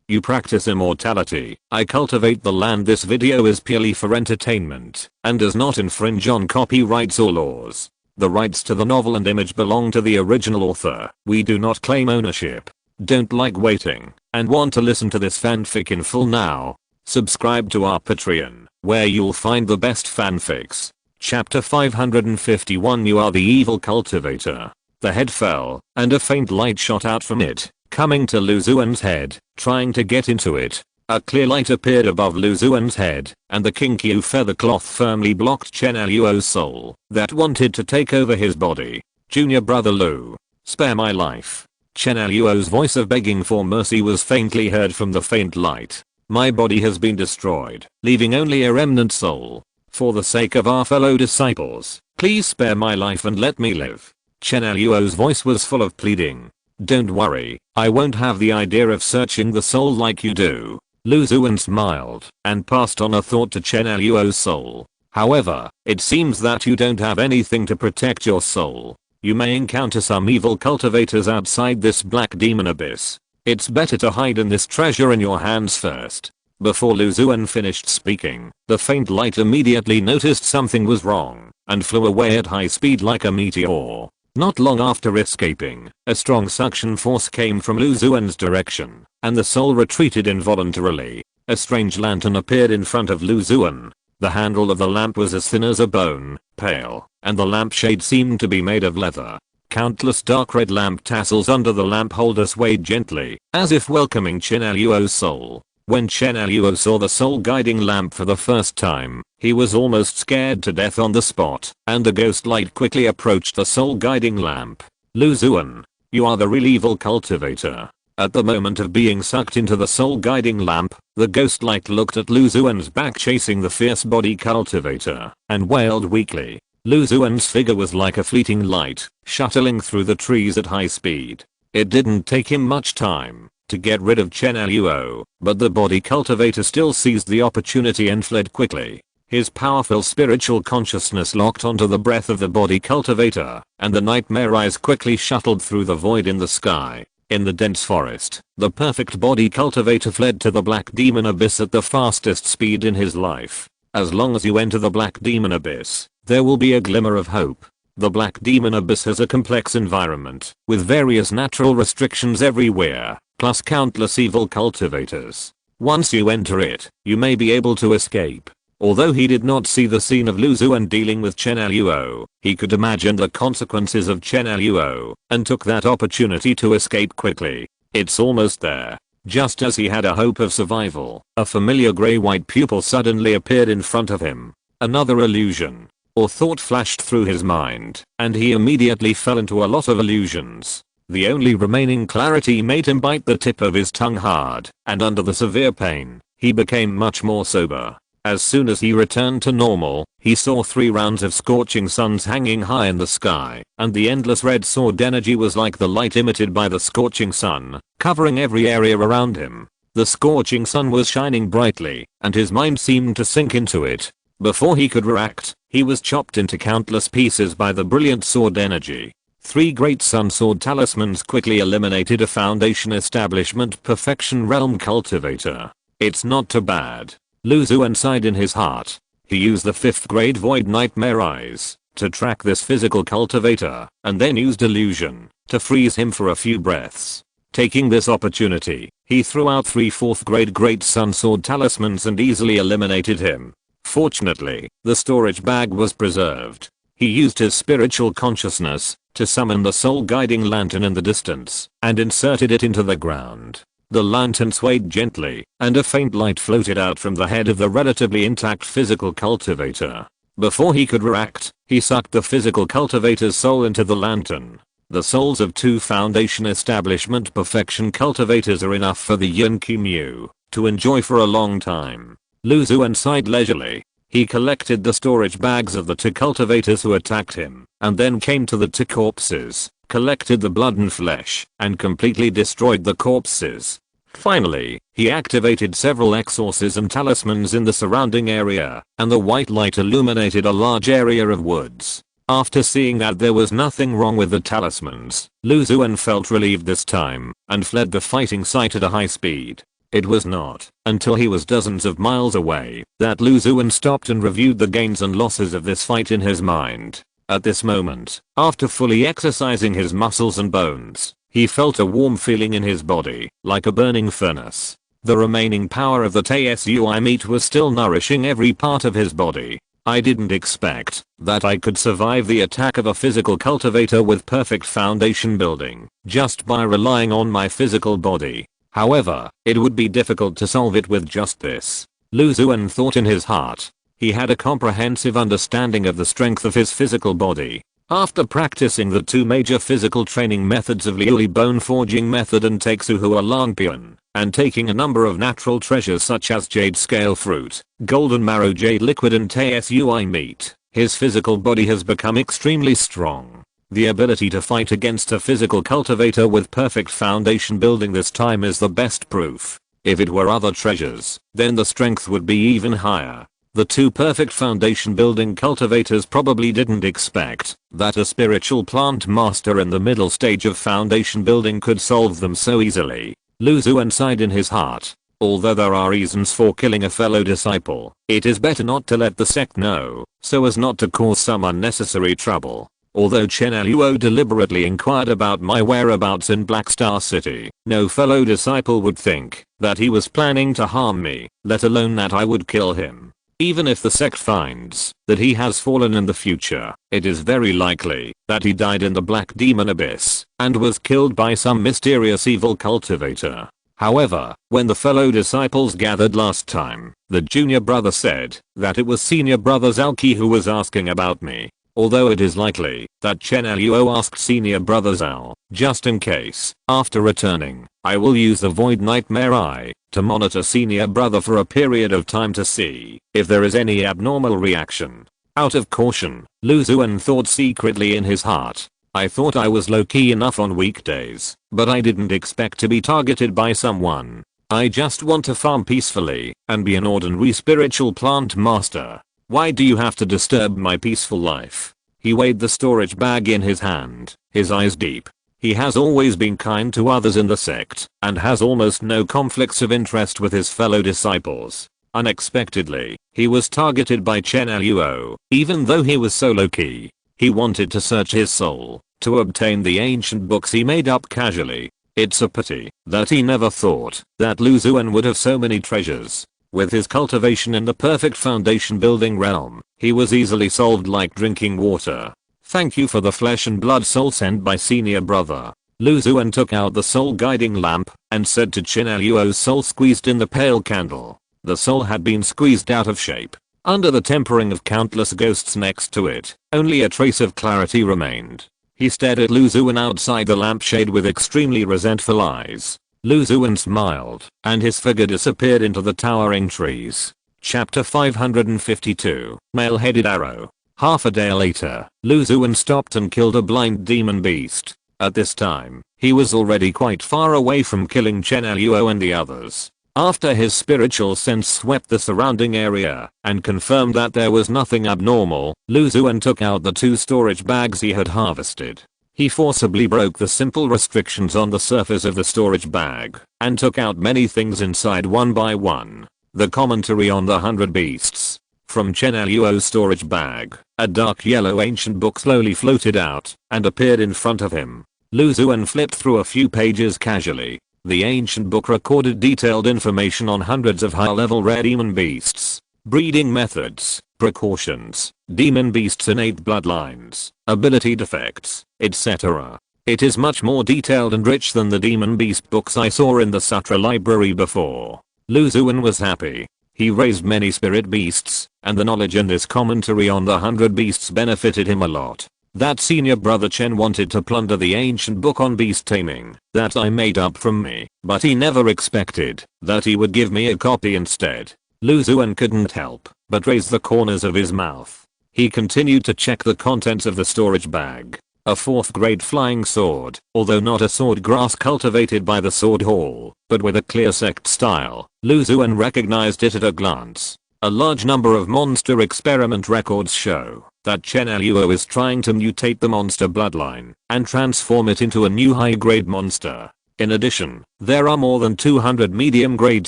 You practice immortality. I cultivate the land. This video is purely for entertainment and does not infringe on copyrights or laws. The rights to the novel and image belong to the original author. We do not claim ownership. Don't like waiting and want to listen to this fanfic in full now? Subscribe to our Patreon, where you'll find the best fanfics. Chapter 551. You are the evil cultivator. The head fell, and a faint light shot out from it, coming to Lu Xuan's head, trying to get into it. A clear light appeared above Lu Xuan's head, and the Kinkyu feather cloth firmly blocked Chen Luo's soul that wanted to take over his body. Junior brother Lu, spare my life. Chen Luo's voice of begging for mercy was faintly heard from the faint light. My body has been destroyed, leaving only a remnant soul. For the sake of our fellow disciples, please spare my life and let me live. Chen Luo's voice was full of pleading. Don't worry, I won't have the idea of searching the soul like you do. Lu Xuan smiled and passed on a thought to Chen Luo's soul. However, it seems that you don't have anything to protect your soul. You may encounter some evil cultivators outside this black demon abyss. It's better to hide in this treasure in your hands first. Before Lu Xuan finished speaking, the faint light immediately noticed something was wrong and flew away at high speed like a meteor. Not long after escaping, a strong suction force came from Lu Xuan's direction, and the soul retreated involuntarily. A strange lantern appeared in front of Lu Xuan. The handle of the lamp was as thin as a bone, pale, and the lampshade seemed to be made of leather. Countless dark red lamp tassels under the lamp holder swayed gently, as if welcoming Chen Luo's soul. When Chen Luo saw the soul guiding lamp for the first time, he was almost scared to death on the spot, and the ghost light quickly approached the soul guiding lamp. Lu Xuan, you are the real evil cultivator. At the moment of being sucked into the soul guiding lamp, the ghost light looked at Lu Xuan's back chasing the fierce body cultivator, and wailed weakly. Lu Xuan's figure was like a fleeting light, shuttling through the trees at high speed. It didn't take him much time to get rid of Chen Luo, but the body cultivator still seized the opportunity and fled quickly. His powerful spiritual consciousness locked onto the breath of the body cultivator, and the nightmare eyes quickly shuttled through the void in the sky. In the dense forest, the perfect body cultivator fled to the black demon abyss at the fastest speed in his life. As long as you enter the black demon abyss, there will be a glimmer of hope. The black demon abyss has a complex environment, with various natural restrictions everywhere, plus countless evil cultivators. Once you enter it, you may be able to escape. Although he did not see the scene of Lu Xuan dealing with Chen Luo, he could imagine the consequences of Chen Luo, and took that opportunity to escape quickly. It's almost there. Just as he had a hope of survival, a familiar grey-white pupil suddenly appeared in front of him. Another illusion or thought flashed through his mind, and he immediately fell into a lot of illusions. The only remaining clarity made him bite the tip of his tongue hard, and under the severe pain, he became much more sober. As soon as he returned to normal, he saw 3 rounds of scorching suns hanging high in the sky, and the endless red sword energy was like the light emitted by the scorching sun, covering every area around him. The scorching sun was shining brightly, and his mind seemed to sink into it. Before he could react, he was chopped into countless pieces by the brilliant sword energy. 3 great sun sword talismans quickly eliminated a foundation establishment perfection realm cultivator. It's not too bad. Lu Xuan sighed in his heart. He used the 5th grade void nightmare eyes to track this physical cultivator, and then used illusion to freeze him for a few breaths. Taking this opportunity, he threw out 3 4th grade great sun sword talismans and easily eliminated him. Fortunately, the storage bag was preserved. He used his spiritual consciousness to summon the soul guiding lantern in the distance and inserted it into the ground. The lantern swayed gently, and a faint light floated out from the head of the relatively intact physical cultivator. Before he could react, he sucked the physical cultivator's soul into the lantern. The souls of 2 foundation establishment perfection cultivators are enough for the Yunkimyu to enjoy for a long time. Lu Xuan sighed leisurely. He collected the storage bags of the 2 cultivators who attacked him, and then came to the 2 corpses, collected the blood and flesh, and completely destroyed the corpses. Finally, he activated several exorcism talismans in the surrounding area, and the white light illuminated a large area of woods. After seeing that there was nothing wrong with the talismans, Lu Xuan felt relieved this time, and fled the fighting site at a high speed. It was not until he was dozens of miles away that Lu Xuan stopped and reviewed the gains and losses of this fight in his mind. At this moment, after fully exercising his muscles and bones, he felt a warm feeling in his body, like a burning furnace. The remaining power of the TSUI meat was still nourishing every part of his body. I didn't expect that I could survive the attack of a physical cultivator with perfect foundation building, just by relying on my physical body. However, it would be difficult to solve it with just this. Lu Xuan thought in his heart. He had a comprehensive understanding of the strength of his physical body. After practicing the two major physical training methods of Liuli Bone Forging Method and Teksuhua Langpian, and taking a number of natural treasures such as Jade Scale Fruit, Golden Marrow Jade Liquid and TSUI meat, his physical body has become extremely strong. The ability to fight against a physical cultivator with perfect foundation building this time is the best proof. If it were other treasures, then the strength would be even higher. The two perfect foundation building cultivators probably didn't expect that a spiritual plant master in the middle stage of foundation building could solve them so easily. Lu Xuan sighed in his heart. Although there are reasons for killing a fellow disciple, it is better not to let the sect know, so as not to cause some unnecessary trouble. Although Chen Luo deliberately inquired about my whereabouts in Black Star City, no fellow disciple would think that he was planning to harm me, let alone that I would kill him. Even if the sect finds that he has fallen in the future, it is very likely that he died in the Black Demon Abyss and was killed by some mysterious evil cultivator. However, when the fellow disciples gathered last time, the junior brother said that it was senior brother Zalki who was asking about me. Although it is likely that Chen Luo asked senior brother Zhao, just in case, after returning, I will use the Void Nightmare Eye to monitor senior brother for a period of time to see if there is any abnormal reaction. Out of caution, Lu Xuan thought secretly in his heart. I thought I was low-key enough on weekdays, but I didn't expect to be targeted by someone. I just want to farm peacefully and be an ordinary spiritual plant master. Why do you have to disturb my peaceful life? He weighed the storage bag in his hand, his eyes deep. He has always been kind to others in the sect, and has almost no conflicts of interest with his fellow disciples. Unexpectedly, he was targeted by Chen Luo, even though he was so low-key. He wanted to search his soul, to obtain the ancient books he made up casually. It's a pity that he never thought that Lu Xuan would have so many treasures. With his cultivation in the perfect foundation building realm, he was easily solved like drinking water. Thank you for the flesh and blood soul sent by senior brother. Lu Xuan took out the soul guiding lamp and said to Chen Luo's soul squeezed in the pale candle. The soul had been squeezed out of shape. Under the tempering of countless ghosts next to it, only a trace of clarity remained. He stared at Lu Xuan outside the lampshade with extremely resentful eyes. Lu Xuan smiled, and his figure disappeared into the towering trees. Chapter 552, Male-Headed Arrow. Half a day later, Lu Xuan stopped and killed a blind demon beast. At this time, he was already quite far away from killing Chen Luo and the others. After his spiritual sense swept the surrounding area and confirmed that there was nothing abnormal, Lu Xuan took out the two storage bags he had harvested. He forcibly broke the simple restrictions on the surface of the storage bag and took out many things inside one by one. The commentary on the 100 beasts. From Chen Luo's storage bag, a dark yellow ancient book slowly floated out and appeared in front of him. Lu Xuan flipped through a few pages casually. The ancient book recorded detailed information on hundreds of high-level rare demon beasts, breeding methods, precautions, demon beasts' innate bloodlines, ability defects, etc. It is much more detailed and rich than the demon beast books I saw in the Sutra library before. Lu Xuan was happy. He raised many spirit beasts, and the knowledge in this commentary on the 100 beasts benefited him a lot. That senior brother Chen wanted to plunder the ancient book on beast taming that I made up from me, but he never expected that he would give me a copy instead. Lu Xuan couldn't help but raise the corners of his mouth. He continued to check the contents of the storage bag. A 4th grade flying sword, although not a sword grass cultivated by the sword hall, but with a clear sect style. Lu Xuan recognized it at a glance. A large number of monster experiment records show that Chen Luo is trying to mutate the monster bloodline and transform it into a new high-grade monster. In addition, there are more than 200 medium-grade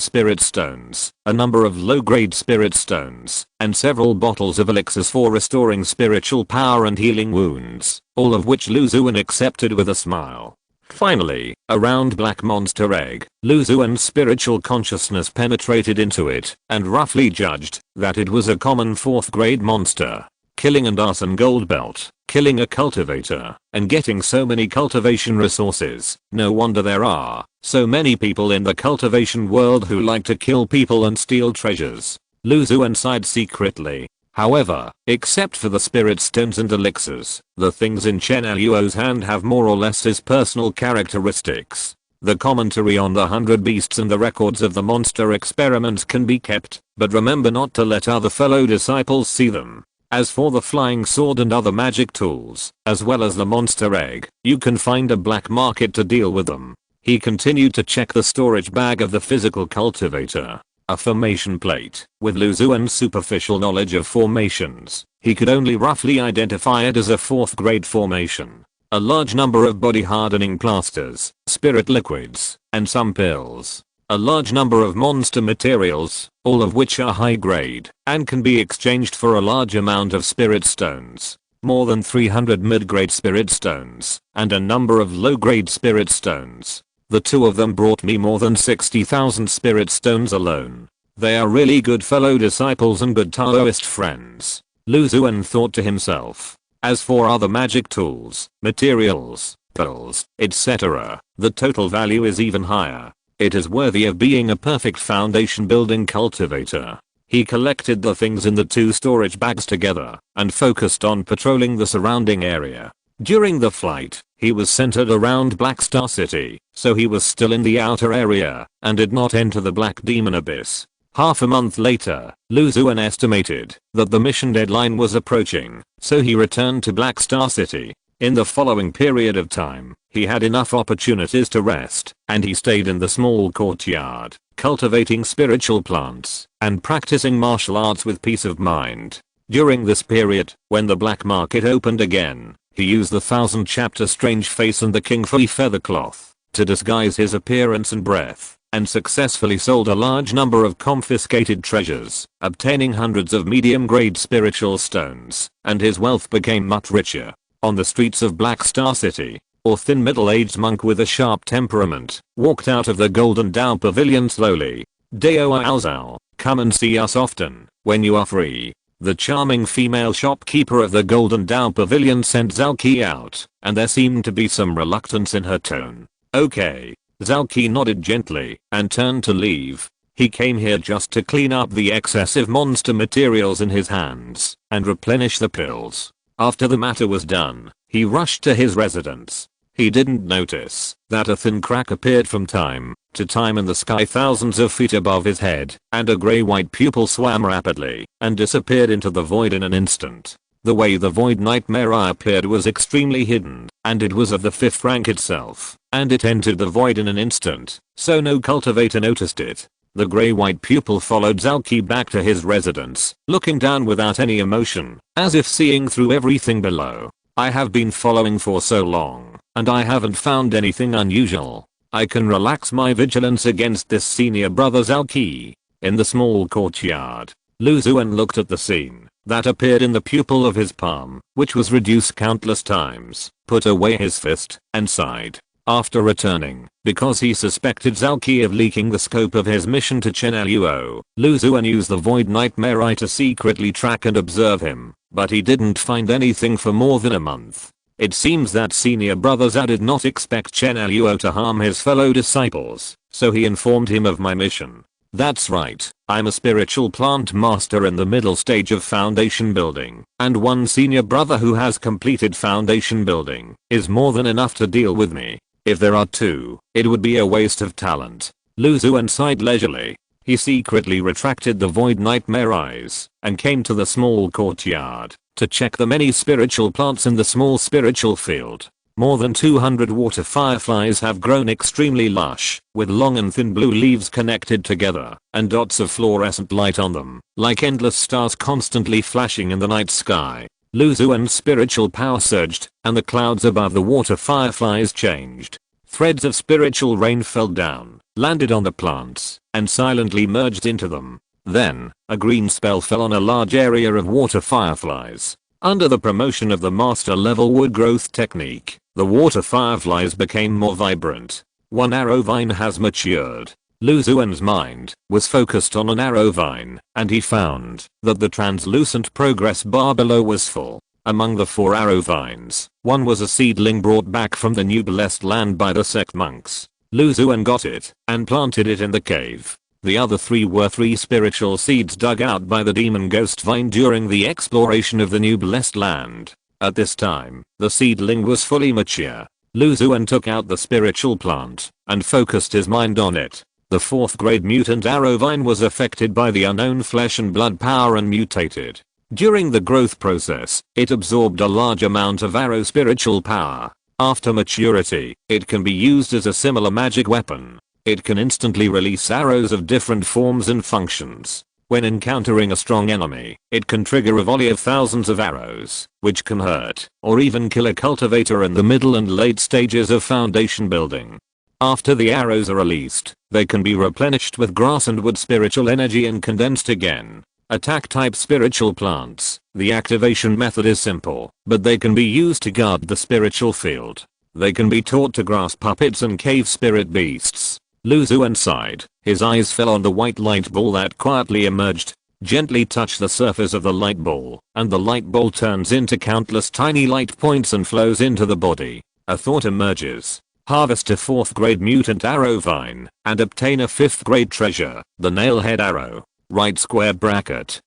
spirit stones, a number of low-grade spirit stones, and several bottles of elixirs for restoring spiritual power and healing wounds, all of which Lu Xuan accepted with a smile. Finally, a round black monster egg, Lu Xuan's spiritual consciousness penetrated into it, and roughly judged that it was a common 4th grade monster. Killing and arson gold belt, killing a cultivator, and getting so many cultivation resources. No wonder there are so many people in the cultivation world who like to kill people and steal treasures. Lu Xuan sighed secretly. However, except for the spirit stones and elixirs, the things in Chen Luo's hand have more or less his personal characteristics. The commentary on the 100 beasts and the records of the monster experiments can be kept, but remember not to let other fellow disciples see them. As for the flying sword and other magic tools, as well as the monster egg, you can find a black market to deal with them. He continued to check the storage bag of the physical cultivator. A formation plate. With Lu Xuan's superficial knowledge of formations, he could only roughly identify it as a 4th grade formation. A large number of body hardening plasters, spirit liquids, and some pills. A large number of monster materials, all of which are high grade, and can be exchanged for a large amount of spirit stones. More than 300 mid-grade spirit stones, and a number of low-grade spirit stones. The two of them brought me more than 60,000 spirit stones alone. They are really good fellow disciples and good Taoist friends. Lu Xuan thought to himself. As for other magic tools, materials, pills, etc., the total value is even higher. It is worthy of being a perfect foundation building cultivator. He collected the things in the 2 storage bags together and focused on patrolling the surrounding area. During the flight, he was centered around Black Star City, so he was still in the outer area and did not enter the Black Demon Abyss. Half a month later, Lu Xuan estimated that the mission deadline was approaching, so he returned to Black Star City. In the following period of time, he had enough opportunities to rest, and he stayed in the small courtyard, cultivating spiritual plants and practicing martial arts with peace of mind. During this period, when the black market opened again, he used the 1000 chapter strange face and the king fee feather cloth to disguise his appearance and breath, and successfully sold a large number of confiscated treasures, obtaining hundreds of medium-grade spiritual stones, and his wealth became much richer. On the streets of Black Star City, a thin middle-aged monk with a sharp temperament walked out of the Golden Dao Pavilion slowly. Dao Aozao, come and see us often, when you are free. The charming female shopkeeper of the Golden Dao Pavilion sent Zalqi out, and there seemed to be some reluctance in her tone. Okay. Zalqi nodded gently and turned to leave. He came here just to clean up the excessive monster materials in his hands and replenish the pills. After the matter was done, he rushed to his residence. He didn't notice that a thin crack appeared from time to time in the sky thousands of feet above his head, and a grey-white pupil swam rapidly and disappeared into the void in an instant. The way the void nightmare eye appeared was extremely hidden, and it was of the 5th rank itself, and it entered the void in an instant, so no cultivator noticed it. The grey-white pupil followed Zalqi back to his residence, looking down without any emotion, as if seeing through everything below. I have been following for so long, and I haven't found anything unusual. I can relax my vigilance against this senior brother Zalqi. In the small courtyard, Lu Xuan looked at the scene that appeared in the pupil of his palm, which was reduced countless times, put away his fist, and sighed. After returning, because he suspected Zalqi of leaking the scope of his mission to Chen Luo, Lu Xuan used the Void Nightmare Eye to secretly track and observe him, but he didn't find anything for more than a month. It seems that senior brother Zhao did not expect Chen Luo to harm his fellow disciples, so he informed him of my mission. That's right, I'm a spiritual plant master in the middle stage of foundation building, and one senior brother who has completed foundation building is more than enough to deal with me. If there are two, it would be a waste of talent. Lu Xuan sighed leisurely. He secretly retracted the Void Nightmare Eyes and came to the small courtyard to check the many spiritual plants in the small spiritual field. More than 200 water fireflies have grown extremely lush, with long and thin blue leaves connected together, and dots of fluorescent light on them, like endless stars constantly flashing in the night sky. Lu Xuan's spiritual power surged, and the clouds above the water fireflies changed. Threads of spiritual rain fell down, landed on the plants, and silently merged into them. Then, a green spell fell on a large area of water fireflies. Under the promotion of the master level wood growth technique, the water fireflies became more vibrant. One arrow vine has matured. Lu Xuan's mind was focused on an arrow vine, and he found that the translucent progress bar below was full. Among the 4 arrow vines, one was a seedling brought back from the new blessed land by the sect monks. Lu Xuan got it and planted it in the cave. The other 3 were 3 spiritual seeds dug out by the demon ghost vine during the exploration of the new blessed land. At this time, the seedling was fully mature. Lu Xuan took out the spiritual plant and focused his mind on it. The 4th grade mutant arrow vine was affected by the unknown flesh and blood power and mutated. During the growth process, it absorbed a large amount of arrow spiritual power. After maturity, it can be used as a similar magic weapon. It can instantly release arrows of different forms and functions. When encountering a strong enemy, it can trigger a volley of thousands of arrows, which can hurt or even kill a cultivator in the middle and late stages of foundation building. After the arrows are released, they can be replenished with grass and wood spiritual energy and condensed again. Attack type spiritual plants. The activation method is simple, but they can be used to guard the spiritual field. They can be taught to grass puppets and cave spirit beasts. Lu Xuan sighed. His eyes fell on the white light ball that quietly emerged. Gently touch the surface of the light ball, and the light ball turns into countless tiny light points and flows into the body. A thought emerges. Harvest a 4th grade mutant arrow vine, and obtain a 5th grade treasure, the nailhead arrow. Right square bracket.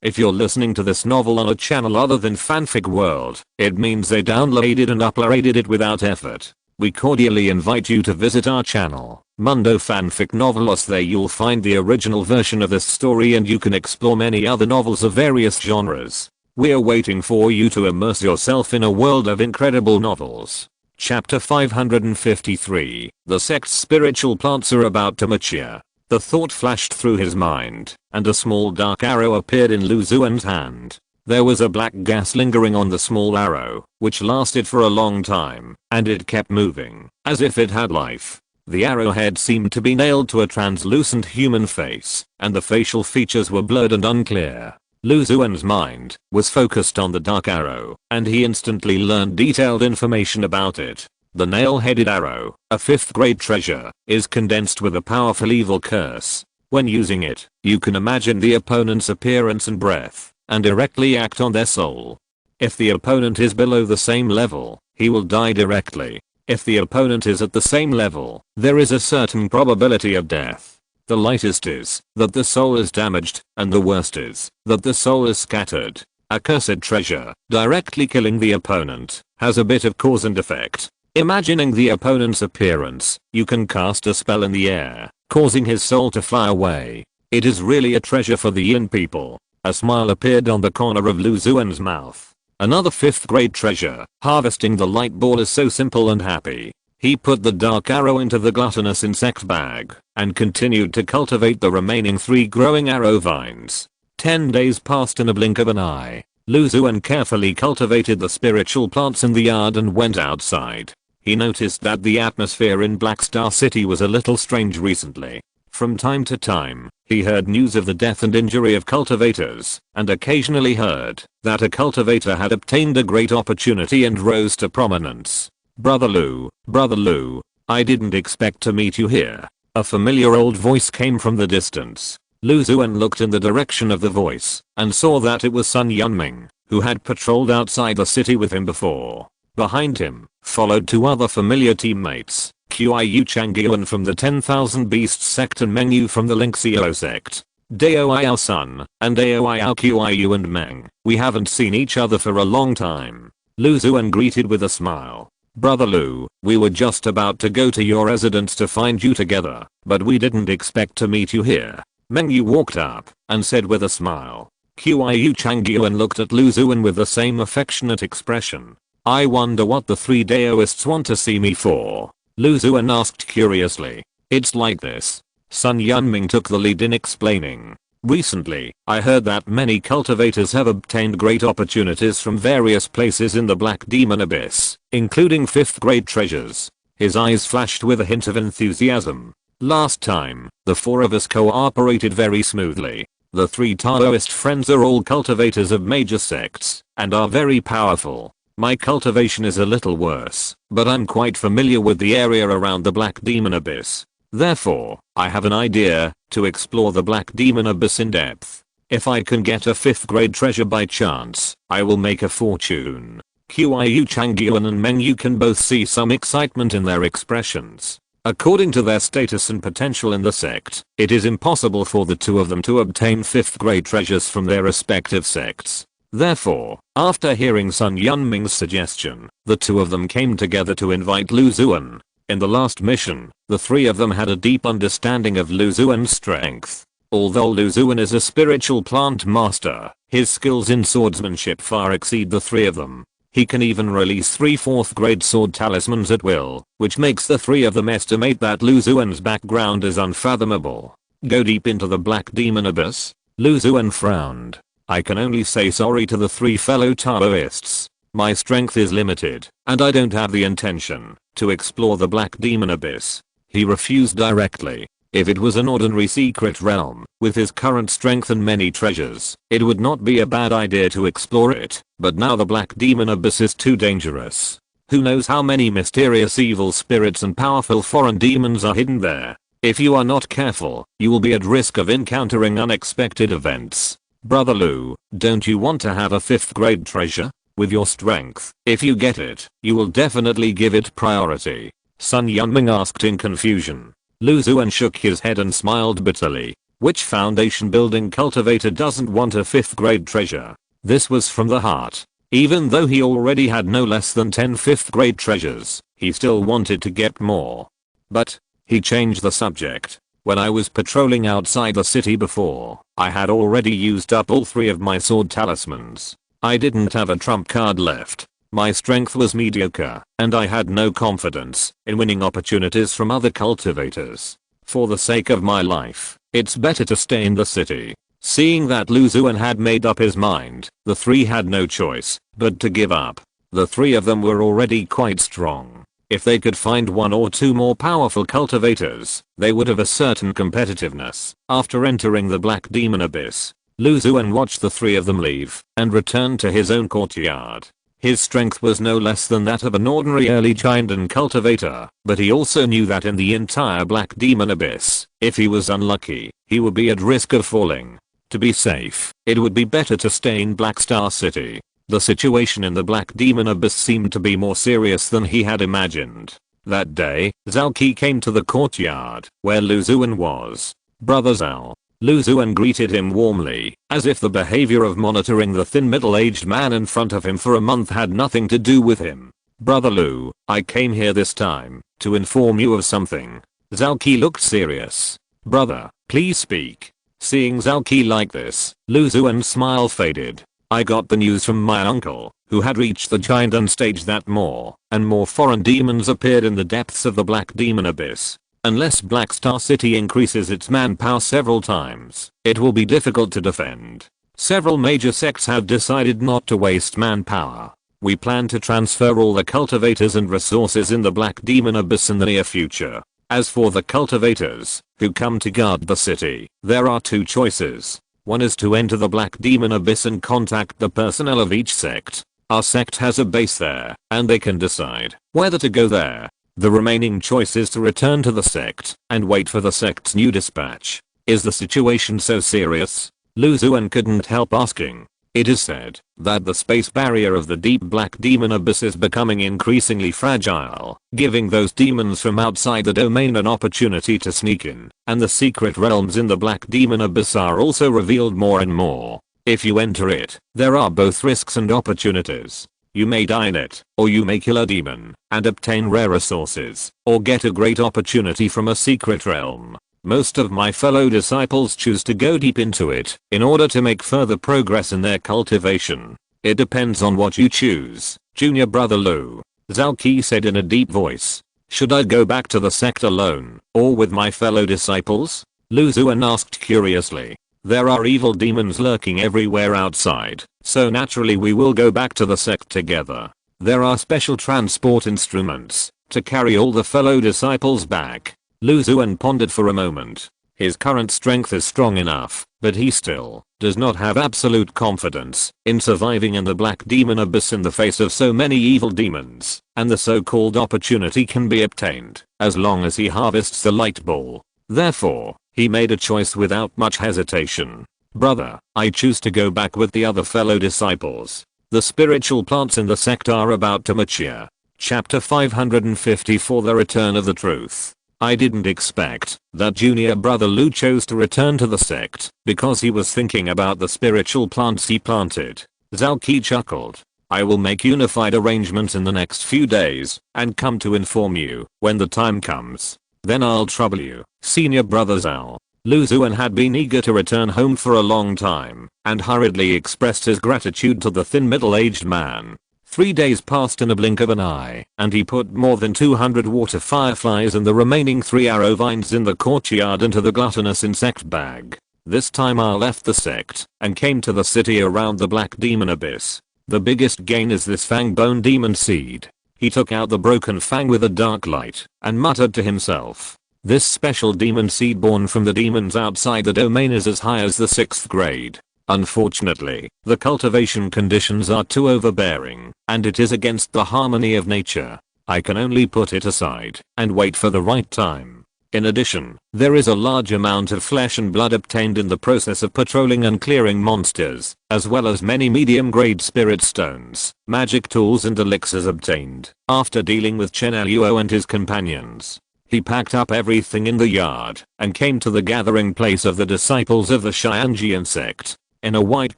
If you're listening to this novel on a channel other than Fanfic World, it means they downloaded and uploaded it without effort. We cordially invite you to visit our channel, Mundo Fanfic Novelos. There you'll find the original version of this story and you can explore many other novels of various genres. We're waiting for you to immerse yourself in a world of incredible novels. Chapter 553. The sect's spiritual plants are about to mature. The thought flashed through his mind, and a small dark arrow appeared in Lu Xuan's hand. There was a black gas lingering on the small arrow, which lasted for a long time, and it kept moving, as if it had life. The arrowhead seemed to be nailed to a translucent human face, and the facial features were blurred and unclear. Lu Xuan's mind was focused on the dark arrow, and he instantly learned detailed information about it. The nail-headed arrow, a 5th grade treasure, is condensed with a powerful evil curse. When using it, you can imagine the opponent's appearance and breath, and directly act on their soul. If the opponent is below the same level, he will die directly. If the opponent is at the same level, there is a certain probability of death. The lightest is that the soul is damaged, and the worst is that the soul is scattered. A cursed treasure, directly killing the opponent, has a bit of cause and effect. Imagining the opponent's appearance, you can cast a spell in the air, causing his soul to fly away. It is really a treasure for the Yin people. A smile appeared on the corner of Lu Xuan's mouth. Another 5th grade treasure. Harvesting the light ball is so simple and happy. He put the dark arrow into the gluttonous insect bag, and continued to cultivate the remaining 3 growing arrow vines. 10 days passed in a blink of an eye. Lu Xuan carefully cultivated the spiritual plants in the yard and went outside. He noticed that the atmosphere in Black Star City was a little strange recently. From time to time, he heard news of the death and injury of cultivators, and occasionally heard that a cultivator had obtained a great opportunity and rose to prominence. Brother Lu, I didn't expect to meet you here." A familiar old voice came from the distance. Lu Xuan looked in the direction of the voice, and saw that it was Sun Yunming, who had patrolled outside the city with him before. Behind him, followed 2 other familiar teammates, Qiu Changyuan from the 10,000 Beasts sect and Meng Yu from the Linxiao sect. Daoiao Sun, and Daoiao Qiu and Meng, we haven't seen each other for a long time. Lu Xuan greeted with a smile. "Brother Lu, we were just about to go to your residence to find you together, but we didn't expect to meet you here." Meng Yu walked up, and said with a smile. Qiu Changyuan looked at Lu Xuan with the same affectionate expression. "I wonder what the 3 Daoists want to see me for?" Lu Xuan asked curiously. "It's like this." Sun Yunming took the lead in explaining. "Recently, I heard that many cultivators have obtained great opportunities from various places in the Black Demon Abyss, including 5th grade treasures. His eyes flashed with a hint of enthusiasm. Last time, the four of us cooperated very smoothly. The three Taoist friends are all cultivators of major sects, and are very powerful. My cultivation is a little worse, but I'm quite familiar with the area around the Black Demon Abyss. Therefore, I have an idea to explore the Black Demon Abyss in depth. If I can get a 5th grade treasure by chance, I will make a fortune. Qiu Changyuan and Meng Yu can both see some excitement in their expressions. According to their status and potential in the sect, it is impossible for the two of them to obtain 5th grade treasures from their respective sects. Therefore, after hearing Sun Yunming's suggestion, the two of them came together to invite Lu Xuan. In the last mission, the three of them had a deep understanding of Lu Xuan's strength. Although Lu Xuan is a spiritual plant master, his skills in swordsmanship far exceed the three of them. He can even release 3 4th grade sword talismans at will, which makes the three of them estimate that Lu Xuan's background is unfathomable. Go deep into the Black Demon Abyss? Lu Xuan frowned. I can only say sorry to the 3 fellow Taoists. My strength is limited, and I don't have the intention to explore the Black Demon Abyss. He refused directly. If it was an ordinary secret realm, with his current strength and many treasures, it would not be a bad idea to explore it, but now the Black Demon Abyss is too dangerous. Who knows how many mysterious evil spirits and powerful foreign demons are hidden there. If you are not careful, you will be at risk of encountering unexpected events. Brother Lu, don't you want to have a 5th grade treasure? With your strength, if you get it, you will definitely give it priority. Sun Yunming asked in confusion. Lu Xuan shook his head and smiled bitterly. Which foundation building cultivator doesn't want a 5th grade treasure? This was from the heart. Even though he already had no less than 10 5th grade treasures, he still wanted to get more. But, he changed the subject. When I was patrolling outside the city before, I had already used up all 3 of my sword talismans. I didn't have a trump card left. My strength was mediocre, and I had no confidence in winning opportunities from other cultivators. For the sake of my life, it's better to stay in the city. Seeing that Lu Xuan had made up his mind, the 3 had no choice but to give up. The 3 of them were already quite strong. If they could find 1 or 2 more powerful cultivators, they would have a certain competitiveness. After entering the Black Demon Abyss, Lu Xuan watched the 3 of them leave and returned to his own courtyard. His strength was no less than that of an ordinary early Chindan cultivator, but he also knew that in the entire Black Demon Abyss, if he was unlucky, he would be at risk of falling. To be safe, it would be better to stay in Black Star City. The situation in the Black Demon Abyss seemed to be more serious than he had imagined. That day, Zhao Qi came to the courtyard, where Lu Xuan was. Brother Zhao. Lu Xuan greeted him warmly, as if the behavior of monitoring the thin middle-aged man in front of him for a month had nothing to do with him. Brother Lu, I came here this time to inform you of something. Zhao Qi looked serious. Brother, please speak. Seeing Zhao Qi like this, Lu Xuan's smile faded. I got the news from my uncle, who had reached the Chindan stage that more and more foreign demons appeared in the depths of the Black Demon Abyss. Unless Black Star City increases its manpower several times, it will be difficult to defend. Several major sects have decided not to waste manpower. We plan to transfer all the cultivators and resources in the Black Demon Abyss in the near future. As for the cultivators, who come to guard the city, there are 2 choices. One is to enter the Black Demon Abyss and contact the personnel of each sect. Our sect has a base there, and they can decide whether to go there. The remaining choice is to return to the sect and wait for the sect's new dispatch. Is the situation so serious? Lu Xuan couldn't help asking. It is said that the space barrier of the deep Black Demon Abyss is becoming increasingly fragile, giving those demons from outside the domain an opportunity to sneak in, and the secret realms in the Black Demon Abyss are also revealed more and more. If you enter it, there are both risks and opportunities. You may die in it, or you may kill a demon and obtain rare resources, or get a great opportunity from a secret realm. Most of my fellow disciples choose to go deep into it in order to make further progress in their cultivation. It depends on what you choose, Junior Brother Lu. Zhao Qi said in a deep voice. Should I go back to the sect alone, or with my fellow disciples? Lu Xuan asked curiously. There are evil demons lurking everywhere outside, so naturally we will go back to the sect together. There are special transport instruments to carry all the fellow disciples back. Lu Xuan pondered for a moment. His current strength is strong enough, but he still does not have absolute confidence in surviving in the black demon abyss in the face of so many evil demons, and the so-called opportunity can be obtained as long as he harvests the light ball. Therefore, he made a choice without much hesitation. Brother, I choose to go back with the other fellow disciples. The spiritual plants in the sect are about to mature. Chapter 554 The Return of the Truth. I didn't expect that junior brother Lu chose to return to the sect because he was thinking about the spiritual plants he planted. Zhao Qi chuckled. I will make unified arrangements in the next few days and come to inform you when the time comes. Then I'll trouble you, senior brother Zhao. Lu Xuan had been eager to return home for a long time and hurriedly expressed his gratitude to the thin middle-aged man. 3 days passed in a blink of an eye, and he put more than 200 water fireflies and the remaining 3 arrow vines in the courtyard into the gluttonous insect bag. This time I left the sect and came to the city around the black demon abyss. The biggest gain is this fang bone demon seed. He took out the broken fang with a dark light and muttered to himself. This special demon seed born from the demons outside the domain is as high as the 6th grade. Unfortunately, the cultivation conditions are too overbearing, and it is against the harmony of nature. I can only put it aside and wait for the right time. In addition, there is a large amount of flesh and blood obtained in the process of patrolling and clearing monsters, as well as many medium-grade spirit stones, magic tools and elixirs obtained after dealing with Chen Luo and his companions. He packed up everything in the yard and came to the gathering place of the disciples of the Xianjian sect. In a wide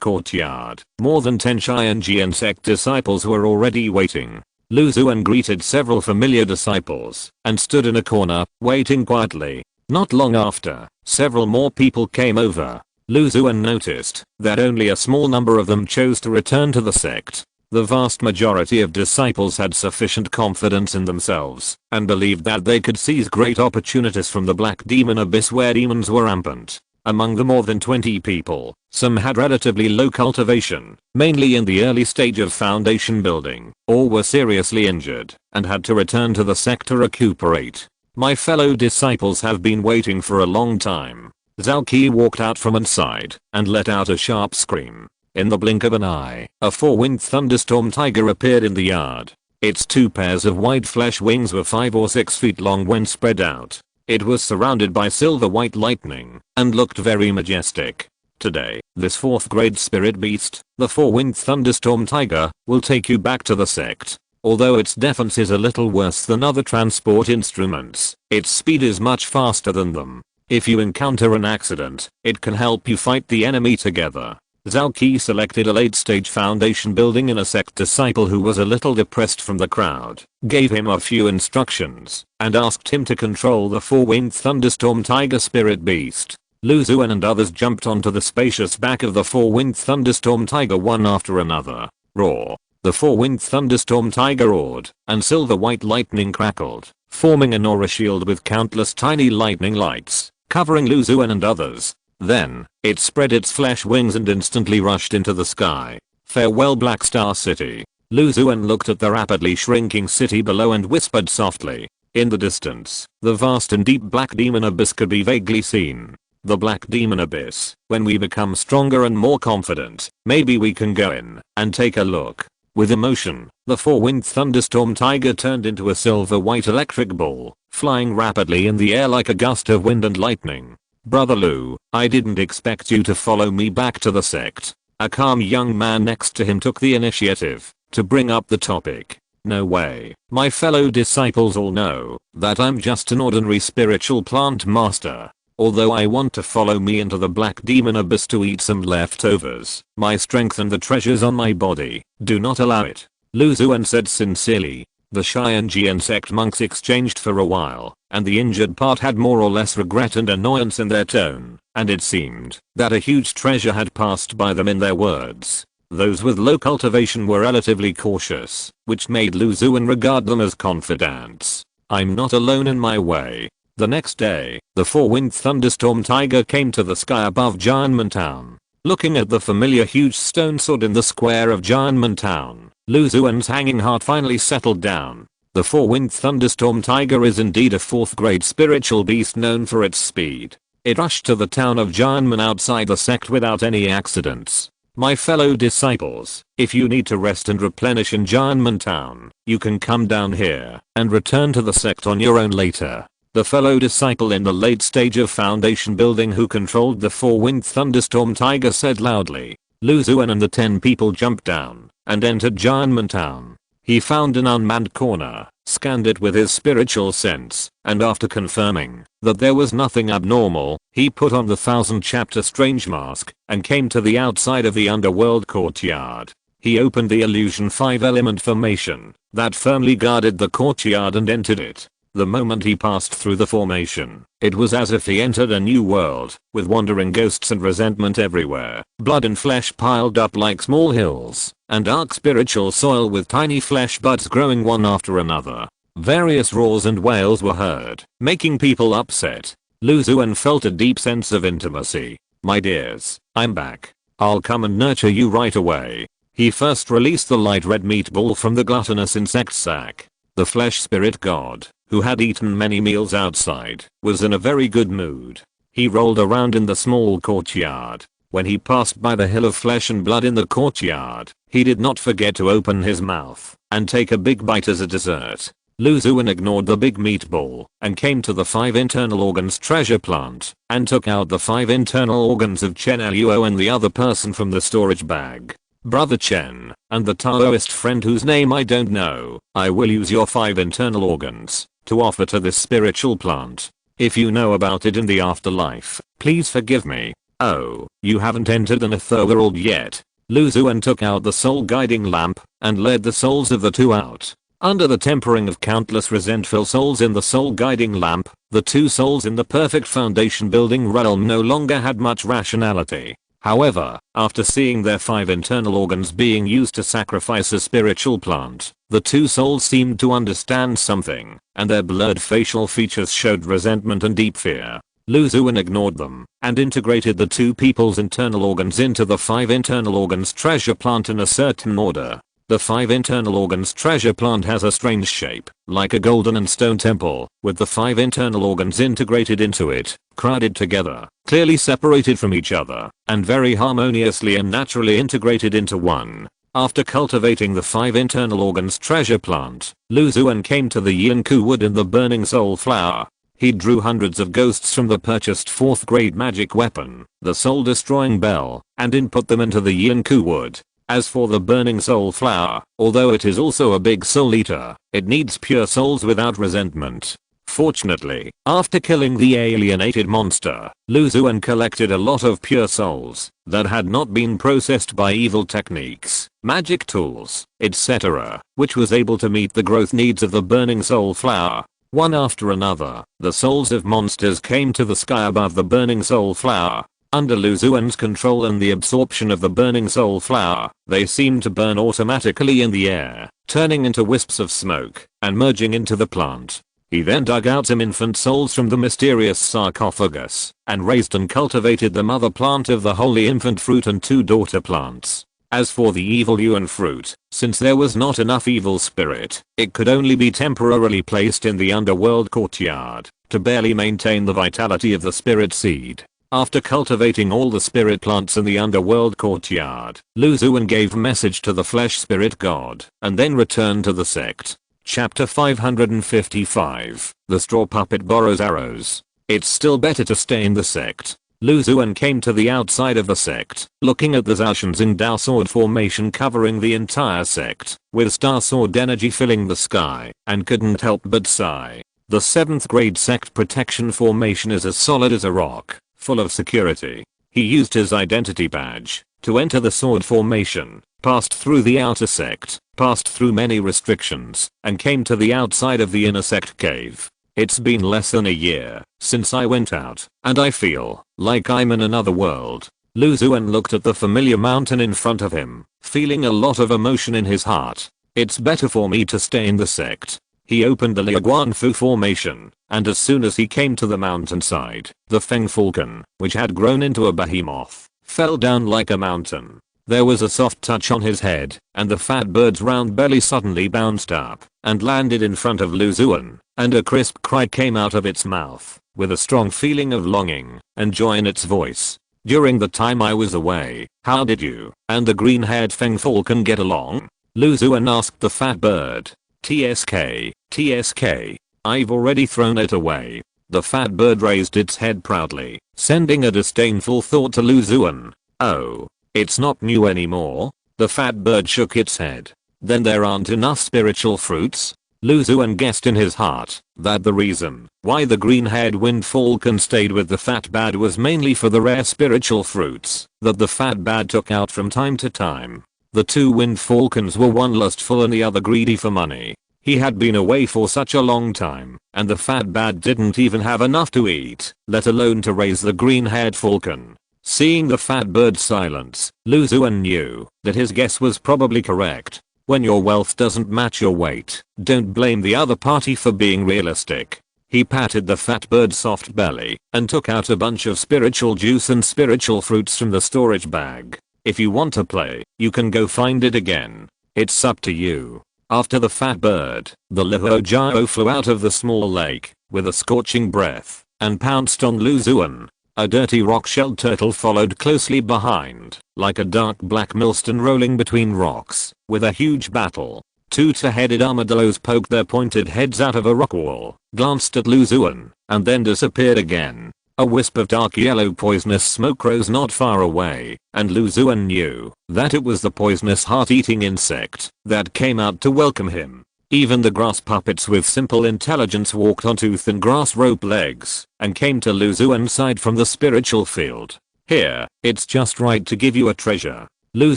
courtyard, more than 10 Xianjian sect disciples were already waiting. Lu Xuan greeted several familiar disciples and stood in a corner, waiting quietly. Not long after, several more people came over. Lu Xuan noticed that only a small number of them chose to return to the sect. The vast majority of disciples had sufficient confidence in themselves and believed that they could seize great opportunities from the black demon abyss where demons were rampant. Among the more than 20 people, some had relatively low cultivation, mainly in the early stage of foundation building, or were seriously injured and had to return to the sect to recuperate. My fellow disciples have been waiting for a long time. Zhao Qi walked out from inside and let out a sharp scream. In the blink of an eye, a 4-winged thunderstorm tiger appeared in the yard. Its 2 pairs of wide flesh wings were 5 or 6 feet long when spread out. It was surrounded by silver-white lightning and looked very majestic. Today, this 4th grade spirit beast, the 4-winged thunderstorm tiger, will take you back to the sect. Although its defense is a little worse than other transport instruments, its speed is much faster than them. If you encounter an accident, it can help you fight the enemy together. Zhao Qi selected a late-stage foundation building in a sect disciple who was a little depressed from the crowd, gave him a few instructions, and asked him to control the 4-winged thunderstorm tiger spirit beast. Lu Xuan and others jumped onto the spacious back of the 4-winged thunderstorm tiger one after another. Roar! The 4-winged thunderstorm tiger roared, and silver-white lightning crackled, forming an aura shield with countless tiny lightning lights, covering Lu Xuan and others. Then, it spread its flesh wings and instantly rushed into the sky. Farewell Black Star City. Lu Xuan looked at the rapidly shrinking city below and whispered softly. In the distance, the vast and deep black demon abyss could be vaguely seen. The black demon abyss. When we become stronger and more confident, maybe we can go in and take a look. With emotion, the 4-winged thunderstorm tiger turned into a silver-white electric ball, flying rapidly in the air like a gust of wind and lightning. Brother Lu, I didn't expect you to follow me back to the sect. A calm young man next to him took the initiative to bring up the topic. No way. My fellow disciples all know that I'm just an ordinary spiritual plant master. Although I want to follow me into the black demon abyss to eat some leftovers, my strength and the treasures on my body do not allow it. Lu Xuan said sincerely. The Xianjian sect monks exchanged for a while, and the injured part had more or less regret and annoyance in their tone, and it seemed that a huge treasure had passed by them in their words. Those with low cultivation were relatively cautious, which made Lu Xuan regard them as confidants. I'm not alone in my way. The next day, the 4-winged thunderstorm tiger came to the sky above Jianmen Town. Looking at the familiar huge stone sword in the square of Jianmen Town, Lu Xuan's hanging heart finally settled down. The four-winged thunderstorm tiger is indeed a fourth-grade spiritual beast known for its speed. It rushed to the town of Jianmen outside the sect without any accidents. My fellow disciples, if you need to rest and replenish in Jianmen town, you can come down here and return to the sect on your own later. The fellow disciple in the late stage of foundation building who controlled the four-winged thunderstorm tiger said loudly. Lu Xuan and the 10 people jumped down and entered Jianmen town. He found an unmanned corner, scanned it with his spiritual sense, and after confirming that there was nothing abnormal, he put on the 1000-chapter strange mask and came to the outside of the underworld courtyard. He opened the illusion 5-element formation that firmly guarded the courtyard and entered it. The moment he passed through the formation, it was as if he entered a new world, with wandering ghosts and resentment everywhere, blood and flesh piled up like small hills, and dark spiritual soil with tiny flesh buds growing one after another. Various roars and wails were heard, making people upset. Lu Xuan felt a deep sense of intimacy. My dears, I'm back. I'll come and nurture you right away. He first released the light red meatball from the gluttonous insect sack. The flesh spirit god, who had eaten many meals outside, was in a very good mood. He rolled around in the small courtyard. When he passed by the hill of flesh and blood in the courtyard, he did not forget to open his mouth and take a big bite as a dessert. Lu Xuan ignored the big meatball and came to the 5 internal organs treasure plant and took out the 5 internal organs of Chen Luo and the other person from the storage bag. Brother Chen, and the Taoist friend whose name I don't know, I will use your 5 internal organs to offer to this spiritual plant. If you know about it in the afterlife, please forgive me. Oh, you haven't entered an etherworld yet. Lu Xuan took out the soul guiding lamp and led the souls of the 2 out. Under the tempering of countless resentful souls in the soul guiding lamp, the 2 souls in the perfect foundation building realm no longer had much rationality. However, after seeing their 5 internal organs being used to sacrifice a spiritual plant, the 2 souls seemed to understand something, and their blurred facial features showed resentment and deep fear. Lu Xuan ignored them and integrated the 2 people's internal organs into the 5 internal organs treasure plant in a certain order. The 5 internal organs treasure plant has a strange shape, like a golden and stone temple, with the 5 internal organs integrated into it, crowded together, clearly separated from each other, and very harmoniously and naturally integrated into one. After cultivating the 5 internal organs treasure plant, Lu Xuan came to the Yanku wood and the burning soul flower. He drew hundreds of ghosts from the purchased 4th grade magic weapon, the soul destroying bell, and input them into the Yanku wood. As for the burning soul flower, although it is also a big soul eater, it needs pure souls without resentment. Fortunately, after killing the alienated monster, Lu Xuan collected a lot of pure souls that had not been processed by evil techniques, magic tools, etc., which was able to meet the growth needs of the burning soul flower. One after another, the souls of monsters came to the sky above the burning soul flower. Under Lu Xuan's control and the absorption of the burning soul flower, they seemed to burn automatically in the air, turning into wisps of smoke and merging into the plant. He then dug out some infant souls from the mysterious sarcophagus and raised and cultivated the mother plant of the holy infant fruit and 2 daughter plants. As for the evil Yuan fruit, since there was not enough evil spirit, it could only be temporarily placed in the underworld courtyard to barely maintain the vitality of the spirit seed. After cultivating all the spirit plants in the underworld courtyard, Lu Xuan gave message to the flesh spirit god and then returned to the sect. Chapter 555. The straw puppet borrows arrows. It's still better to stay in the sect. Lu Xuan came to the outside of the sect, looking at the Zaoshan Dao sword formation covering the entire sect, with star sword energy filling the sky, and couldn't help but sigh. The 7th grade sect protection formation is as solid as a rock, full of security. He used his identity badge to enter the sword formation, passed through the outer sect, passed through many restrictions, and came to the outside of the inner sect cave. It's been less than a year since I went out, and I feel like I'm in another world. Lu Xuan looked at the familiar mountain in front of him, feeling a lot of emotion in his heart. It's better for me to stay in the sect. He opened the Liaguanfu formation, and as soon as he came to the mountainside, the Feng Falcon, which had grown into a behemoth, fell down like a mountain. There was a soft touch on his head, and the fat bird's round belly suddenly bounced up and landed in front of Lu Xuan, and a crisp cry came out of its mouth, with a strong feeling of longing and joy in its voice. During the time I was away, how did you and the green-haired Feng Falcon get along? Lu Xuan asked the fat bird. TSK, TSK. I've already thrown it away. The fat bird raised its head proudly, sending a disdainful thought to Lu Xuan. Oh. It's not new anymore? The fat bird shook its head. Then there aren't enough spiritual fruits? Lu Xuan guessed in his heart that the reason why the green-haired wind falcon stayed with the fat bird was mainly for the rare spiritual fruits that the fat bird took out from time to time. The two wind falcons were one lustful and the other greedy for money. He had been away for such a long time, and the fat bird didn't even have enough to eat, let alone to raise the green-haired falcon. Seeing the fat bird's silence, Lu Xuan knew that his guess was probably correct. When your wealth doesn't match your weight, don't blame the other party for being realistic. He patted the fat bird's soft belly and took out a bunch of spiritual juice and spiritual fruits from the storage bag. If you want to play, you can go find it again. It's up to you. After the fat bird, the Lihuo Jiao flew out of the small lake with a scorching breath and pounced on Lu Xuan. A dirty rock-shelled turtle followed closely behind, like a dark black millstone rolling between rocks, with a huge battle. Two two-headed armadillos poked their pointed heads out of a rock wall, glanced at Lu Xuan, and then disappeared again. A wisp of dark yellow poisonous smoke rose not far away, and Lu Xuan knew that it was the poisonous heart-eating insect that came out to welcome him. Even the grass puppets with simple intelligence walked on two thin grass rope legs and came to Lu Xuan's side from the spiritual field. Here, it's just right to give you a treasure. Lu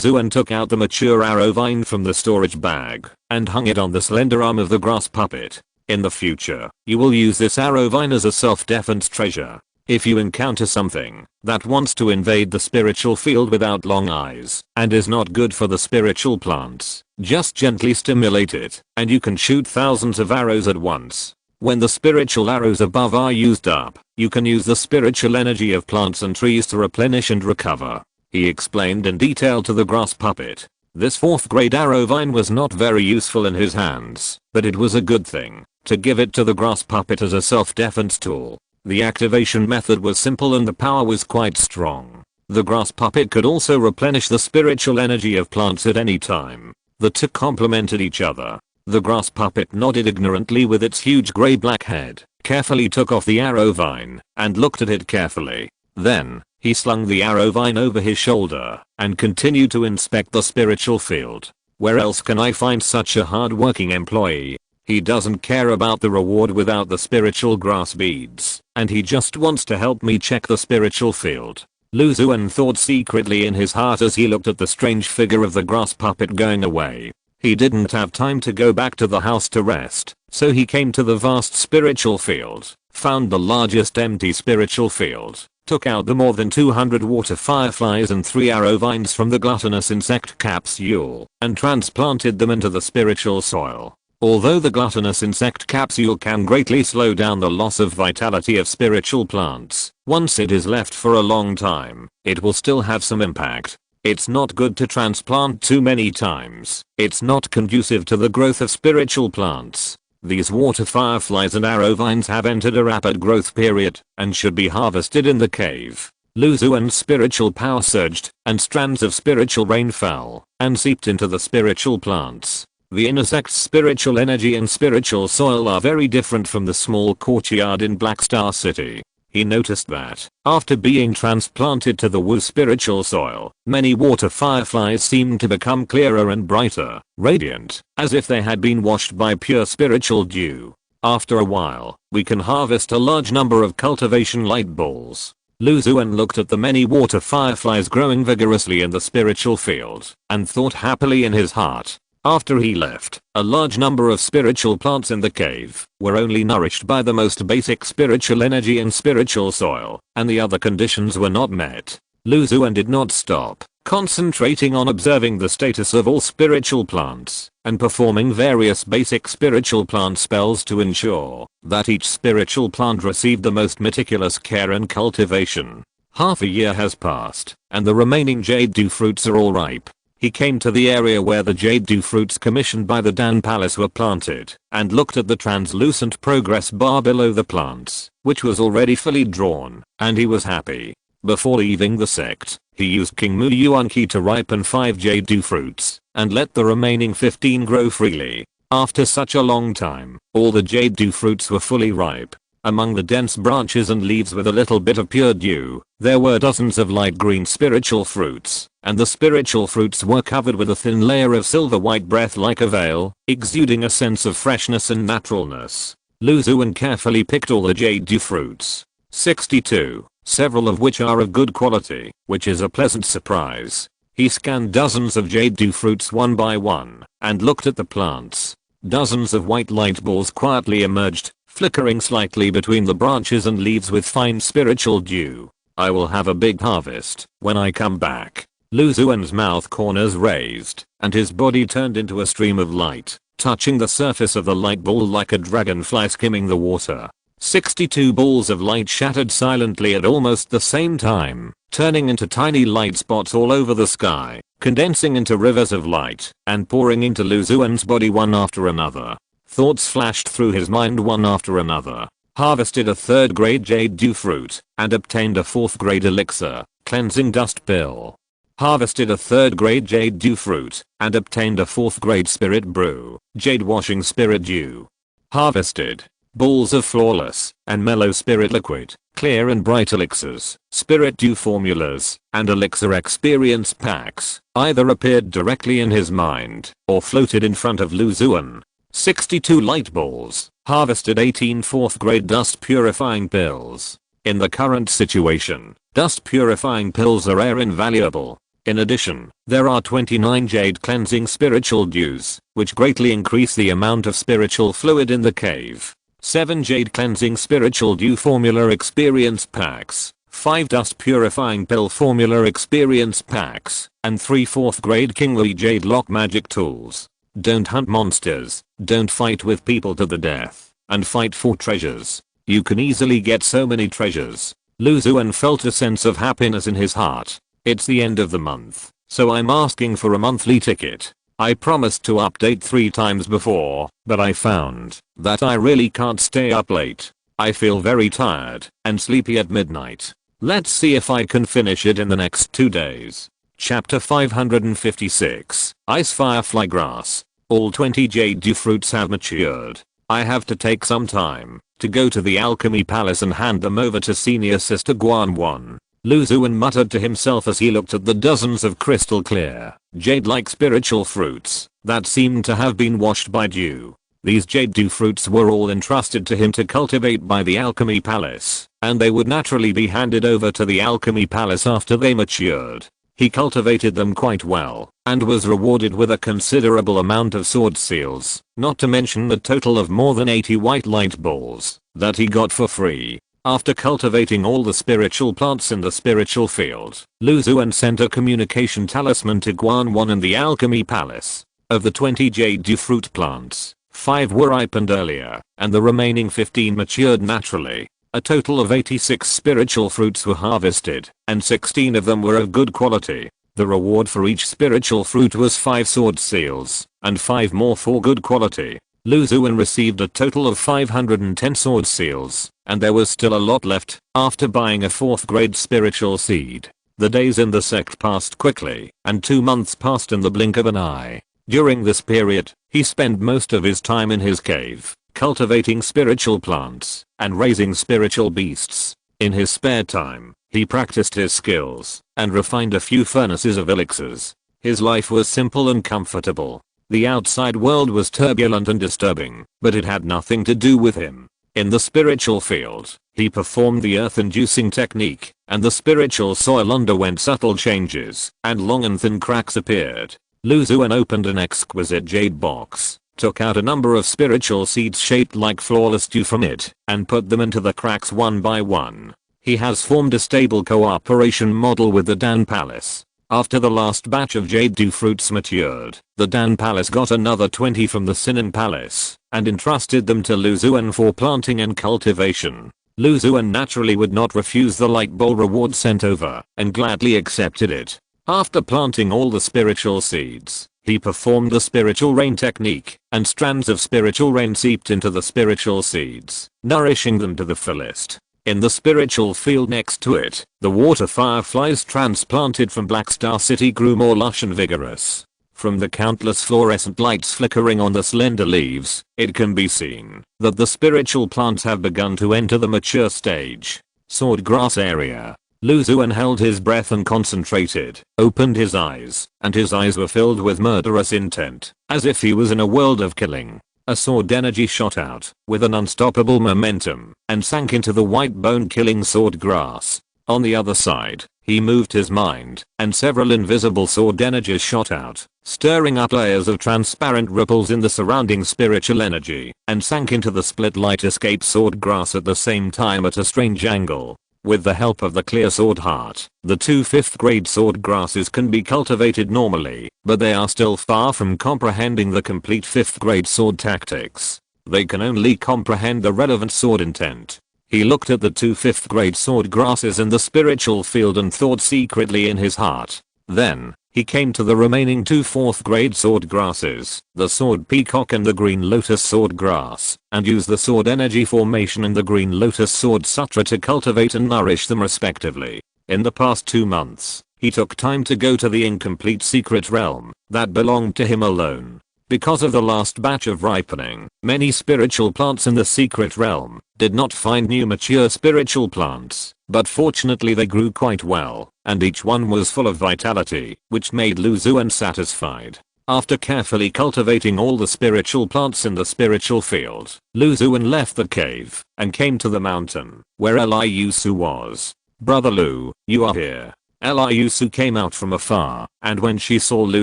Xuan took out the mature arrow vine from the storage bag and hung it on the slender arm of the grass puppet. In the future, you will use this arrow vine as a self-defense treasure. If you encounter something that wants to invade the spiritual field without long eyes and is not good for the spiritual plants, just gently stimulate it, and you can shoot thousands of arrows at once. When the spiritual arrows above are used up, you can use the spiritual energy of plants and trees to replenish and recover. He explained in detail to the grass puppet. This fourth grade arrow vine was not very useful in his hands, but it was a good thing to give it to the grass puppet as a self-defense tool. The activation method was simple and the power was quite strong. The grass puppet could also replenish the spiritual energy of plants at any time. The two complemented each other. The grass puppet nodded ignorantly with its huge grey-black head, carefully took off the arrow vine, and looked at it carefully. Then, he slung the arrow vine over his shoulder, and continued to inspect the spiritual field. Where else can I find such a hard-working employee? He doesn't care about the reward without the spiritual grass beads, and he just wants to help me check the spiritual field. Lu Xuan thought secretly in his heart as he looked at the strange figure of the grass puppet going away. He didn't have time to go back to the house to rest, so he came to the vast spiritual field, found the largest empty spiritual field, took out the more than 200 water fireflies and 3 arrow vines from the gluttonous insect capsule, and transplanted them into the spiritual soil. Although the gluttonous insect capsule can greatly slow down the loss of vitality of spiritual plants, once it is left for a long time, it will still have some impact. It's not good to transplant too many times. It's not conducive to the growth of spiritual plants. These water fireflies and arrow vines have entered a rapid growth period and should be harvested in the cave. Lu Xuan's spiritual power surged, and strands of spiritual rain fell and seeped into the spiritual plants. The insect's spiritual energy and spiritual soil are very different from the small courtyard in Black Star City. He noticed that, after being transplanted to the Wu spiritual soil, many water fireflies seemed to become clearer and brighter, radiant, as if they had been washed by pure spiritual dew. After a while, we can harvest a large number of cultivation light balls. Lu Xuan looked at the many water fireflies growing vigorously in the spiritual field, and thought happily in his heart. After he left, a large number of spiritual plants in the cave were only nourished by the most basic spiritual energy and spiritual soil, and the other conditions were not met. Lu Xuan did not stop, concentrating on observing the status of all spiritual plants, and performing various basic spiritual plant spells to ensure that each spiritual plant received the most meticulous care and cultivation. Half a year has passed, and the remaining jade dew fruits are all ripe. He came to the area where the jade dew fruits commissioned by the Dan Palace were planted, and looked at the translucent progress bar below the plants, which was already fully drawn, and he was happy. Before leaving the sect, he used King Mu Yuan Ki to ripen 5 jade dew fruits, and let the remaining 15 grow freely. After such a long time, all the jade dew fruits were fully ripe. Among the dense branches and leaves with a little bit of pure dew, there were dozens of light green spiritual fruits, and the spiritual fruits were covered with a thin layer of silver white breath like a veil, exuding a sense of freshness and naturalness. Lu Xuan carefully picked all the jade dew fruits. 62, several of which are of good quality, which is a pleasant surprise. He scanned dozens of jade dew fruits one by one, and looked at the plants. Dozens of white light balls quietly emerged, flickering slightly between the branches and leaves with fine spiritual dew. I will have a big harvest when I come back. Lu Xuan's mouth corners raised, and his body turned into a stream of light, touching the surface of the light ball like a dragonfly skimming the water. 62 balls of light shattered silently at almost the same time, turning into tiny light spots all over the sky, condensing into rivers of light, and pouring into Lu Xuan's body one after another. Thoughts flashed through his mind one after another. Harvested a 3rd grade jade dew fruit, and obtained a 4th grade elixir, cleansing dust pill. Harvested a 3rd grade jade dew fruit, and obtained a 4th grade spirit brew, jade washing spirit dew. Harvested balls of flawless and mellow spirit liquid, clear and bright elixirs, spirit dew formulas, and elixir experience packs, either appeared directly in his mind, or floated in front of Lu Xuan. 62 light balls, harvested 18 4th grade dust purifying pills. In the current situation, dust purifying pills are invaluable. In addition, there are 29 jade cleansing spiritual dews, which greatly increase the amount of spiritual fluid in the cave. 7 jade cleansing spiritual dew formula experience packs, 5 dust purifying pill formula experience packs, and 3 4th grade King Louis jade lock magic tools. Don't hunt monsters, don't fight with people to the death, and fight for treasures. You can easily get so many treasures. Lu Xuan felt a sense of happiness in his heart. It's the end of the month, so I'm asking for a monthly ticket. I promised to update 3 times before, but I found that I really can't stay up late. I feel very tired and sleepy at midnight. Let's see if I can finish it in the next 2 days. Chapter 556, Ice Firefly Grass. All 20 jade dew fruits have matured. I have to take some time to go to the alchemy palace and hand them over to senior sister Xuan. Lu Xuan muttered to himself as he looked at the dozens of crystal clear, jade-like spiritual fruits that seemed to have been washed by dew. These jade dew fruits were all entrusted to him to cultivate by the alchemy palace, and they would naturally be handed over to the alchemy palace after they matured. He cultivated them quite well, and was rewarded with a considerable amount of sword seals, not to mention the total of more than 80 white light balls that he got for free. After cultivating all the spiritual plants in the spiritual field, Lu Xuan sent a communication talisman to Xuan in the alchemy palace. Of the 20 jade dew fruit plants, 5 were ripened earlier, and the remaining 15 matured naturally. A total of 86 spiritual fruits were harvested, and 16 of them were of good quality. The reward for each spiritual fruit was 5 sword seals, and 5 more for good quality. Lu Xuan received a total of 510 sword seals, and there was still a lot left after buying a 4th grade spiritual seed. The days in the sect passed quickly, and 2 months passed in the blink of an eye. During this period, he spent most of his time in his cave, cultivating spiritual plants and raising spiritual beasts. In his spare time, he practiced his skills and refined a few furnaces of elixirs. His life was simple and comfortable. The outside world was turbulent and disturbing, but it had nothing to do with him. In the spiritual field, he performed the earth-inducing technique, and the spiritual soil underwent subtle changes, and long and thin cracks appeared. Lu Xuan opened an exquisite jade box, took out a number of spiritual seeds shaped like flawless dew from it, and put them into the cracks one by one. He has formed a stable cooperation model with the Dan Palace. After the last batch of jade dew fruits matured, the Dan Palace got another 20 from the Sinan Palace, and entrusted them to Lu Xuan for planting and cultivation. Lu Xuan naturally would not refuse the light bowl reward sent over and gladly accepted it. After planting all the spiritual seeds, he performed the spiritual rain technique, and strands of spiritual rain seeped into the spiritual seeds, nourishing them to the fullest. In the spiritual field next to it, the water fireflies transplanted from Black Star City grew more lush and vigorous. From the countless fluorescent lights flickering on the slender leaves, it can be seen that the spiritual plants have begun to enter the mature stage. Swordgrass area. Lu Xuan held his breath and concentrated, opened his eyes, and his eyes were filled with murderous intent, as if he was in a world of killing. A sword energy shot out, with an unstoppable momentum, and sank into the white bone killing sword grass. On the other side, he moved his mind, and several invisible sword energies shot out, stirring up layers of transparent ripples in the surrounding spiritual energy, and sank into the split light escape sword grass at the same time at a strange angle. With the help of the clear sword heart, the two 5th grade sword grasses can be cultivated normally, but they are still far from comprehending the complete 5th grade sword tactics. They can only comprehend the relevant sword intent. He looked at the two 5th grade sword grasses in the spiritual field and thought secretly in his heart. Then, he came to the remaining two 4th grade sword grasses, the sword peacock and the green lotus sword grass, and used the sword energy formation and the green lotus sword sutra to cultivate and nourish them respectively. In the past 2 months, he took time to go to the incomplete secret realm that belonged to him alone. Because of the last batch of ripening, many spiritual plants in the secret realm did not find new mature spiritual plants, but fortunately they grew quite well, and each one was full of vitality, which made Lu Xuan satisfied. After carefully cultivating all the spiritual plants in the spiritual field, Lu Xuan left the cave and came to the mountain where Liusu was. "Brother Lu, you are here." Liusu came out from afar, and when she saw Lu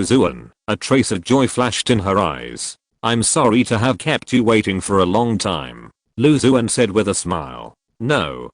Xuan, a trace of joy flashed in her eyes. "I'm sorry to have kept you waiting for a long time," Lu Xuan said with a smile. No,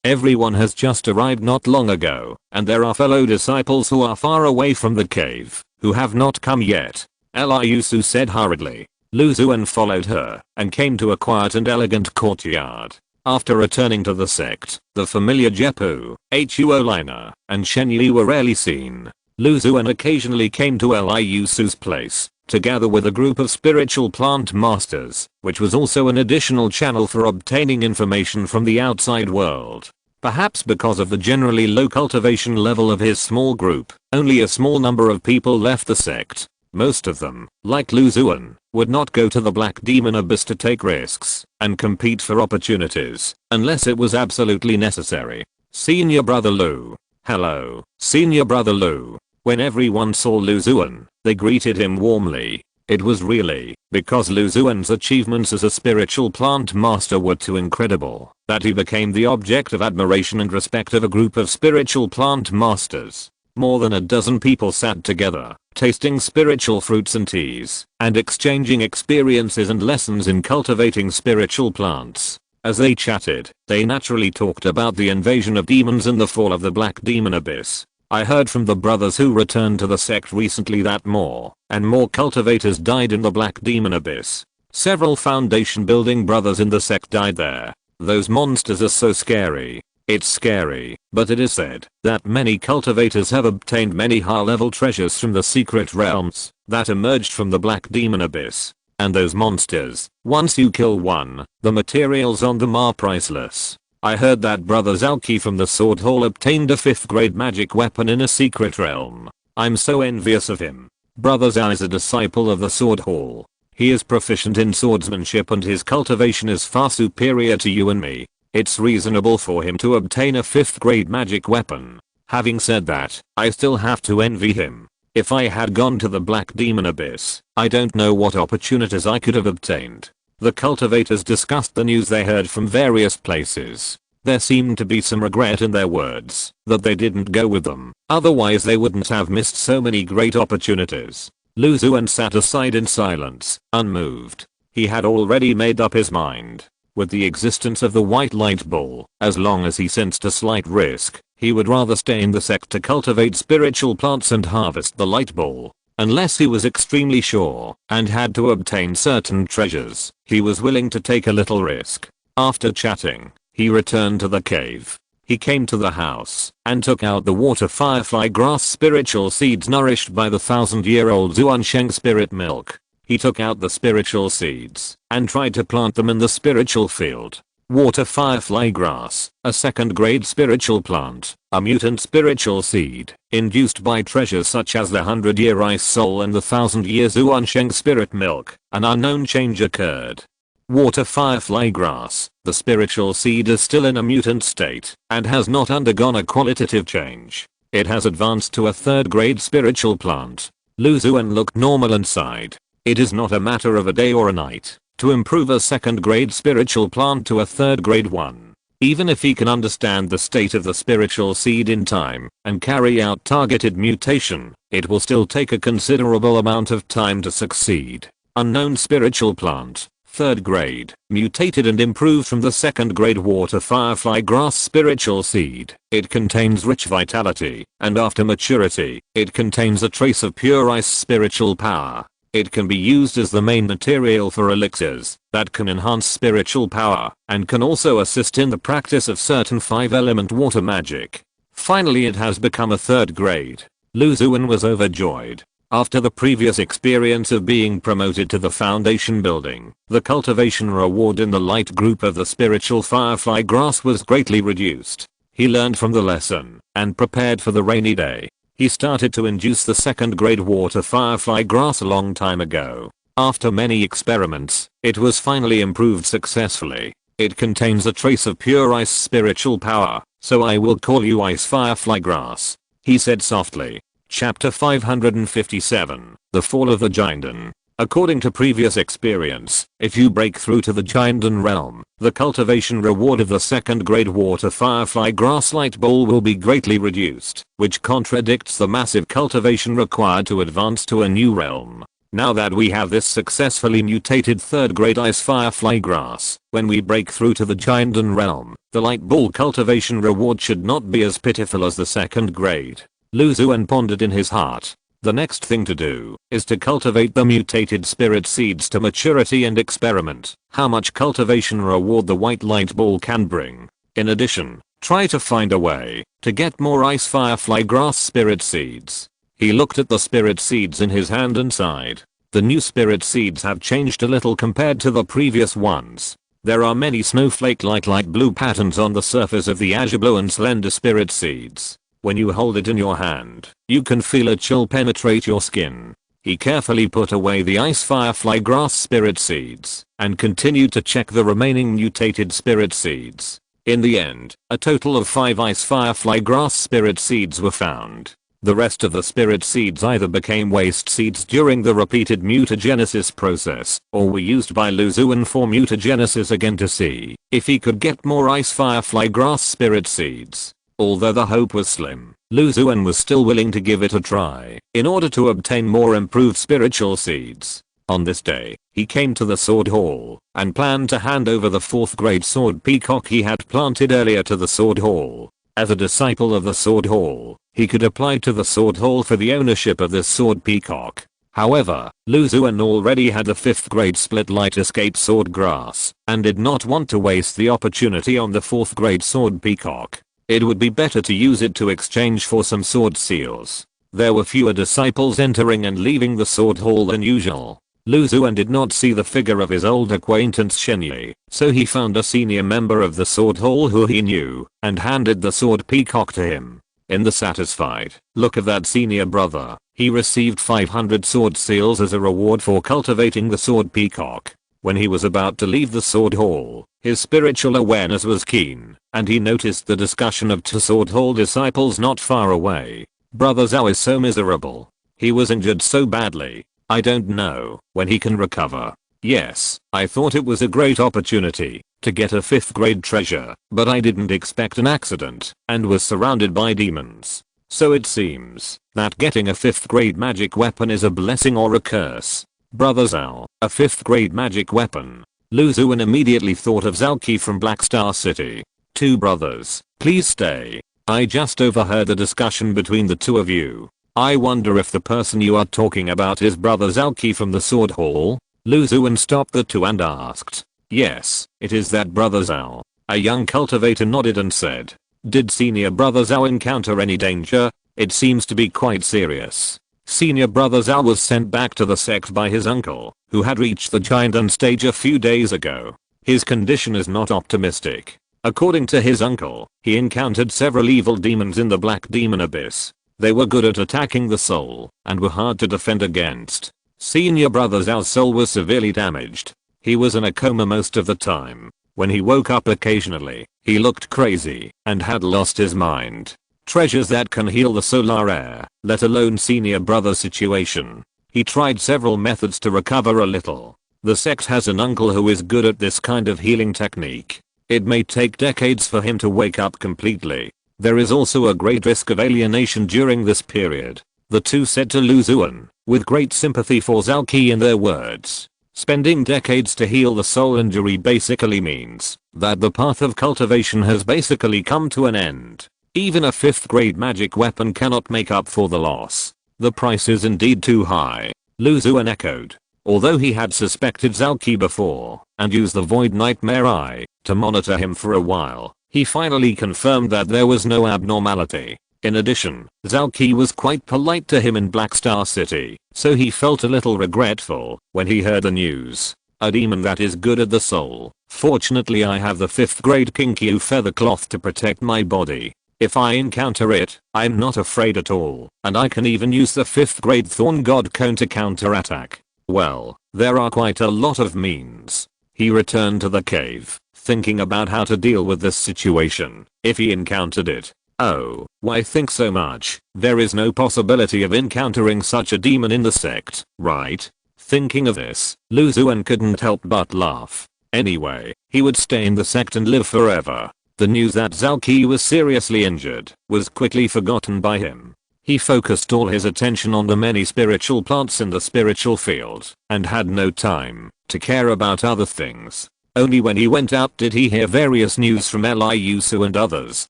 everyone has just arrived not long ago, and there are fellow disciples who are far away from the cave, who have not come yet," Liusu said hurriedly. Lu Xuan followed her, and came to a quiet and elegant courtyard. After returning to the sect, the familiar Jepu, Huo Liner, and Shen Yi were rarely seen. Lu Xuan occasionally came to Liusu's place, together with a group of spiritual plant masters, which was also an additional channel for obtaining information from the outside world. Perhaps because of the generally low cultivation level of his small group, only a small number of people left the sect. Most of them, like Lu Xuan, would not go to the Black Demon Abyss to take risks and compete for opportunities, unless it was absolutely necessary. "Senior Brother Lu." "Hello, Senior Brother Lu." When everyone saw Lu Xuan, they greeted him warmly. It was really because Lu Xuan's achievements as a spiritual plant master were too incredible that he became the object of admiration and respect of a group of spiritual plant masters. More than a dozen people sat together, tasting spiritual fruits and teas, and exchanging experiences and lessons in cultivating spiritual plants. As they chatted, they naturally talked about the invasion of demons and the fall of the Black Demon Abyss. "I heard from the brothers who returned to the sect recently that more and more cultivators died in the Black Demon Abyss. Several foundation building brothers in the sect died there. Those monsters are so scary." "It's scary, but it is said that many cultivators have obtained many high-level treasures from the secret realms that emerged from the Black Demon Abyss. And those monsters, once you kill one, the materials on them are priceless. I heard that Brother Zalki from the Sword Hall obtained a 5th grade magic weapon in a secret realm. I'm so envious of him." Brother Zhao is a disciple of the Sword Hall. He is proficient in swordsmanship and his cultivation is far superior to you and me. It's reasonable for him to obtain a 5th grade magic weapon. Having said that, I still have to envy him. If I had gone to the Black Demon Abyss, I don't know what opportunities I could have obtained. The cultivators discussed the news they heard from various places. There seemed to be some regret in their words that they didn't go with them, otherwise they wouldn't have missed so many great opportunities. Lu Xuan sat aside in silence, unmoved. He had already made up his mind. With the existence of the white light ball, as long as he sensed a slight risk, he would rather stay in the sect to cultivate spiritual plants and harvest the light ball. Unless he was extremely sure and had to obtain certain treasures, he was willing to take a little risk. After chatting, He returned to the cave. He came to the house and took out the water firefly grass spiritual seeds nourished by the 1000-year-old Xuan spirit milk. He took out the spiritual seeds and tried to plant them in the spiritual field. Water firefly grass, a second-grade spiritual plant, a mutant spiritual seed, induced by treasures such as the 100-year ice soul and the 1000-year Xuan spirit milk. An unknown change occurred. Water firefly grass, the spiritual seed is still in a mutant state and has not undergone a qualitative change. It has advanced to a third-grade spiritual plant. Xuan looked normal inside. It is not a matter of a day or a night to improve a second-grade spiritual plant to a third-grade one. Even if he can understand the state of the spiritual seed in time and carry out targeted mutation, it will still take a considerable amount of time to succeed. Unknown spiritual plant, third grade, mutated and improved from the second grade water firefly grass spiritual seed. It contains rich vitality, and after maturity, it contains a trace of pure ice spiritual power. It can be used as the main material for elixirs that can enhance spiritual power and can also assist in the practice of certain 5-element water magic. Finally, it has become a third grade. Xuan was overjoyed. After the previous experience of being promoted to the foundation building, the cultivation reward in the light group of the spiritual firefly grass was greatly reduced. He learned from the lesson and prepared for the rainy day. He started to induce the second grade water firefly grass a long time ago. After many experiments, it was finally improved successfully. It contains a trace of pure ice spiritual power, so I will call you ice firefly grass, he said softly. Chapter 557, The Fall of the Giandan. According to previous experience, if you break through to the Giandan realm, the cultivation reward of the second grade water firefly grass light bowl will be greatly reduced, which contradicts the massive cultivation required to advance to a new realm. Now that we have this successfully mutated third grade ice firefly grass, when we break through to the Giandan realm, the light bowl cultivation reward should not be as pitiful as the second grade. Xuan pondered in his heart. The next thing to do is to cultivate the mutated spirit seeds to maturity and experiment how much cultivation reward the white light ball can bring. In addition, try to find a way to get more ice firefly grass spirit seeds. He looked at the spirit seeds in his hand and sighed. The new spirit seeds have changed a little compared to the previous ones. There are many snowflake-like light blue patterns on the surface of the azure blue and slender spirit seeds. When you hold it in your hand, you can feel a chill penetrate your skin. He carefully put away the ice firefly grass spirit seeds and continued to check the remaining mutated spirit seeds. In the end, a total of 5 ice firefly grass spirit seeds were found. The rest of the spirit seeds either became waste seeds during the repeated mutagenesis process or were used by Xuan for mutagenesis again to see if he could get more ice firefly grass spirit seeds. Although the hope was slim, Xuan was still willing to give it a try in order to obtain more improved spiritual seeds. On this day, he came to the sword hall and planned to hand over the 4th grade sword peacock he had planted earlier to the sword hall. As a disciple of the sword hall, he could apply to the sword hall for the ownership of this sword peacock. However, Xuan already had the 5th grade split light escape sword grass and did not want to waste the opportunity on the 4th grade sword peacock. It would be better to use it to exchange for some sword seals. There were fewer disciples entering and leaving the sword hall than usual. Xuan did not see the figure of his old acquaintance Shenyi, so he found a senior member of the sword hall who he knew and handed the sword peacock to him. In the satisfied look of that senior brother, he received 500 sword seals as a reward for cultivating the sword peacock. When he was about to leave the sword hall, his spiritual awareness was keen, and he noticed the discussion of 2 sword hall disciples not far away. Brother Zhao is so miserable. He was injured so badly. I don't know when he can recover. Yes, I thought it was a great opportunity to get a 5th grade treasure, but I didn't expect an accident and was surrounded by demons. So it seems that getting a 5th grade magic weapon is a blessing or a curse. Brother Zhao, a 5th grade magic weapon. Xuan immediately thought of Zalki from Black Star City. 2 brothers, please stay. I just overheard the discussion between the 2 of you. I wonder if the person you are talking about is Brother Zalki from the Sword Hall? Xuan stopped the 2 and asked. Yes, it is that Brother Zhao. A young cultivator nodded and said, "Did senior brother Zhao encounter any danger? It seems to be quite serious." Senior brother Zhao was sent back to the sect by his uncle, who had reached the Jiandan stage a few days ago. His condition is not optimistic. According to his uncle, he encountered several evil demons in the Black Demon Abyss. They were good at attacking the soul, and were hard to defend against. Senior brother Zhao's soul was severely damaged. He was in a coma most of the time. When he woke up occasionally, he looked crazy, and had lost his mind. Treasures that can heal the soul are rare, let alone senior brother's situation. He tried several methods to recover a little. The sect has an uncle who is good at this kind of healing technique. It may take decades for him to wake up completely. There is also a great risk of alienation during this period. The two said to Lu Xuan, with great sympathy for Zhao Qi in their words. Spending decades to heal the soul injury basically means that the path of cultivation has basically come to an end. Even a 5th grade magic weapon cannot make up for the loss. The price is indeed too high, Lu Xuan echoed. Although he had suspected Zhao Qi before, and used the Void Nightmare Eye to monitor him for a while, he finally confirmed that there was no abnormality. In addition, Zhao Qi was quite polite to him in Black Star City, so he felt a little regretful when he heard the news. A demon that is good at the soul. Fortunately I have the 5th grade Kinkyu feather cloth to protect my body. If I encounter it, I'm not afraid at all, and I can even use the 5th grade Thorn God Cone to counterattack. Well, there are quite a lot of means. He returned to the cave, thinking about how to deal with this situation, if he encountered it. Oh, why think so much? There is no possibility of encountering such a demon in the sect, right? Thinking of this, Lu Xuan couldn't help but laugh. Anyway, he would stay in the sect and live forever. The news that Zhao Qi was seriously injured was quickly forgotten by him. He focused all his attention on the many spiritual plants in the spiritual field, and had no time to care about other things. Only when he went out did he hear various news from Liu Su and others.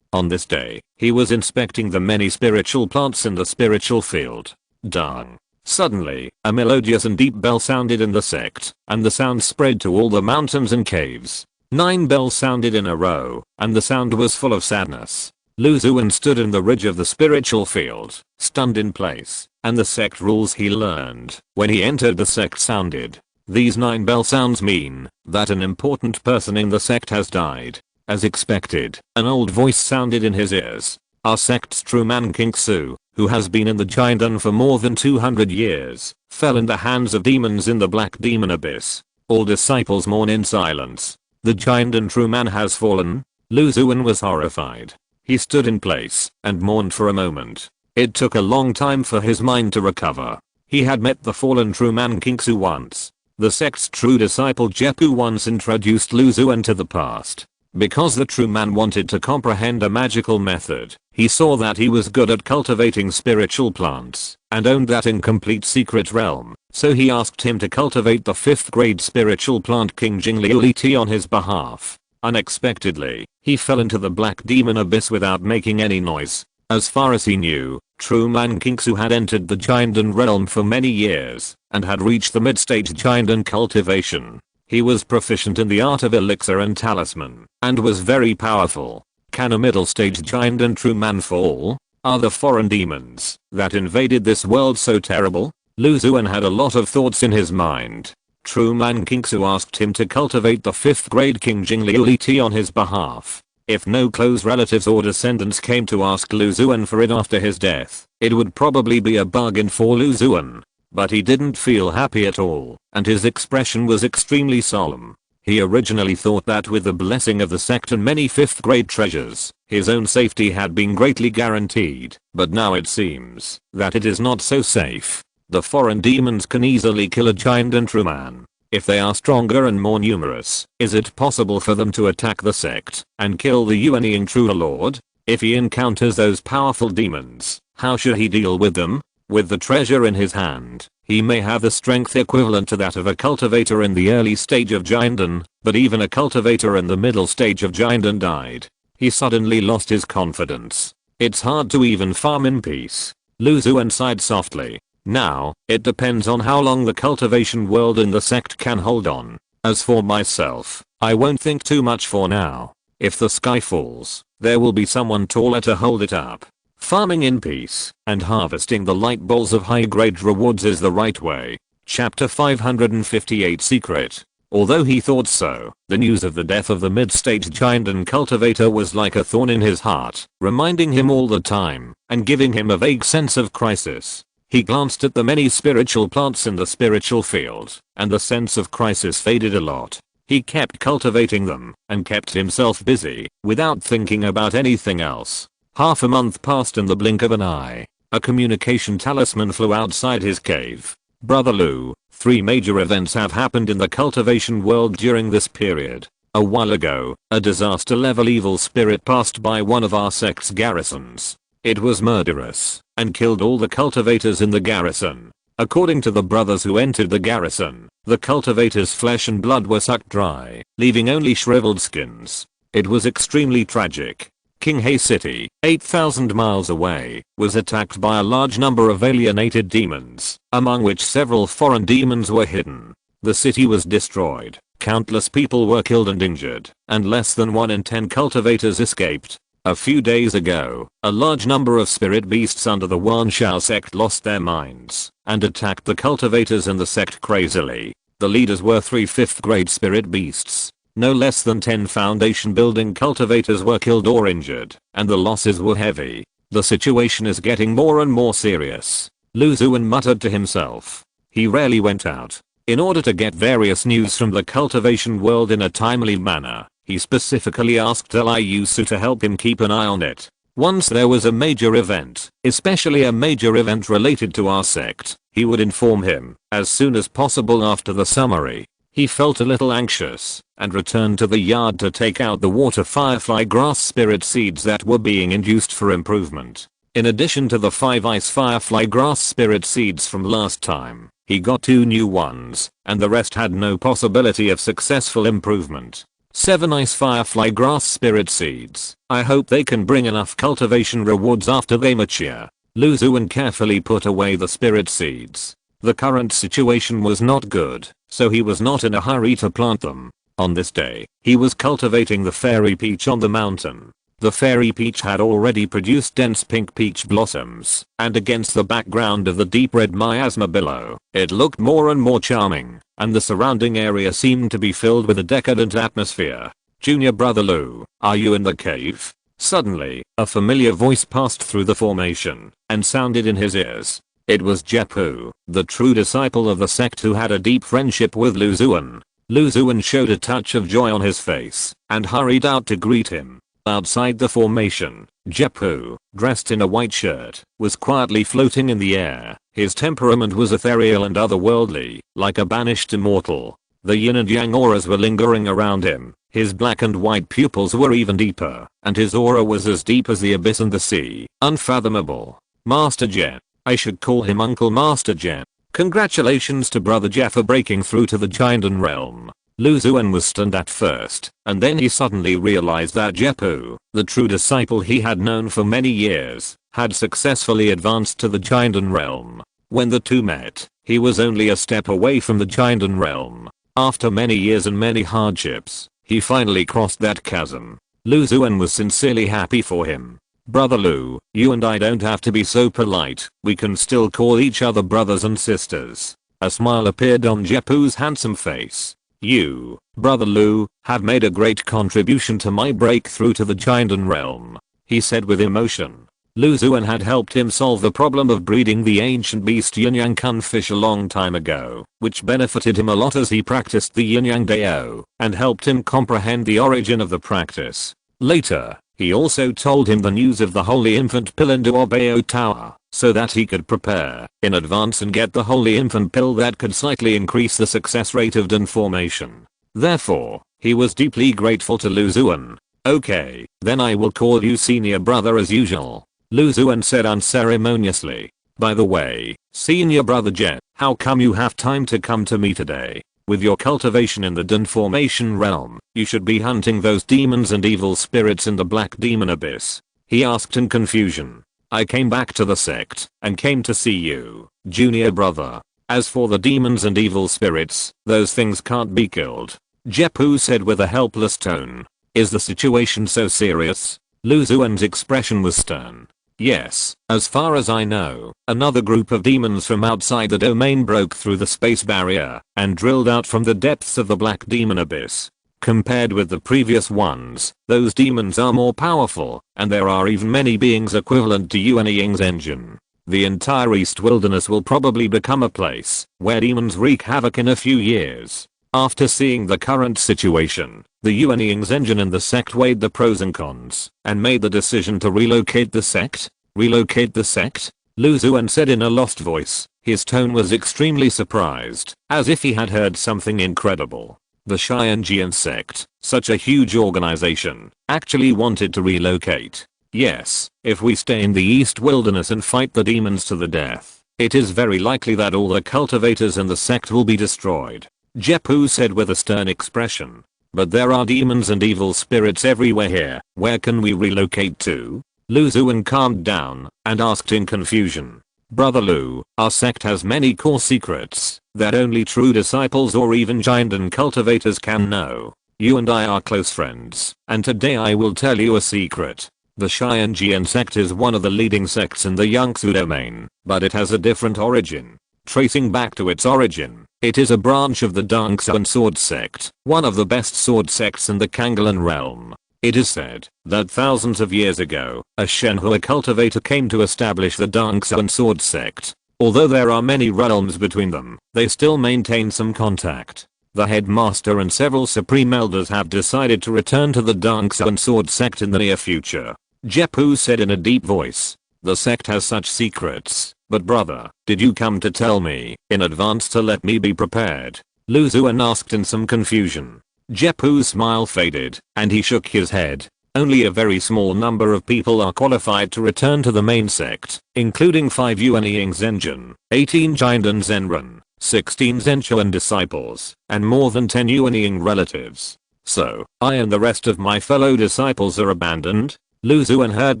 On this day, he was inspecting the many spiritual plants in the spiritual field. Dung. Suddenly, a melodious and deep bell sounded in the sect, and the sound spread to all the mountains and caves. 9 bells sounded in a row, and the sound was full of sadness. Lu Xuan stood in the ridge of the spiritual field, stunned in place, and the sect rules he learned when he entered the sect sounded. These 9 bell sounds mean that an important person in the sect has died. As expected, an old voice sounded in his ears. Our sect's true man King Su, who has been in the Jiandan for more than 200 years, fell in the hands of demons in the Black Demon Abyss. All disciples mourn in silence. The Jiandan true man has fallen. Lu Xuan was horrified. He stood in place and mourned for a moment. It took a long time for his mind to recover. He had met the fallen true man King Su once. The sect's true disciple Jepu once introduced Lu Xuan to the past. Because the true man wanted to comprehend a magical method, he saw that he was good at cultivating spiritual plants, and owned that incomplete secret realm, so he asked him to cultivate the 5th grade spiritual plant King Jingliuliti on his behalf. Unexpectedly, he fell into the Black Demon Abyss without making any noise. As far as he knew, true man King Su had entered the Jiandan realm for many years, and had reached the mid-stage Jiandan cultivation. He was proficient in the art of elixir and talisman, and was very powerful. Can a middle-stage Jiandan true man fall? Are the foreign demons that invaded this world so terrible? Lu Xuan had a lot of thoughts in his mind. True man King Su asked him to cultivate the 5th grade King Jingliuliti on his behalf. If no close relatives or descendants came to ask Lu Xuan for it after his death, it would probably be a bargain for Lu Xuan. But he didn't feel happy at all, and his expression was extremely solemn. He originally thought that with the blessing of the sect and many 5th grade treasures, his own safety had been greatly guaranteed, but now it seems that it is not so safe. The foreign demons can easily kill a Jiandan true man. If they are stronger and more numerous, is it possible for them to attack the sect and kill the Yuanying true lord? If he encounters those powerful demons, how should he deal with them? With the treasure in his hand, he may have the strength equivalent to that of a cultivator in the early stage of Jiandan, but even a cultivator in the middle stage of Jiandan died. He suddenly lost his confidence. It's hard to even farm in peace. Lu Xuan sighed softly. Now, it depends on how long the cultivation world in the sect can hold on. As for myself, I won't think too much for now. If the sky falls, there will be someone taller to hold it up. Farming in peace and harvesting the light bowls of high-grade rewards is the right way. Chapter 558 Secret. Although he thought so, the news of the death of the mid-stage giant and cultivator was like a thorn in his heart, reminding him all the time and giving him a vague sense of crisis. He glanced at the many spiritual plants in the spiritual field, and the sense of crisis faded a lot. He kept cultivating them and kept himself busy without thinking about anything else. Half a month passed in the blink of an eye. A communication talisman flew outside his cave. Brother Lou, 3 major events have happened in the cultivation world during this period. A while ago, a disaster level evil spirit passed by one of our sect's garrisons. It was murderous and killed all the cultivators in the garrison. According to the brothers who entered the garrison, the cultivators' flesh and blood were sucked dry, leaving only shriveled skins. It was extremely tragic. King Hay City, 8,000 miles away, was attacked by a large number of alienated demons, among which several foreign demons were hidden. The city was destroyed, countless people were killed and injured, and less than 1 in 10 cultivators escaped. A few days ago, a large number of spirit beasts under the Xuan Shao sect lost their minds and attacked the cultivators in the sect crazily. The leaders were 3 5th grade spirit beasts. No less than 10 foundation building cultivators were killed or injured, and the losses were heavy. The situation is getting more and more serious. Lu Xuan muttered to himself. He rarely went out. In order to get various news from the cultivation world in a timely manner, he specifically asked Liu Su to help him keep an eye on it. Once there was a major event, especially a major event related to our sect, he would inform him as soon as possible after the summary. He felt a little anxious and returned to the yard to take out the water firefly grass spirit seeds that were being induced for improvement. In addition to the 5 ice firefly grass spirit seeds from last time, he got 2 new ones, and the rest had no possibility of successful improvement. 7 ice firefly grass spirit seeds. I hope they can bring enough cultivation rewards after they mature. Lu Xuan carefully put away the spirit seeds. The current situation was not good, so he was not in a hurry to plant them. On this day, he was cultivating the fairy peach on the mountain. The fairy peach had already produced dense pink peach blossoms, and against the background of the deep red miasma below, it looked more and more charming, and the surrounding area seemed to be filled with a decadent atmosphere. Junior brother Lou, are you in the cave? Suddenly, a familiar voice passed through the formation and sounded in his ears. It was Jepu, the true disciple of the sect who had a deep friendship with Lu Xuan. Lu Xuan showed a touch of joy on his face and hurried out to greet him. Outside the formation, Jepu, dressed in a white shirt, was quietly floating in the air. His temperament was ethereal and otherworldly, like a banished immortal. The yin and yang auras were lingering around him. His black and white pupils were even deeper, and his aura was as deep as the abyss and the sea, unfathomable. Master Jen. I should call him Uncle Master Jen. Congratulations to Brother Jeff for breaking through to the Giandan realm. Lu Xuan was stunned at first, and then he suddenly realized that Jepu, the true disciple he had known for many years, had successfully advanced to the Giandan realm. When the two met, he was only a step away from the Giandan realm. After many years and many hardships, he finally crossed that chasm. Lu Xuan was sincerely happy for him. Brother Lu, you and I don't have to be so polite, we can still call each other brothers and sisters. A smile appeared on Jepu's handsome face. You, Brother Lu, have made a great contribution to my breakthrough to the Giandan realm, he said with emotion. Lu Xuan had helped him solve the problem of breeding the ancient beast Yin-Yang Kunfish a long time ago, which benefited him a lot as he practiced the Yin-Yang Dao, and helped him comprehend the origin of the practice. Later, he also told him the news of the Holy Infant Pill in Duobao Tower, so that he could prepare in advance and get the Holy Infant Pill that could slightly increase the success rate of Dan formation. Therefore, he was deeply grateful to Lu Xuan. Okay, then I will call you senior brother as usual, Lu Xuan said unceremoniously. By the way, senior brother Jen, how come you have time to come to me today? With your cultivation in the Dan formation realm, you should be hunting those demons and evil spirits in the Black Demon Abyss, he asked in confusion. I came back to the sect and came to see you, junior brother. As for the demons and evil spirits, those things can't be killed, Jepu said with a helpless tone. Is the situation so serious? Lu Xuan's expression was stern. Yes, as far as I know, another group of demons from outside the domain broke through the space barrier and drilled out from the depths of the black demon abyss. Compared with the previous ones, those demons are more powerful, and there are even many beings equivalent to Yuan Ying's engine. The entire East Wilderness will probably become a place where demons wreak havoc in a few years. After seeing the current situation, the Yuan Ying's engine and the sect weighed the pros and cons, and made the decision to relocate the sect. Relocate the sect? Lu Xuan said in a lost voice. His tone was extremely surprised, as if he had heard something incredible. The Xianjian sect, such a huge organization, actually wanted to relocate. Yes, if we stay in the East Wilderness and fight the demons to the death, it is very likely that all the cultivators in the sect will be destroyed. Jepu said with a stern expression. But there are demons and evil spirits everywhere here. Where can we relocate to? Lu Xuan calmed down and asked in confusion. Brother Lu, our sect has many core secrets that only true disciples or even giant and cultivators can know. You and I are close friends, and today I will tell you a secret. The Xianjian sect is one of the leading sects in the Yangtze domain, but it has a different origin. Tracing back to its origin, it is a branch of the Xuan sword sect, one of the best sword sects in the Kangalan realm. It is said that thousands of years ago, a Shenhua cultivator came to establish the Xuan sword sect. Although there are many realms between them, they still maintain some contact. The headmaster and several supreme elders have decided to return to the Xuan sword sect in the near future. Jepu said in a deep voice. The sect has such secrets, but brother, did you come to tell me in advance to let me be prepared? Lu Xuan asked in some confusion. Jepu's smile faded, and he shook his head. Only a very small number of people are qualified to return to the main sect, including 5 Yuan Ying's engine, 18 Jiandan Zenren, 16 Zhenchuan disciples, and more than 10 Yuan Ying relatives. So, I and the rest of my fellow disciples are abandoned? Lu Xuan heard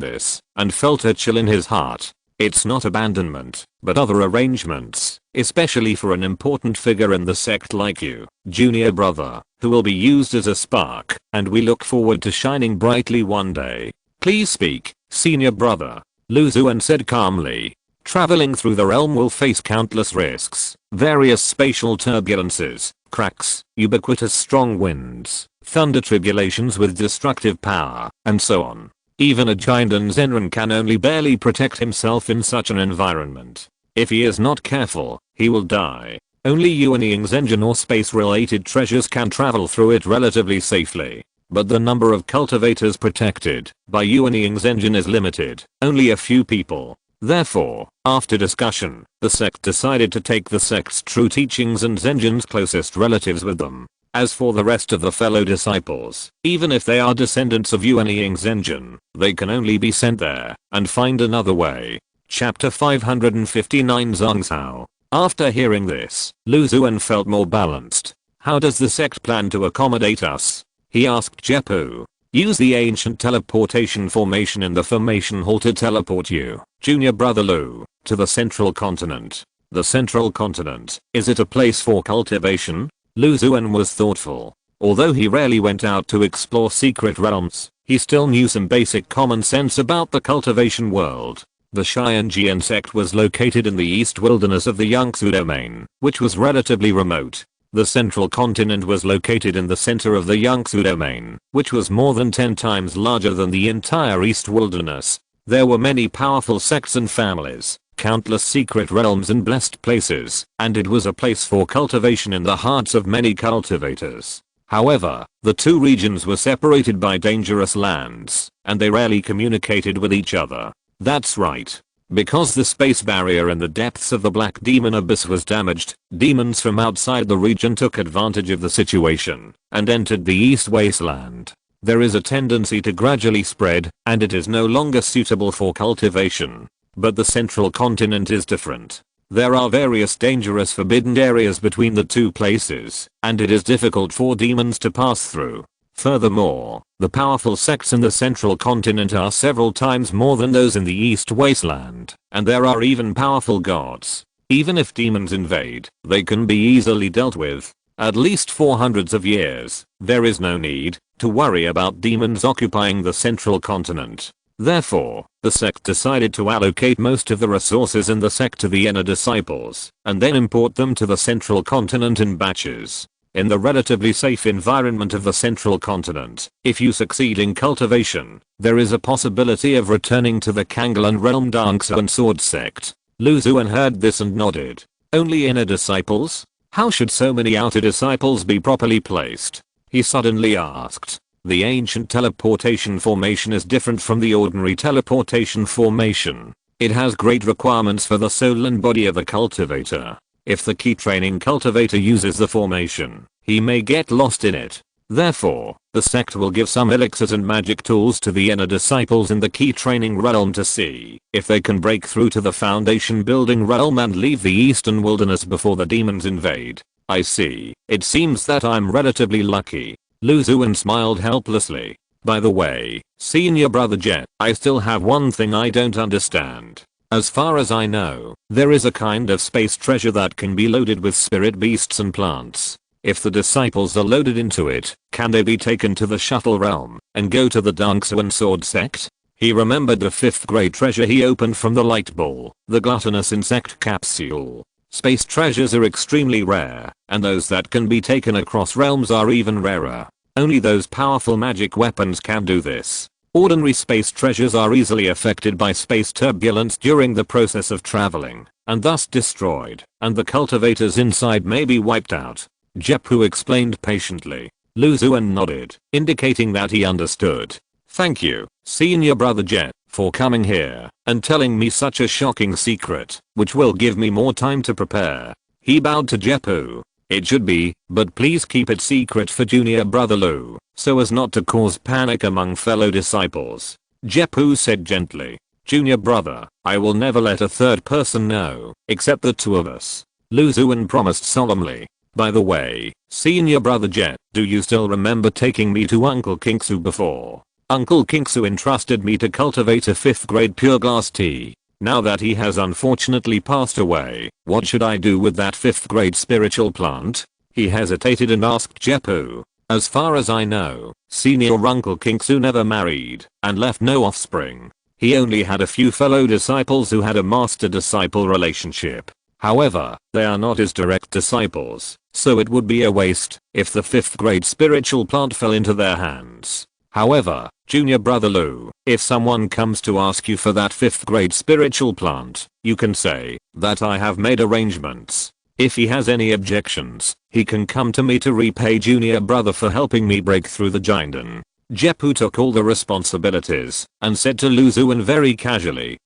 this, and felt a chill in his heart. It's not abandonment, but other arrangements, especially for an important figure in the sect like you, junior brother, who will be used as a spark, and we look forward to shining brightly one day. Please speak, senior brother, Lu Xuan said calmly. Traveling through the realm will face countless risks, various spatial turbulences, cracks, ubiquitous strong winds, thunder tribulations with destructive power, and so on. Even a Jiandan Zenren can only barely protect himself in such an environment. If he is not careful, he will die. Only Yuan Ying's engine or space-related treasures can travel through it relatively safely. But the number of cultivators protected by Yuan Ying's engine is limited, only a few people. Therefore, after discussion, the sect decided to take the sect's true teachings and Zenjin's closest relatives with them. As for the rest of the fellow disciples, even if they are descendants of Yuan Ying's engine, they can only be sent there and find another way. Chapter 559 Zhongzhao. After hearing this, Lu Xuan felt more balanced. How does the sect plan to accommodate us? He asked Jepu. Use the ancient teleportation formation in the formation hall to teleport you, junior brother Lu, to the central continent. The central continent, is it a place for cultivation? Lu Xuan was thoughtful. Although he rarely went out to explore secret realms, he still knew some basic common sense about the cultivation world. The Xianjian sect was located in the East Wilderness of the Yangtze domain, which was relatively remote. The central continent was located in the center of the Yangtze domain, which was more than 10 times larger than the entire East Wilderness. There were many powerful sects and families, countless secret realms and blessed places, and it was a place for cultivation in the hearts of many cultivators. However, the two regions were separated by dangerous lands, and they rarely communicated with each other. That's right. Because the space barrier in the depths of the Black Demon Abyss was damaged, demons from outside the region took advantage of the situation and entered the East Wasteland. There is a tendency to gradually spread, and it is no longer suitable for cultivation. But the central continent is different. There are various dangerous forbidden areas between the two places, and it is difficult for demons to pass through. Furthermore, the powerful sects in the central continent are several times more than those in the East Wasteland, and there are even powerful gods. Even if demons invade, they can be easily dealt with. at least for hundreds of years. There is no need to worry about demons occupying the central continent. Therefore, the sect decided to allocate most of the resources in the sect to the inner disciples, and then import them to the central continent in batches. In the relatively safe environment of the central continent, if you succeed in cultivation, there is a possibility of returning to the Kanglan realm Xuan sword sect. Xuan heard this and nodded. Only inner disciples? How should so many outer disciples be properly placed? He suddenly asked. The ancient teleportation formation is different from the ordinary teleportation formation. It has great requirements for the soul and body of the cultivator. If the key training cultivator uses the formation, he may get lost in it. Therefore, the sect will give some elixirs and magic tools to the inner disciples in the key training realm to see if they can break through to the foundation building realm and leave the eastern wilderness before the demons invade. I see. It seems that I'm relatively lucky. Xuan smiled helplessly. By the way, senior brother Jet, I still have one thing I don't understand. As far as I know, there is a kind of space treasure that can be loaded with spirit beasts and plants. If the disciples are loaded into it, can they be taken to the shuttle realm and go to the Xuan sword sect? He remembered the 5th grade treasure he opened from the light ball, the gluttonous insect capsule. Space treasures are extremely rare, and those that can be taken across realms are even rarer. Only those powerful magic weapons can do this. Ordinary space treasures are easily affected by space turbulence during the process of traveling, and thus destroyed, and the cultivators inside may be wiped out. Jeppu explained patiently. Xuan nodded, indicating that he understood. Thank you, senior brother Jet, for coming here and telling me such a shocking secret, which will give me more time to prepare. He bowed to Jeppu. It should be, but please keep it secret for junior brother Lu, so as not to cause panic among fellow disciples. Jeppu said gently. Junior brother, I will never let a third person know, except the two of us. Xuan promised solemnly. By the way, senior brother Jet, do you still remember taking me to Uncle Kingsu before? Uncle Kingsu entrusted me to cultivate a 5th grade pure glass tea. Now that he has unfortunately passed away, what should I do with that 5th grade spiritual plant? He hesitated and asked Jeppu. As far as I know, senior Uncle Kingsu never married and left no offspring. He only had a few fellow disciples who had a master-disciple relationship. However, they are not his direct disciples, so it would be a waste if the 5th grade spiritual plant fell into their hands. However, junior brother Lu, if someone comes to ask you for that 5th grade spiritual plant, you can say that I have made arrangements. If he has any objections, he can come to me to repay junior brother for helping me break through the Jinden. Jeppu took all the responsibilities and said to Xuan very casually,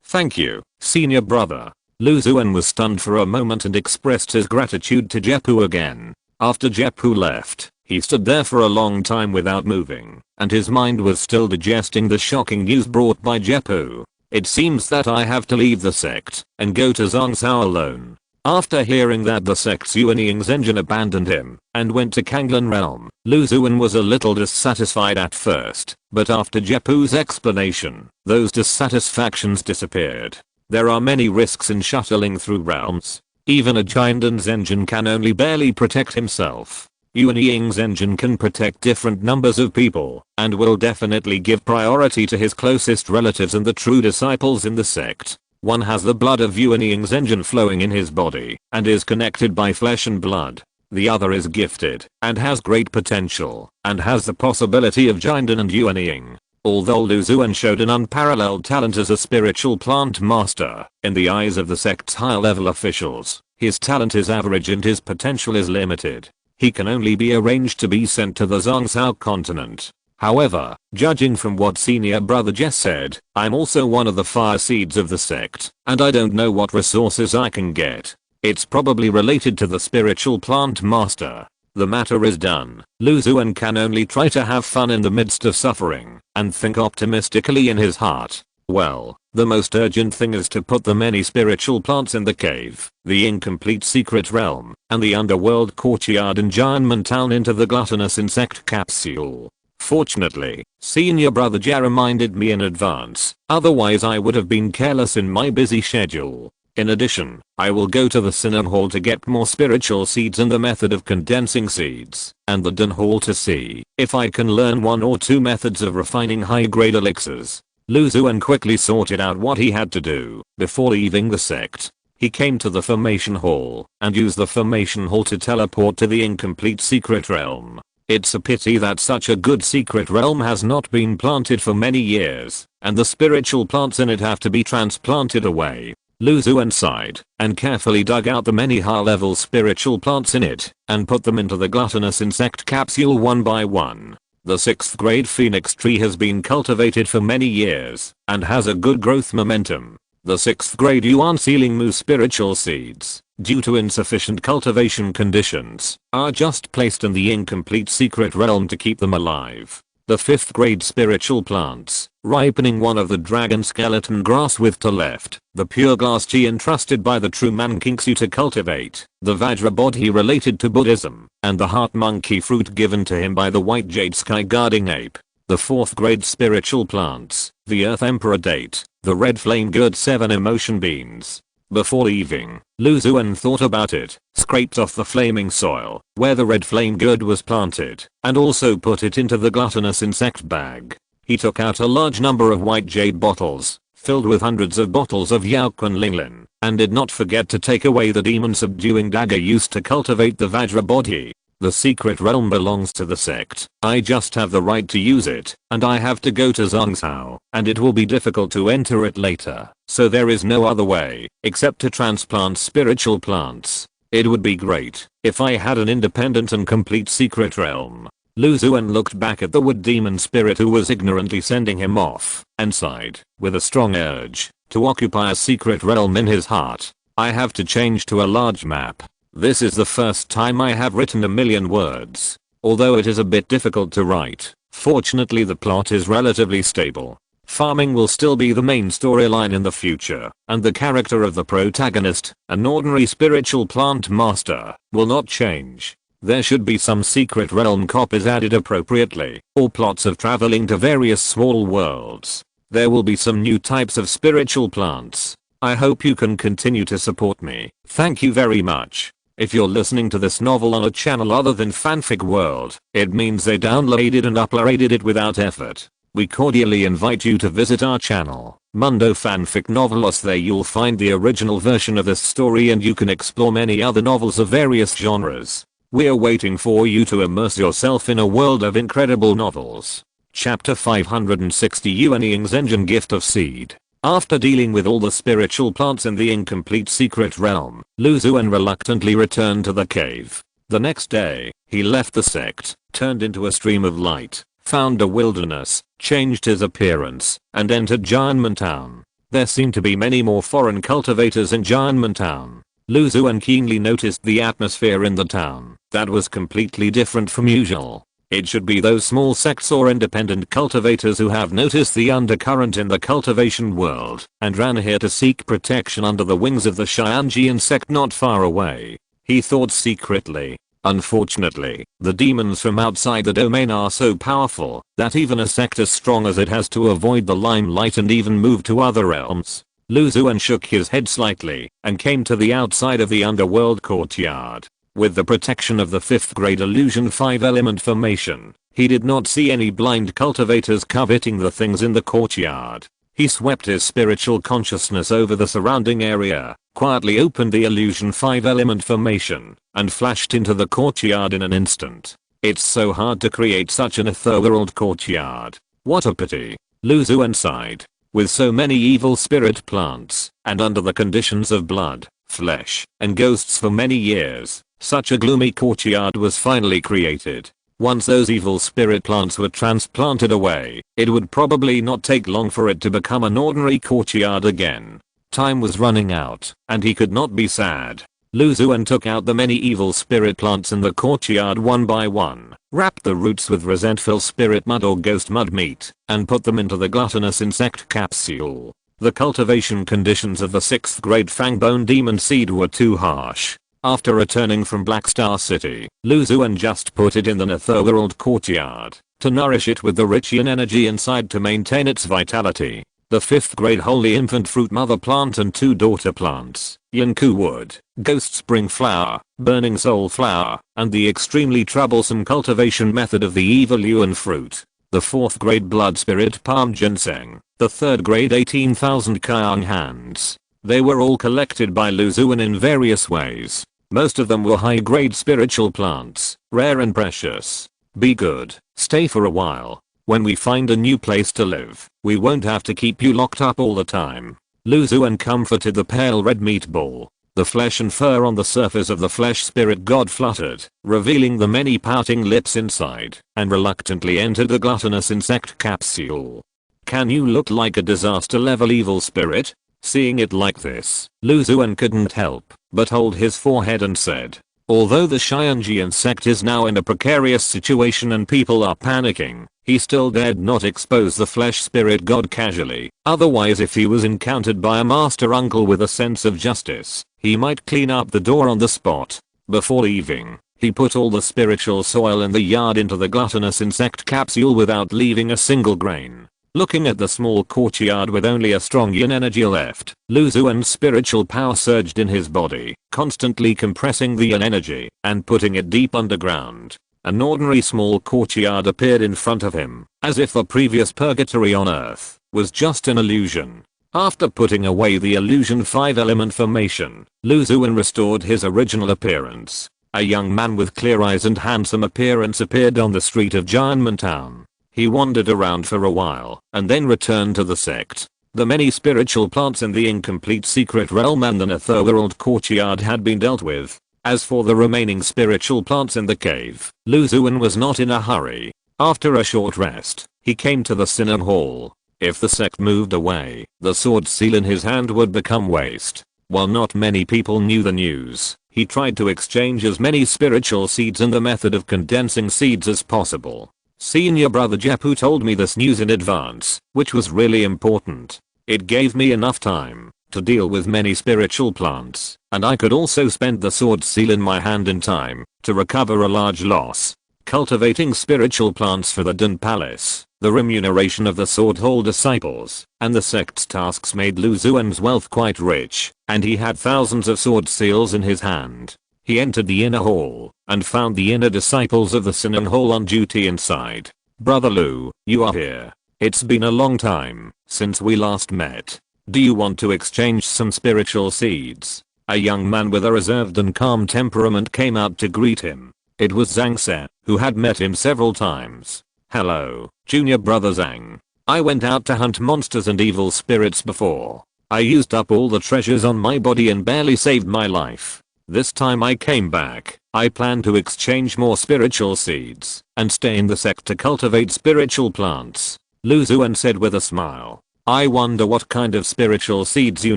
Thank you, senior brother. Xuan was stunned for a moment and expressed his gratitude to Jeppu again. After Jeppu left, he stood there for a long time without moving, and his mind was still digesting the shocking news brought by Jeppu. It seems that I have to leave the sect and go to Zhongzhou alone. After hearing that the sect's Yuanying Zhenjin abandoned him and went to Kanglan realm, Xuan was a little dissatisfied at first, but after Jeppu's explanation, those dissatisfactions disappeared. There are many risks in shuttling through realms. Even a Jinden Zhenjin can only barely protect himself. Yuanying Zhenjin can protect different numbers of people and will definitely give priority to his closest relatives and the true disciples in the sect. One has the blood of Yuanying Zhenjin flowing in his body and is connected by flesh and blood. The other is gifted and has great potential and has the possibility of Jinden and Yuanying. Although Xuan showed an unparalleled talent as a spiritual plant master, in the eyes of the sect's high-level officials, his talent is average and his potential is limited. He can only be arranged to be sent to the Zhongzhou continent. However, judging from what senior brother Jess said, I'm also one of the fire seeds of the sect, and I don't know what resources I can get. It's probably related to the spiritual plant master. The matter is done. Xuan can only try to have fun in the midst of suffering and think optimistically in his heart. Well, the most urgent thing is to put the many spiritual plants in the cave, the incomplete secret realm, and the underworld courtyard in Jianmen town into the gluttonous insect capsule. Fortunately, senior brother Ja reminded me in advance, otherwise I would have been careless in my busy schedule. In addition, I will go to the Sinner Hall to get more spiritual seeds and the method of condensing seeds, and the Dun Hall to see if I can learn 1 or 2 methods of refining high-grade elixirs. Lu Xuan quickly sorted out what he had to do before leaving the sect. He came to the Formation Hall and used the Formation Hall to teleport to the incomplete secret realm. It's a pity that such a good secret realm has not been planted for many years, and the spiritual plants in it have to be transplanted away. Lu Xuan sighed and carefully dug out the many high-level spiritual plants in it and put them into the gluttonous insect capsule one by one. The 6th grade phoenix tree has been cultivated for many years and has a good growth momentum. The 6th grade Yuan Sealing Mu spiritual seeds, due to insufficient cultivation conditions, are just placed in the incomplete secret realm to keep them alive. The 5th grade spiritual plants, ripening one of the dragon skeleton grass with to left, the pure glass chi entrusted by the true man Kinksu to cultivate, the Vajra body related to Buddhism, and the heart monkey fruit given to him by the white jade sky guarding ape. The 4th grade spiritual plants, the earth emperor date, the red flame gourd 7 emotion beans. Before leaving, Lu Xuan thought about it, scraped off the flaming soil where the red flame gourd was planted, and also put it into the gluttonous insect bag. He took out a large number of white jade bottles, filled with hundreds of bottles of Yaoquan Linglin, and did not forget to take away the demon subduing dagger used to cultivate the Vajra body. The secret realm belongs to the sect. I just have the right to use it, and I have to go to Zhongzhou, and it will be difficult to enter it later, so there is no other way, except to transplant spiritual plants. It would be great if I had an independent and complete secret realm. Lu Xuan looked back at the wood demon spirit who was ignorantly sending him off, and sighed, with a strong urge to occupy a secret realm in his heart. I have to change to a large map. This is the first time I have written a million words. Although it is a bit difficult to write, fortunately the plot is relatively stable. Farming will still be the main storyline in the future, and the character of the protagonist, an ordinary spiritual plant master, will not change. There should be some secret realm copies added appropriately, or plots of traveling to various small worlds. There will be some new types of spiritual plants. I hope you can continue to support me. Thank you very much. If you're listening to this novel on a channel other than Fanfic World, it means they downloaded and uploaded it without effort. We cordially invite you to visit our channel, Mundo Fanfic Novelos. There you'll find the original version of this story and you can explore many other novels of various genres. We're waiting for you to immerse yourself in a world of incredible novels. Chapter 560 Yuan Ying's Engine Gift of Seed. After dealing with all the spiritual plants in the incomplete secret realm, Lu Xuan reluctantly returned to the cave. The next day, he left the sect, turned into a stream of light, found a wilderness, changed his appearance, and entered Jianmen Town. There seemed to be many more foreign cultivators in Jianmen Town. Lu Xuan keenly noticed the atmosphere in the town that was completely different from usual. It should be those small sects or independent cultivators who have noticed the undercurrent in the cultivation world and ran here to seek protection under the wings of the Xianjian sect not far away. He thought secretly. Unfortunately, the demons from outside the domain are so powerful that even a sect as strong as it has to avoid the limelight and even move to other realms. Lu Xuan shook his head slightly and came to the outside of the underworld courtyard. With the protection of the 5th grade illusion 5 element formation, he did not see any blind cultivators coveting the things in the courtyard. He swept his spiritual consciousness over the surrounding area, quietly opened the illusion 5 element formation, and flashed into the courtyard in an instant. It's so hard to create such an ethereal courtyard. What a pity. Lu Xuan sighed. With so many evil spirit plants, and under the conditions of blood, flesh, and ghosts for many years, such a gloomy courtyard was finally created. Once those evil spirit plants were transplanted away, it would probably not take long for it to become an ordinary courtyard again. Time was running out, and he could not be sad. Lu Xuan took out the many evil spirit plants in the courtyard one by one, wrapped the roots with resentful spirit mud or ghost mud meat, and put them into the gluttonous insect capsule. The cultivation conditions of the 6th grade Fangbone Demon Seed were too harsh. After returning from Black Star City, Lu Xuan just put it in the netherworld courtyard to nourish it with the rich yin energy inside to maintain its vitality. the 5th grade holy infant fruit mother plant and 2 daughter plants, Yanku wood, ghost spring flower, burning soul flower, and the extremely troublesome cultivation method of the evil Yuan fruit, the 4th grade blood spirit palm ginseng, the 3rd grade 18,000 Kyang hands. They were all collected by Lu Xuan in various ways. Most of them were high grade spiritual plants, rare and precious. Be good, stay for a while. When we find a new place to live, we won't have to keep you locked up all the time. Lu Xuan comforted the pale red meatball. The flesh and fur on the surface of the flesh spirit god fluttered, revealing the many pouting lips inside, and reluctantly entered the gluttonous insect capsule. Can you look like a disaster level evil spirit? Seeing it like this, Lu Xuan couldn't help but hold his forehead and said, although the Xianjian sect is now in a precarious situation and people are panicking, he still dared not expose the flesh spirit god casually. Otherwise, if he was encountered by a master uncle with a sense of justice, he might clean up the door on the spot. Before leaving, he put all the spiritual soil in the yard into the gluttonous insect capsule without leaving a single grain. Looking at the small courtyard with only a strong yin energy left, Lu Xuan's spiritual power surged in his body, constantly compressing the yin energy and putting it deep underground. An ordinary small courtyard appeared in front of him, as if the previous purgatory on earth was just an illusion. After putting away the illusion 5-element formation, Lu Xuan restored his original appearance. A young man with clear eyes and handsome appearance appeared on the street of Jianmen town. He wandered around for a while and then returned to the sect. The many spiritual plants in the incomplete secret realm and the netherworld courtyard had been dealt with. As for the remaining spiritual plants in the cave, Lu Xuan was not in a hurry. After a short rest, he came to the synod hall. If the sect moved away, the sword seal in his hand would become waste. While not many people knew the news, he tried to exchange as many spiritual seeds and the method of condensing seeds as possible. Senior brother Jepu told me this news in advance, which was really important. It gave me enough time to deal with many spiritual plants, and I could also spend the sword seal in my hand in time to recover a large loss. Cultivating spiritual plants for the Dun Palace, the remuneration of the Sword Hall disciples, and the sect's tasks made Lu Xuan's wealth quite rich, and he had thousands of sword seals in his hand. He entered the inner hall and found the inner disciples of the Synod Hall on duty inside. Brother Lu, you are here. It's been a long time since we last met. Do you want to exchange some spiritual seeds? A young man with a reserved and calm temperament came out to greet him. It was Zhang Se, who had met him several times. Hello, junior brother Zhang. I went out to hunt monsters and evil spirits before. I used up all the treasures on my body and barely saved my life. This time I came back, I plan to exchange more spiritual seeds and stay in the sect to cultivate spiritual plants. Lu Xuan said with a smile. I wonder what kind of spiritual seeds you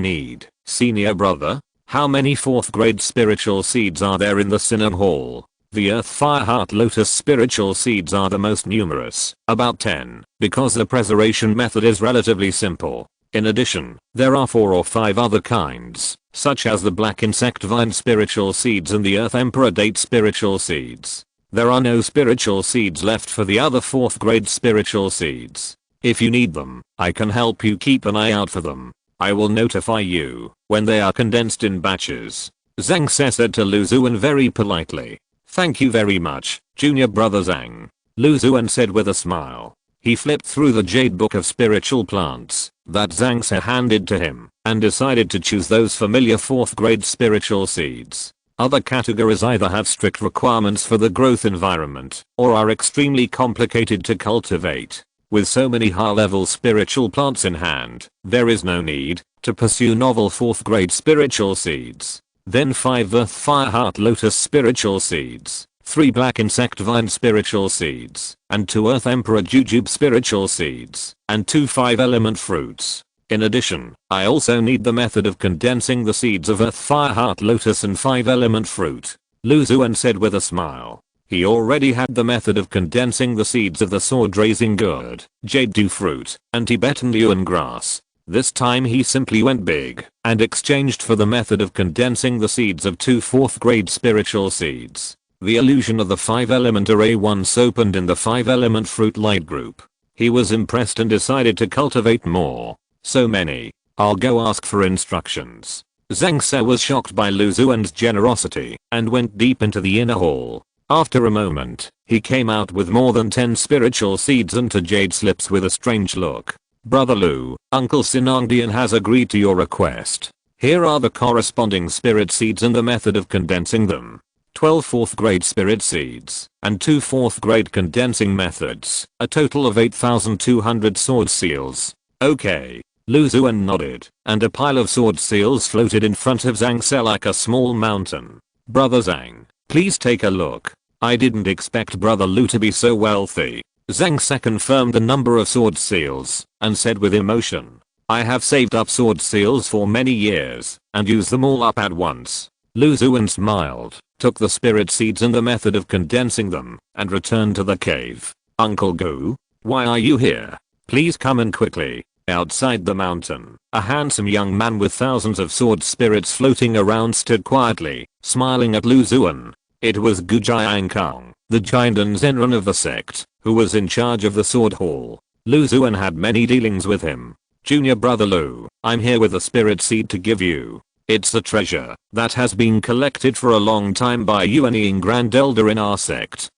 need, senior brother? How many 4th grade spiritual seeds are there in the Synod Hall? The Earth Fire Heart Lotus spiritual seeds are the most numerous, about 10, because the preservation method is relatively simple. In addition, there are 4 or 5 other kinds, such as the Black Insect Vine spiritual seeds and the Earth Emperor Date spiritual seeds. There are no spiritual seeds left for the other 4th grade spiritual seeds. If you need them, I can help you keep an eye out for them. I will notify you when they are condensed in batches. Zhang Se said to Lu Xuan very politely. Thank you very much, junior brother Zhang. Lu Xuan said with a smile. He flipped through the Jade Book of Spiritual Plants that Zhang Se handed to him and decided to choose those familiar 4th grade spiritual seeds. Other categories either have strict requirements for the growth environment or are extremely complicated to cultivate. With so many high-level spiritual plants in hand, there is no need to pursue novel 4th grade spiritual seeds. Then 5 Earth Fire Heart Lotus spiritual seeds, 3 Black Insect Vine spiritual seeds, and 2 Earth Emperor Jujube spiritual seeds, and 2 5-element fruits. In addition, I also need the method of condensing the seeds of Earth Fire Heart Lotus and 5-element fruit. Lu Xuan said with a smile. He already had the method of condensing the seeds of the sword raising gourd, jade dew fruit, and Tibetan yuan grass. This time he simply went big and exchanged for the method of condensing the seeds of 2 4th grade spiritual seeds. The illusion of the 5-element array once opened in the 5-element fruit light group. He was impressed and decided to cultivate more. So many. I'll go ask for instructions. Zhang Se was shocked by Lu Xuan's generosity and went deep into the inner hall. After a moment, he came out with more than 10 spiritual seeds and 2 jade slips with a strange look. Brother Lu, Uncle Sinangdian has agreed to your request. Here are the corresponding spirit seeds and the method of condensing them. 12 4th grade spirit seeds, and 2 4th grade condensing methods, a total of 8,200 sword seals. Okay. Lu Xuan nodded, and a pile of sword seals floated in front of Zhang Se like a small mountain. Brother Zhang, please take a look. I didn't expect Brother Lu to be so wealthy. Zhang Se confirmed the number of sword seals, and said with emotion, I have saved up sword seals for many years, and used them all up at once. Lu Xuan smiled, took the spirit seeds and the method of condensing them, and returned to the cave. Uncle Gu, why are you here? Please come in quickly. Outside the mountain, a handsome young man with thousands of sword spirits floating around stood quietly, smiling at Lu Xuan. It was Gu Jiankang, the giant and Zenran of the sect, who was in charge of the sword hall. Lu Xuan had many dealings with him. Junior brother Lu, I'm here with a spirit seed to give you. It's a treasure that has been collected for a long time by Yuan Grand Elder in our sect.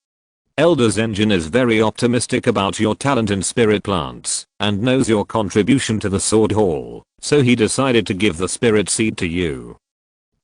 Elder Zenjin is very optimistic about your talent in spirit plants, and knows your contribution to the sword hall, so he decided to give the spirit seed to you.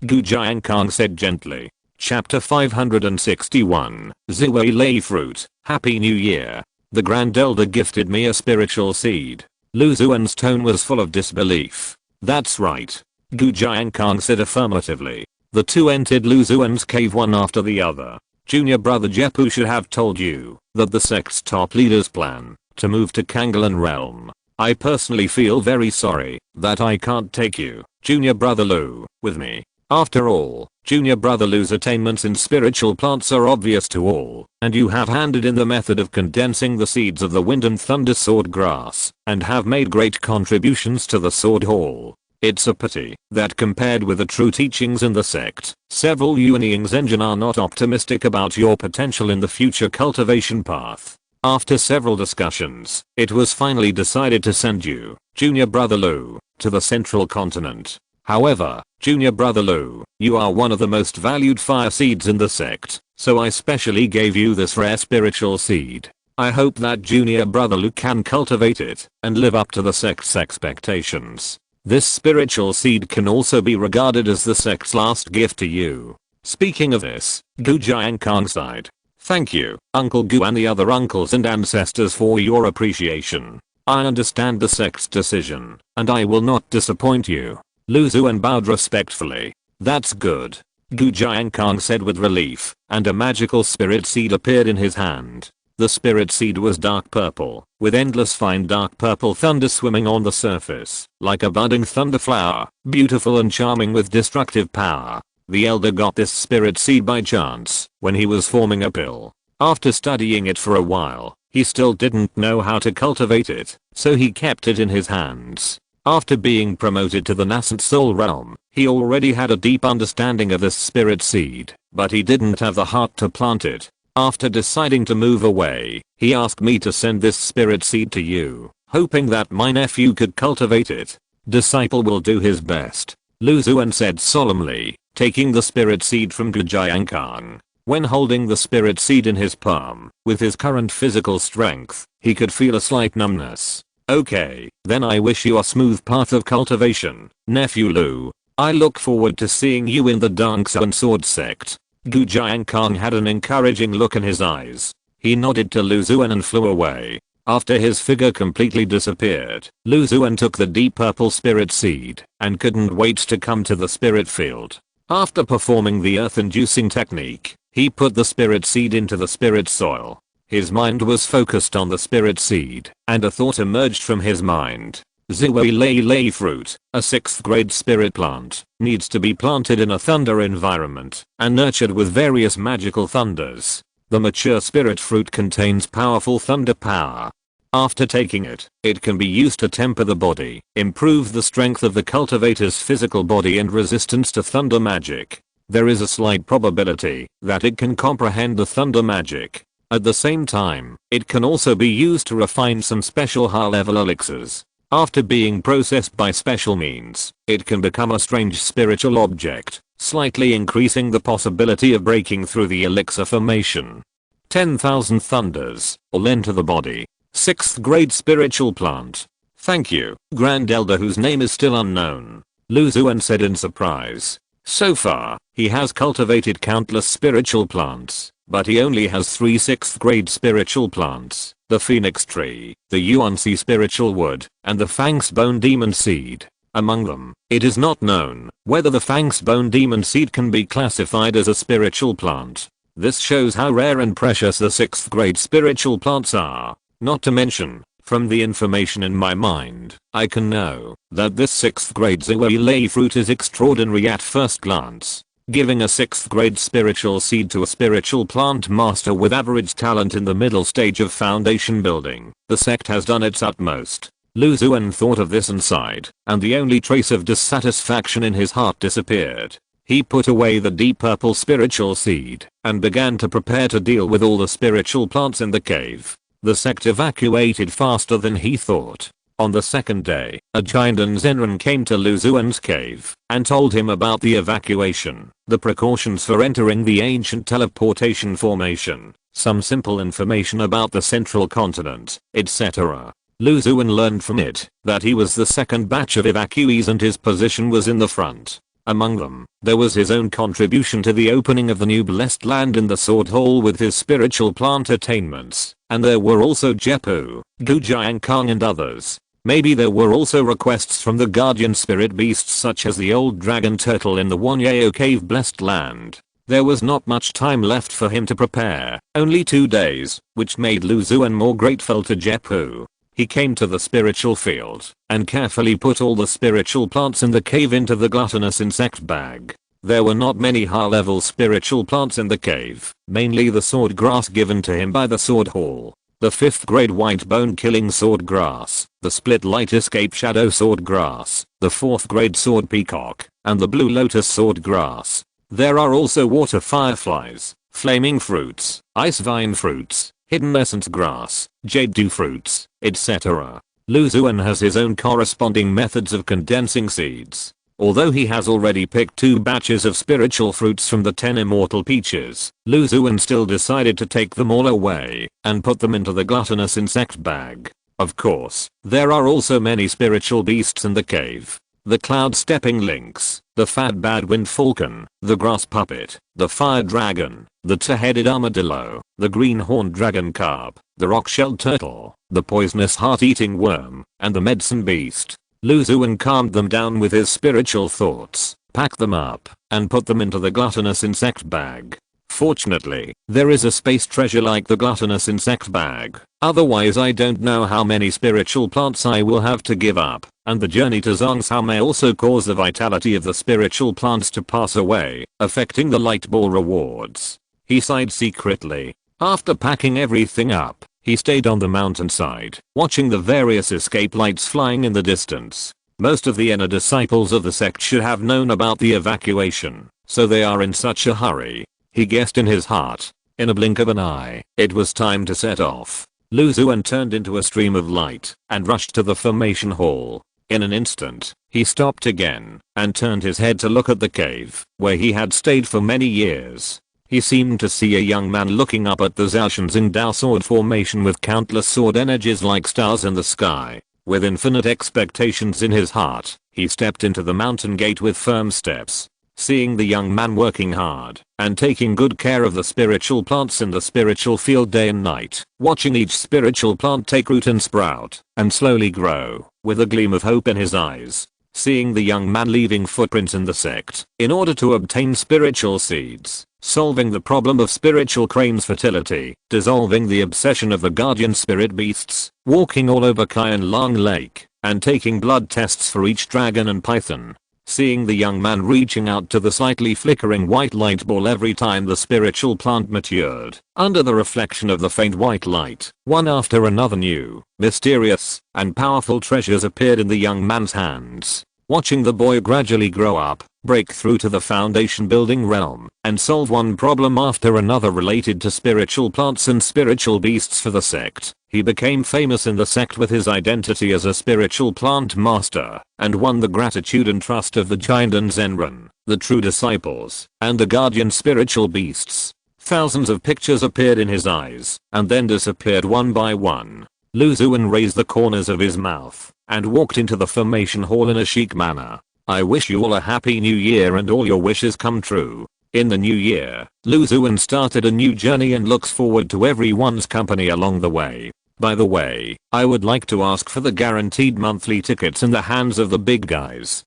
Gu Jiankang said gently. Chapter 561, Ziwei Lei Fruit, Happy New Year. The Grand Elder gifted me a spiritual seed. Lu Xuan's tone was full of disbelief. That's right. Gu Jiankang said affirmatively. The two entered Lu Xuan's cave one after the other. Junior brother Jepu should have told you that the sect's top leaders plan to move to Kangalan realm. I personally feel very sorry that I can't take you, Junior brother Lu, with me. After all, Junior brother Lu's attainments in spiritual plants are obvious to all, and you have handed in the method of condensing the seeds of the wind and thunder sword grass, and have made great contributions to the sword hall. It's a pity that compared with the true teachings in the sect, several Yuanying Zenjin are not optimistic about your potential in the future cultivation path. After several discussions, it was finally decided to send you, Junior brother Lu, to the central continent. However, Junior brother Lu, you are one of the most valued fire seeds in the sect, so I specially gave you this rare spiritual seed. I hope that Junior brother Lu can cultivate it and live up to the sect's expectations. This spiritual seed can also be regarded as the sect's last gift to you. Speaking of this, Gu Jiankang sighed. Thank you, Uncle Gu and the other uncles and ancestors for your appreciation. I understand the sect's decision, and I will not disappoint you. Lu Xuan bowed respectfully. That's good. Gu Jiankang said with relief, and a magical spirit seed appeared in his hand. The spirit seed was dark purple, with endless fine dark purple thunder swimming on the surface, like a budding thunder flower, beautiful and charming with destructive power. The elder got this spirit seed by chance, when he was forming a pill. After studying it for a while, he still didn't know how to cultivate it, so he kept it in his hands. After being promoted to the nascent soul realm, he already had a deep understanding of this spirit seed, but he didn't have the heart to plant it. After deciding to move away, he asked me to send this spirit seed to you, hoping that my nephew could cultivate it. Disciple will do his best, Lu Xuan said solemnly, taking the spirit seed from Gu Jiankang. When holding the spirit seed in his palm, with his current physical strength, he could feel a slight numbness. Okay, then I wish you a smooth path of cultivation, nephew Lu. I look forward to seeing you in the Dangsa Sword sect. Gu Jiankang had an encouraging look in his eyes. He nodded to Lu Xuan and flew away. After his figure completely disappeared, Lu Xuan took the deep purple spirit seed and couldn't wait to come to the spirit field. After performing the earth-inducing technique, he put the spirit seed into the spirit soil. His mind was focused on the spirit seed, and a thought emerged from his mind. Ziwei Lei fruit, a 6th grade spirit plant, needs to be planted in a thunder environment and nurtured with various magical thunders. The mature spirit fruit contains powerful thunder power. After taking it, it can be used to temper the body, improve the strength of the cultivator's physical body and resistance to thunder magic. There is a slight probability that it can comprehend the thunder magic. At the same time, it can also be used to refine some special high-level elixirs. After being processed by special means, it can become a strange spiritual object, slightly increasing the possibility of breaking through the elixir formation. 10,000 thunders, all enter the body. 6th grade spiritual plant. Thank you, Grand Elder whose name is still unknown. Lu Xuan said in surprise. So far, he has cultivated countless spiritual plants, but he only has 3 6th grade spiritual plants, the phoenix tree, the Yuan-Si spiritual wood, and the Fang's bone demon seed. Among them, it is not known whether the Fang's bone demon seed can be classified as a spiritual plant. This shows how rare and precious the 6th grade spiritual plants are. Not to mention, from the information in my mind, I can know that this 6th grade Zui lei fruit is extraordinary at first glance. Giving a 6th grade spiritual seed to a spiritual plant master with average talent in the middle stage of foundation building, the sect has done its utmost. Lu Xuan thought of this and sighed, and the only trace of dissatisfaction in his heart disappeared. He put away the deep purple spiritual seed, and began to prepare to deal with all the spiritual plants in the cave. The sect evacuated faster than he thought. On the second day, a giant Zenran came to Lu Xuan's cave, and told him about the evacuation, the precautions for entering the ancient teleportation formation, some simple information about the central continent, etc. Lu Xuan learned from it that he was the second batch of evacuees and his position was in the front. Among them, there was his own contribution to the opening of the new blessed land in the Sword Hall with his spiritual plant attainments, and there were also Jepu, Gujiankang and others. Maybe there were also requests from the guardian spirit beasts such as the old dragon turtle in the Wanyeo cave blessed land. There was not much time left for him to prepare, only 2 days, which made Lu Xuan more grateful to Jepu. He came to the spiritual field and carefully put all the spiritual plants in the cave into the gluttonous insect bag. There were not many high-level spiritual plants in the cave, mainly the sword grass given to him by the sword hall, the 5th grade white bone killing sword grass, the split light escape shadow sword grass, the 4th grade sword peacock, and the blue lotus sword grass. There are also water fireflies, flaming fruits, ice vine fruits, hidden essence grass, jade dew fruits, etc. Lu Xuan has his own corresponding methods of condensing seeds. Although he has already picked 2 batches of spiritual fruits from the 10 immortal peaches, Lu Xuan still decided to take them all away and put them into the gluttonous insect bag. Of course, there are also many spiritual beasts in the cave. The cloud-stepping lynx, the fat bad-wind falcon, the grass puppet, the fire dragon, the two-headed armadillo, the green-horned dragon carp, the rock-shelled turtle, the poisonous heart-eating worm, and the medicine beast. Lu Xuan calmed them down with his spiritual thoughts, packed them up, and put them into the gluttonous insect bag. Fortunately, there is a space treasure like the gluttonous insect bag, otherwise I don't know how many spiritual plants I will have to give up, and the journey to Zhongshan may also cause the vitality of the spiritual plants to pass away, affecting the light ball rewards. He sighed secretly. After packing everything up, he stayed on the mountainside, watching the various escape lights flying in the distance. Most of the inner disciples of the sect should have known about the evacuation, so they are in such a hurry. He guessed in his heart. In a blink of an eye, it was time to set off. Lu Xuan turned into a stream of light and rushed to the formation hall. In an instant, he stopped again and turned his head to look at the cave where he had stayed for many years. He seemed to see a young man looking up at the Zhaoshan Xingdao sword formation with countless sword energies like stars in the sky. With infinite expectations in his heart, he stepped into the mountain gate with firm steps. Seeing the young man working hard and taking good care of the spiritual plants in the spiritual field day and night, watching each spiritual plant take root and sprout and slowly grow, with a gleam of hope in his eyes. Seeing the young man leaving footprints in the sect in order to obtain spiritual seeds, solving the problem of spiritual crane's fertility, dissolving the obsession of the guardian spirit beasts, walking all over Kayan Long Lake, and taking blood tests for each dragon and python. Seeing the young man reaching out to the slightly flickering white light ball every time the spiritual plant matured, under the reflection of the faint white light, one after another new, mysterious, and powerful treasures appeared in the young man's hands. Watching the boy gradually grow up, break through to the foundation building realm, and solve one problem after another related to spiritual plants and spiritual beasts for the sect. He became famous in the sect with his identity as a spiritual plant master, and won the gratitude and trust of the Jinden Zenran, the true disciples, and the guardian spiritual beasts. Thousands of pictures appeared in his eyes, and then disappeared one by one. Lu Xuan raised the corners of his mouth, and walked into the formation hall in a chic manner. I wish you all a happy new year and all your wishes come true. In the new year, Lu Xuan started a new journey and looks forward to everyone's company along the way. By the way, I would like to ask for the guaranteed monthly tickets in the hands of the big guys.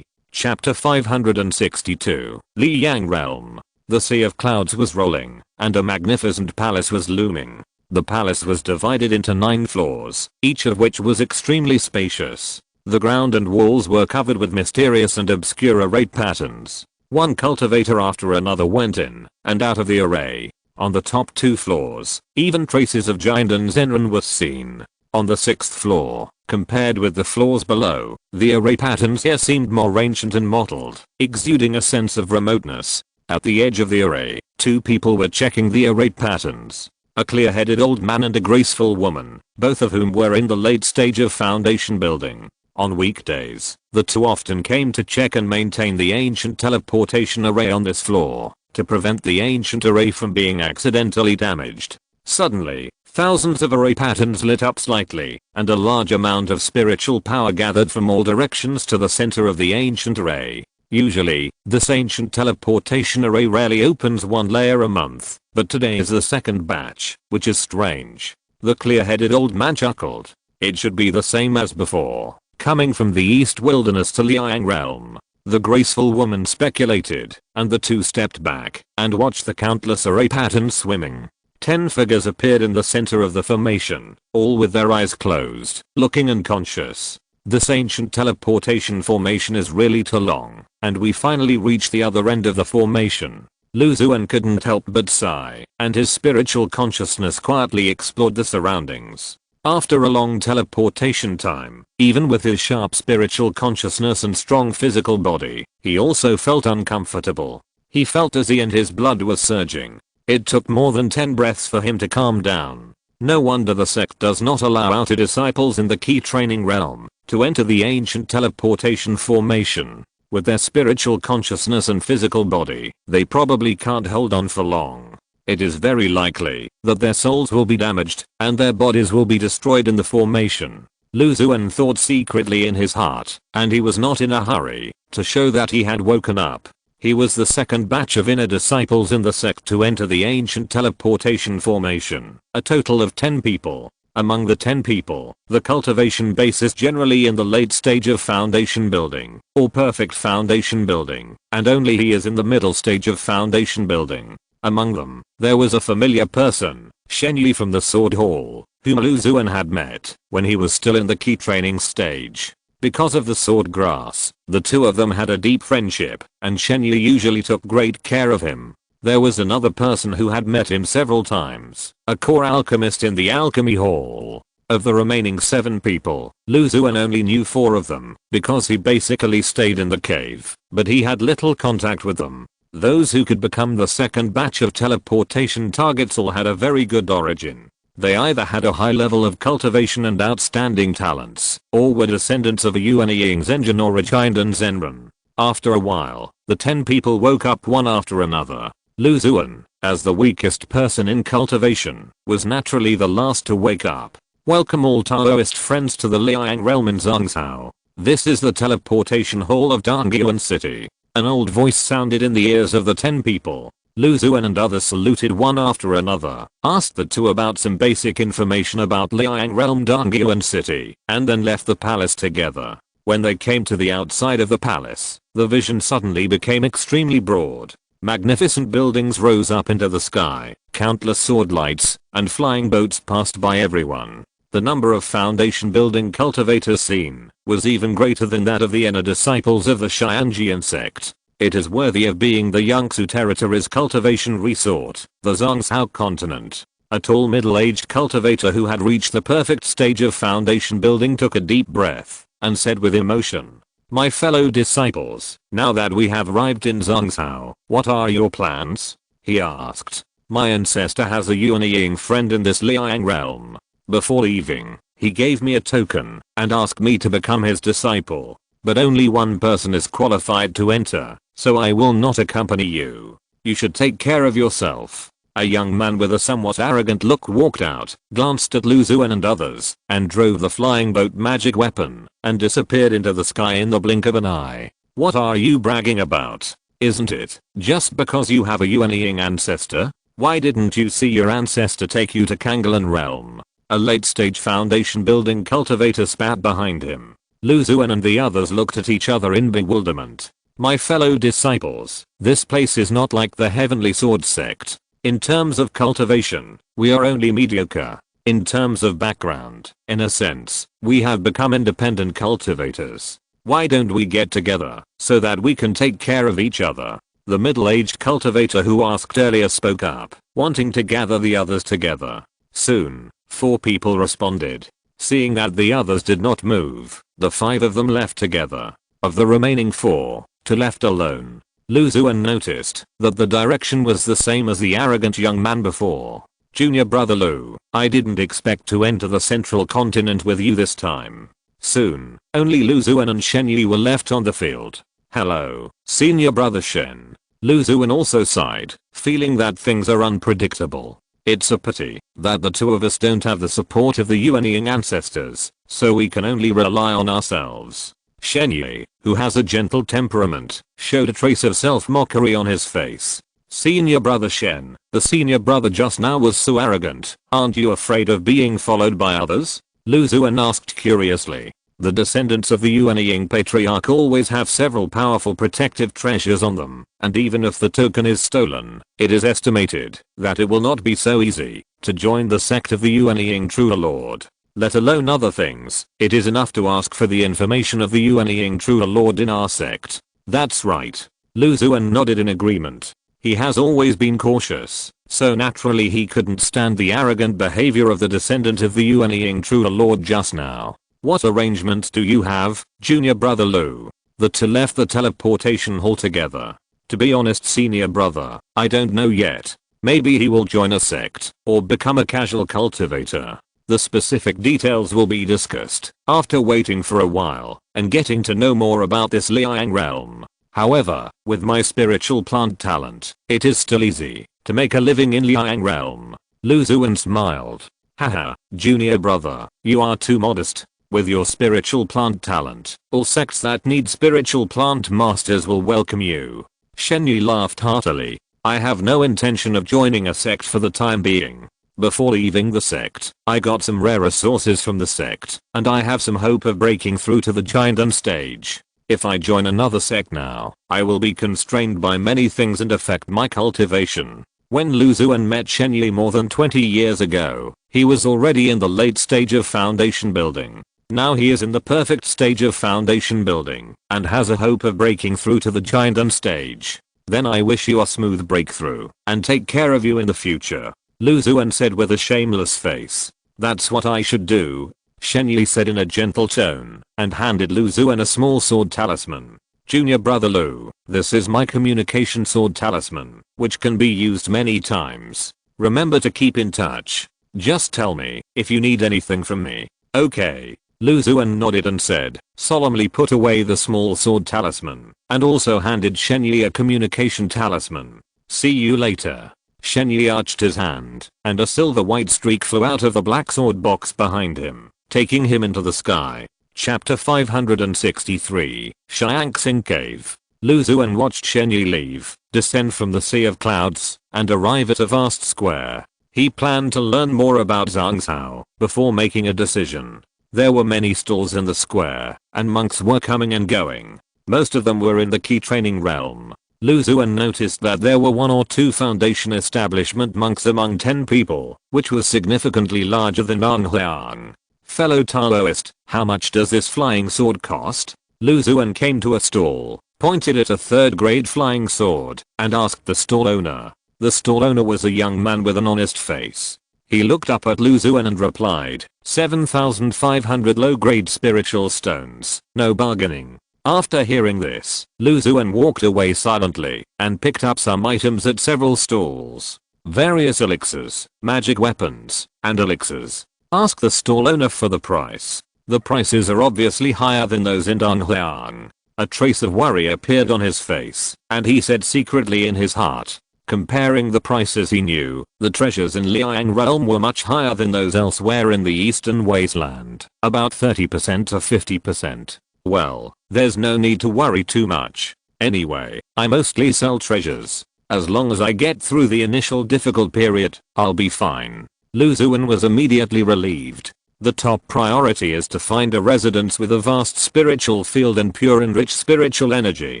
Chapter 562, Liang Realm. The sea of clouds was rolling, and a magnificent palace was looming. The palace was divided into 9 floors, each of which was extremely spacious. The ground and walls were covered with mysterious and obscure array patterns. One cultivator after another went in and out of the array. On the top 2 floors, even traces of Jinden Zenran was seen. On the 6th floor, compared with the floors below, the array patterns here seemed more ancient and mottled, exuding a sense of remoteness. At the edge of the array, 2 people were checking the array patterns. A clear-headed old man and a graceful woman, both of whom were in the late stage of foundation building. On weekdays, the 2 often came to check and maintain the ancient teleportation array on this floor, to prevent the ancient array from being accidentally damaged. Suddenly, thousands of array patterns lit up slightly, and a large amount of spiritual power gathered from all directions to the center of the ancient array. Usually, this ancient teleportation array rarely opens one layer a month, but today is the second batch, which is strange. The clear-headed old man chuckled. It should be the same as before, coming from the East Wilderness to Liang Realm. The graceful woman speculated, and the 2 stepped back and watched the countless array patterns swimming. 10 figures appeared in the center of the formation, all with their eyes closed, looking unconscious. This ancient teleportation formation is really too long, and we finally reach the other end of the formation. Lu Xuan couldn't help but sigh, and his spiritual consciousness quietly explored the surroundings. After a long teleportation time, even with his sharp spiritual consciousness and strong physical body, he also felt uncomfortable. He felt dizzy and his blood was surging. It took more than 10 breaths for him to calm down. No wonder the sect does not allow outer disciples in the key training realm to enter the ancient teleportation formation. With their spiritual consciousness and physical body, they probably can't hold on for long. It is very likely that their souls will be damaged and their bodies will be destroyed in the formation. Lu Xuan thought secretly in his heart, and he was not in a hurry to show that he had woken up. He was the second batch of inner disciples in the sect to enter the ancient teleportation formation, a total of 10 people. Among the 10 people, the cultivation base is generally in the late stage of foundation building, or perfect foundation building, and only he is in the middle stage of foundation building. Among them, there was a familiar person, Shen Yi from the Sword Hall, whom Lu Xuan had met when he was still in the key training stage. Because of the sword grass, the 2 of them had a deep friendship, and Shen Yi usually took great care of him. There was another person who had met him several times, a core alchemist in the alchemy hall. Of the remaining 7 people, Lu Xuan only knew 4 of them, because he basically stayed in the cave, but he had little contact with them. Those who could become the second batch of teleportation targets all had a very good origin. They either had a high level of cultivation and outstanding talents, or were descendants of a Yuan Zhenjian or a Jinden Zenran. After a while, the 10 people woke up one after another. Lu Xuan, as the weakest person in cultivation, was naturally the last to wake up. Welcome all Taoist friends to the Liang Realm in Zhangzhou. This is the teleportation hall of Dongyuan City. An old voice sounded in the ears of the 10 people. Lu Xuan and others saluted one after another, asked the 2 about some basic information about Liang Realm Dongyuan City, and then left the palace together. When they came to the outside of the palace, the vision suddenly became extremely broad. Magnificent buildings rose up into the sky, countless sword lights and flying boats passed by everyone. The number of foundation building cultivators seen was even greater than that of the inner disciples of the Xianjian sect. It is worthy of being the Yangtze Territory's cultivation resort, the Zhangzhou continent. A tall middle-aged cultivator who had reached the perfect stage of foundation building took a deep breath and said with emotion, My fellow disciples, now that we have arrived in Zhongzhou, what are your plans? He asked. My ancestor has a Yuanying friend in this Liang realm. Before leaving, he gave me a token and asked me to become his disciple. But only one person is qualified to enter, so I will not accompany you. You should take care of yourself. A young man with a somewhat arrogant look walked out, glanced at Lu Xuan and others, and drove the flying boat magic weapon, and disappeared into the sky in the blink of an eye. What are you bragging about? Isn't it just because you have a Yuanying ancestor? Why didn't you see your ancestor take you to Kangalan realm? A late-stage foundation building cultivator spat behind him. Lu Xuan and the others looked at each other in bewilderment. My fellow disciples, this place is not like the Heavenly Sword sect. In terms of cultivation, we are only mediocre. In terms of background, in a sense, we have become independent cultivators. Why don't we get together, so that we can take care of each other? The middle-aged cultivator who asked earlier spoke up, wanting to gather the others together. Soon, 4 people responded. Seeing that the others did not move, the 5 of them left together. Of the remaining 4, 2 left alone. Lu Xuan noticed that the direction was the same as the arrogant young man before. Junior brother Lu, I didn't expect to enter the central continent with you this time. Soon, only Lu Xuan and Shen Yi were left on the field. Hello, senior brother Shen. Lu Xuan also sighed, feeling that things are unpredictable. It's a pity that the 2 of us don't have the support of the Yuanying ancestors, so we can only rely on ourselves. Shen Yi, who has a gentle temperament, showed a trace of self-mockery on his face. Senior brother Shen, the senior brother just now was so arrogant, aren't you afraid of being followed by others? Lu Xuan asked curiously. The descendants of the Yuanying patriarch always have several powerful protective treasures on them, and even if the token is stolen, it is estimated that it will not be so easy to join the sect of the Yuanying True Lord. Let alone other things, it is enough to ask for the information of the Yuanying True Lord in our sect. That's right. Lu Xuan nodded in agreement. He has always been cautious, so naturally he couldn't stand the arrogant behavior of the descendant of the Yuanying True Lord just now. What arrangements do you have, junior brother Lu? The 2 left the teleportation hall together. To be honest, senior brother, I don't know yet. Maybe he will join a sect, or become a casual cultivator. The specific details will be discussed after waiting for a while and getting to know more about this Liang realm. However, with my spiritual plant talent, it is still easy to make a living in Liang realm. Lu Xuan smiled. Haha, junior brother, you are too modest. With your spiritual plant talent, all sects that need spiritual plant masters will welcome you. Shen Yi laughed heartily. I have no intention of joining a sect for the time being. Before leaving the sect, I got some rare resources from the sect, and I have some hope of breaking through to the giant stage. If I join another sect now, I will be constrained by many things and affect my cultivation. When Lu Xuan met Shen Yi more than 20 years ago, he was already in the late stage of foundation building. Now he is in the perfect stage of foundation building, and has a hope of breaking through to the giant stage. Then I wish you a smooth breakthrough, and take care of you in the future. Lu Xuan said with a shameless face. That's what I should do, Shen Yi said in a gentle tone, and handed Lu Xuan a small sword talisman. Junior brother Lu, this is my communication sword talisman, which can be used many times. Remember to keep in touch. Just tell me if you need anything from me. Okay. Lu Xuan nodded and said, solemnly put away the small sword talisman, and also handed Shen Yi a communication talisman. See you later. Shen Yi arched his hand, and a silver-white streak flew out of the black sword box behind him, taking him into the sky. Chapter 563, Xiangxing Cave. Lu Xuan watched Shen Yi leave, descend from the sea of clouds, and arrive at a vast square. He planned to learn more about Zhongzhou before making a decision. There were many stalls in the square, and monks were coming and going. Most of them were in the key training realm. Lu Xuan noticed that there were 1 or 2 foundation establishment monks among 10 people, which was significantly larger than Angliang. Fellow Taoist, how much does this flying sword cost? Lu Xuan came to a stall, pointed at a 3rd grade flying sword, and asked the stall owner. The stall owner was a young man with an honest face. He looked up at Lu Xuan and replied, 7,500 low-grade spiritual stones, no bargaining. After hearing this, Lu Xuan walked away silently and picked up some items at several stalls. Various elixirs, magic weapons, and elixirs. Ask the stall owner for the price. The prices are obviously higher than those in Donghuang. A trace of worry appeared on his face, and he said secretly in his heart. Comparing the prices he knew, the treasures in Liang realm were much higher than those elsewhere in the eastern wasteland, about 30% to 50%. Well, there's no need to worry too much. Anyway, I mostly sell treasures. As long as I get through the initial difficult period, I'll be fine. Lu Xuan was immediately relieved. The top priority is to find a residence with a vast spiritual field and pure and rich spiritual energy,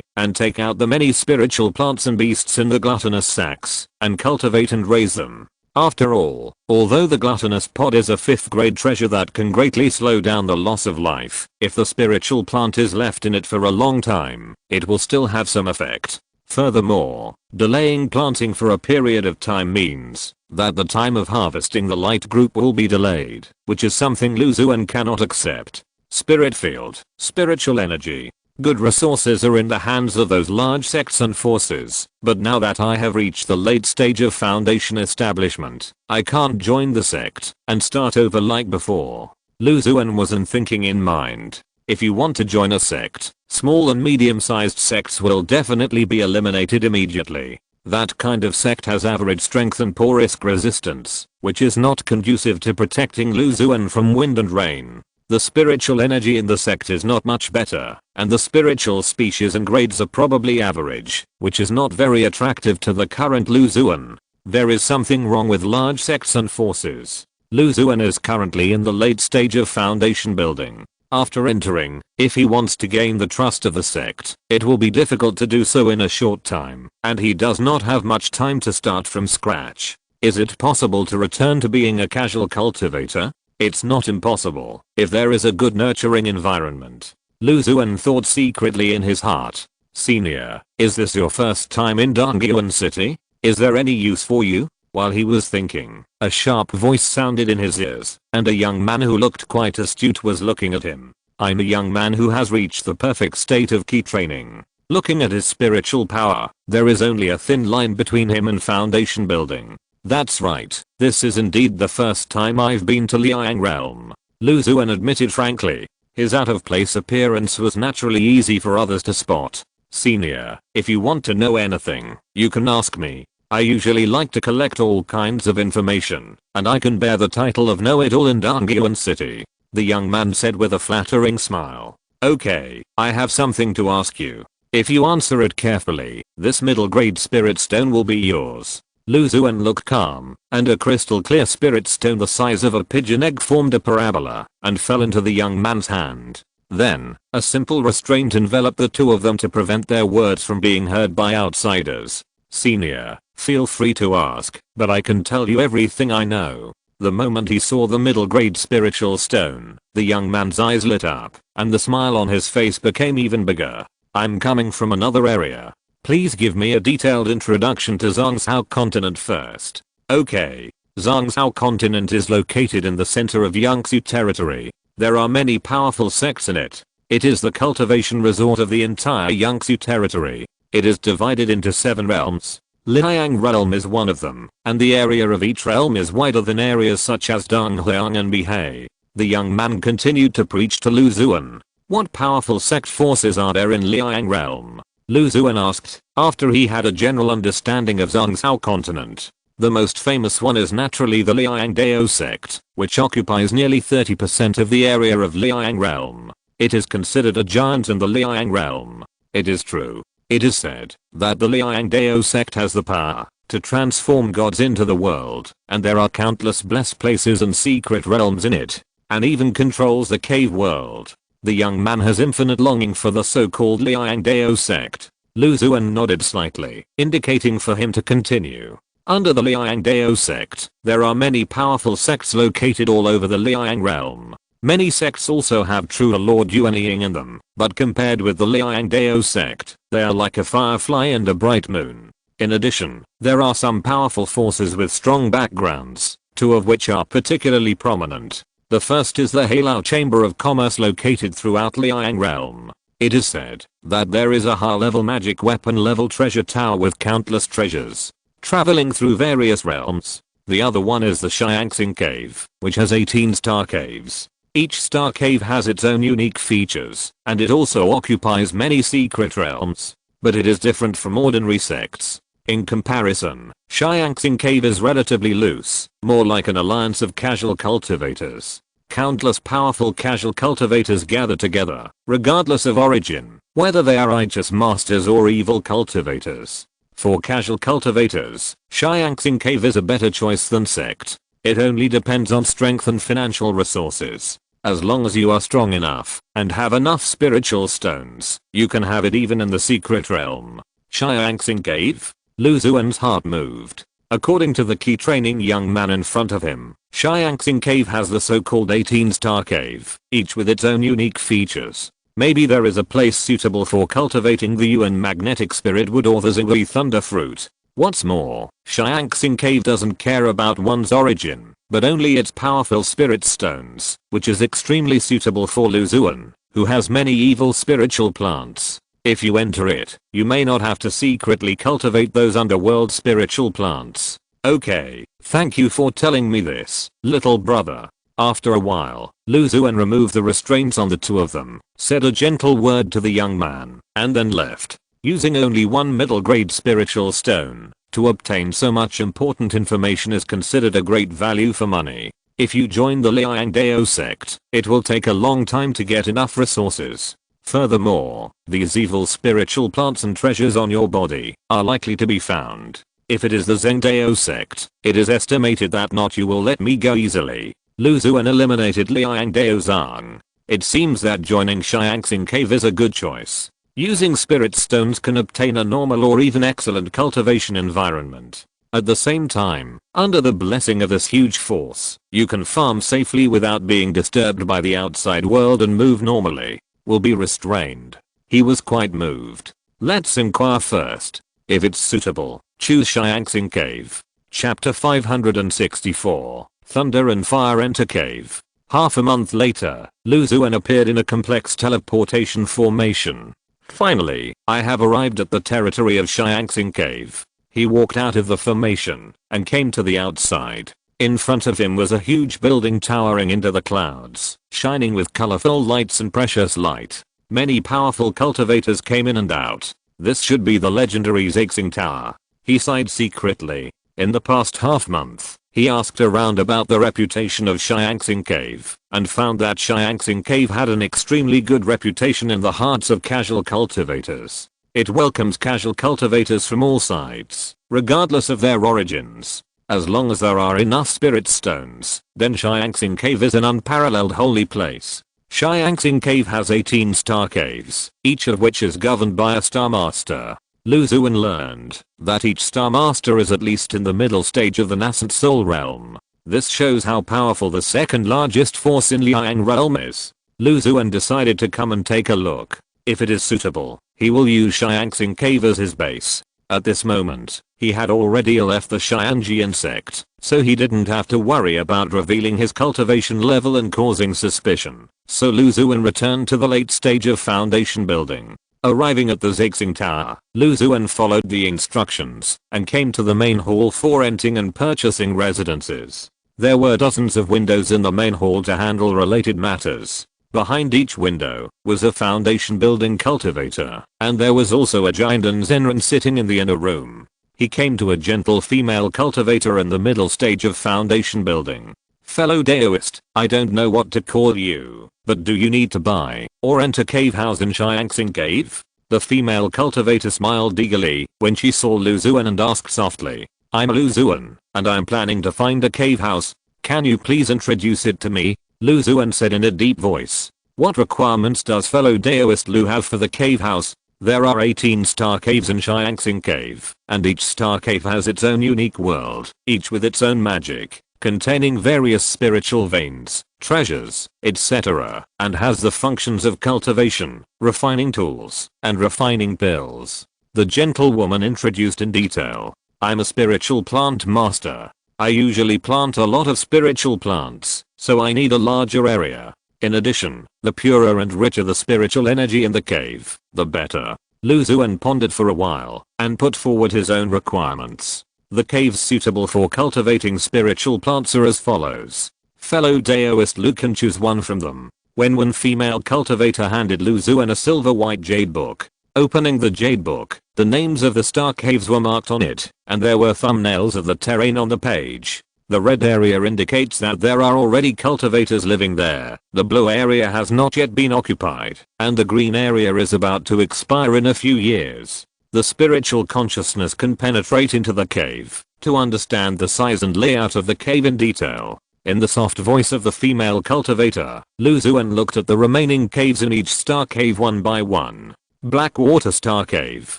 and take out the many spiritual plants and beasts in the gluttonous sacks, and cultivate and raise them. After all, although the gluttonous pod is a 5th grade treasure that can greatly slow down the loss of life, if the spiritual plant is left in it for a long time, it will still have some effect. Furthermore, delaying planting for a period of time means that the time of harvesting the light group will be delayed, which is something Lu Xuan cannot accept. Spirit field, spiritual energy. Good resources are in the hands of those large sects and forces, but now that I have reached the late stage of foundation establishment, I can't join the sect and start over like before. Lu Xuan wasn't thinking in mind. If you want to join a sect, small and medium-sized sects will definitely be eliminated immediately. That kind of sect has average strength and poor risk resistance, which is not conducive to protecting Lu Xuan from wind and rain. The spiritual energy in the sect is not much better, and the spiritual species and grades are probably average, which is not very attractive to the current Lu Xuan. There is something wrong with large sects and forces. Lu Xuan is currently in the late stage of foundation building. After entering, if he wants to gain the trust of the sect, it will be difficult to do so in a short time, and he does not have much time to start from scratch. Is it possible to return to being a casual cultivator? It's not impossible, if there is a good nurturing environment. Lu Xuan thought secretly in his heart. Senior, is this your first time in Dongguan City? Is there any use for you? While he was thinking, a sharp voice sounded in his ears, and a young man who looked quite astute was looking at him. I'm a young man who has reached the perfect state of key training. Looking at his spiritual power, there is only a thin line between him and foundation building. That's right, this is indeed the first time I've been to Liang realm. Lu Xuan admitted frankly. His out-of-place appearance was naturally easy for others to spot. Senior, if you want to know anything, you can ask me. I usually like to collect all kinds of information, and I can bear the title of know-it-all in Dongguan City, the young man said with a flattering smile. Okay, I have something to ask you. If you answer it carefully, this middle-grade spirit stone will be yours. Lu Xuan looked calm, and a crystal clear spirit stone the size of a pigeon egg formed a parabola and fell into the young man's hand. Then, a simple restraint enveloped the two of them to prevent their words from being heard by outsiders. Senior, feel free to ask, but I can tell you everything I know. The moment he saw the middle grade spiritual stone, the young man's eyes lit up, and the smile on his face became even bigger. I'm coming from another area. Please give me a detailed introduction to Zhongzhou continent first. Okay. Zhongzhou continent is located in the center of Yangtze territory. There are many powerful sects in it. It is the cultivation resort of the entire Yangtze territory. It is divided into 7 realms. Liang realm is one of them, and the area of each realm is wider than areas such as Donghuang and Bihei. The young man continued to preach to Lu Xuan. What powerful sect forces are there in Liang realm? Lu Xuan asked, after he had a general understanding of Zhongzhou continent. The most famous one is naturally the Liang Dao sect, which occupies nearly 30% of the area of Liang realm. It is considered a giant in the Liang realm. It is true. It is said that the Liang Dao sect has the power to transform gods into the world, and there are countless blessed places and secret realms in it, and even controls the cave world. The young man has infinite longing for the so-called Liang Dao sect. Lu Xuan nodded slightly, indicating for him to continue. Under the Liang Dao sect, there are many powerful sects located all over the Liang realm. Many sects also have true Lord Yuanying in them, but compared with the Liang Dao sect, they are like a firefly and a bright moon. In addition, there are some powerful forces with strong backgrounds, 2 of which are particularly prominent. The first is the Halao Chamber of Commerce located throughout Liang realm. It is said that there is a high-level magic weapon-level treasure tower with countless treasures traveling through various realms. The other one is the Xiangxing Cave, which has 18 star caves. Each star cave has its own unique features, and it also occupies many secret realms. But it is different from ordinary sects. In comparison, Xiangxing Cave is relatively loose, more like an alliance of casual cultivators. Countless powerful casual cultivators gather together, regardless of origin, whether they are righteous masters or evil cultivators. For casual cultivators, Xiangxing Cave is a better choice than sect. It only depends on strength and financial resources. As long as you are strong enough and have enough spiritual stones, you can have it even in the secret realm. Xiangxing Cave? Lu Xuan's heart moved. According to the key training young man in front of him, Xiangxing Cave has the so-called 18-star cave, each with its own unique features. Maybe there is a place suitable for cultivating the Yuan magnetic spirit wood or the Zingui thunder fruit. What's more, Xiangxing Cave doesn't care about one's origin, but only its powerful spirit stones, which is extremely suitable for Lu Xuan, who has many evil spiritual plants. If you enter it, you may not have to secretly cultivate those underworld spiritual plants. Okay, thank you for telling me this, little brother. After a while, Lu Xuan removed the restraints on the two of them, said a gentle word to the young man, and then left. Using only one middle grade spiritual stone to obtain so much important information is considered a great value for money. If you join the Liang Dao sect, it will take a long time to get enough resources. Furthermore, these evil spiritual plants and treasures on your body are likely to be found. If it is the Zheng Dao sect, it is estimated that not you will let me go easily. Lu Xuan eliminated Liang Dao Zhang. It seems that joining Xiangxing Cave is a good choice. Using spirit stones can obtain a normal or even excellent cultivation environment. At the same time, under the blessing of this huge force, you can farm safely without being disturbed by the outside world and move normally. Will be restrained. He was quite moved. Let's inquire first. If it's suitable, choose Xiangxing Cave. Chapter 564. Thunder and Fire enter cave. Half a month later, Lu Xuan appeared in a complex teleportation formation. Finally, I have arrived at the territory of Xiangxing Cave. He walked out of the formation and came to the outside. In front of him was a huge building towering into the clouds, shining with colorful lights and precious light. Many powerful cultivators came in and out. This should be the legendary Xiangxing Tower. He sighed secretly. In the past half month, he asked around about the reputation of Xiangxing Cave, and found that Xiangxing Cave had an extremely good reputation in the hearts of casual cultivators. It welcomes casual cultivators from all sides, regardless of their origins. As long as there are enough spirit stones, then Xiangxing Cave is an unparalleled holy place. Xiangxing Cave has 18 star caves, each of which is governed by a star master. Lu Xuan learned that each star master is at least in the middle stage of the nascent soul realm. This shows how powerful the second largest force in Liang realm is. Lu Xuan decided to come and take a look. If it is suitable, he will use Xiangxing Cave as his base. At this moment, he had already left the Xiangjian sect, so he didn't have to worry about revealing his cultivation level and causing suspicion. So Lu Xuan returned to the late stage of foundation building. Arriving at the Xiangxing Tower, Lu Xuan followed the instructions and came to the main hall for renting and purchasing residences. There were dozens of windows in the main hall to handle related matters. Behind each window was a foundation building cultivator, and there was also a giant Zenran sitting in the inner room. He came to a gentle female cultivator in the middle stage of foundation building. Fellow Daoist, I don't know what to call you, but do you need to buy or enter cave house in Xiangxing Cave? The female cultivator smiled eagerly when she saw Lu Xuan and asked softly, I'm Lu Xuan, and I'm planning to find a cave house. Can you please introduce it to me? Lu Xuan said in a deep voice. What requirements does fellow Daoist Lu have for the cave house? There are 18 star caves in Xiangxing Cave, and each star cave has its own unique world, each with its own magic, containing various spiritual veins, treasures, etc., and has the functions of cultivation, refining tools, and refining pills. The gentlewoman introduced in detail. I'm a spiritual plant master. I usually plant a lot of spiritual plants, so I need a larger area. In addition, the purer and richer the spiritual energy in the cave, the better. Lu Xuan pondered for a while and put forward his own requirements. The caves suitable for cultivating spiritual plants are as follows. Fellow Daoist Lu can choose one from them. When one female cultivator handed Lu Xuan a silver white jade book. Opening the jade book, the names of the star caves were marked on it, and there were thumbnails of the terrain on the page. The red area indicates that there are already cultivators living there, the blue area has not yet been occupied, and the green area is about to expire in a few years. The spiritual consciousness can penetrate into the cave to understand the size and layout of the cave in detail. In the soft voice of the female cultivator, Lu Xuan looked at the remaining caves in each star cave one by one. Blackwater Star Cave,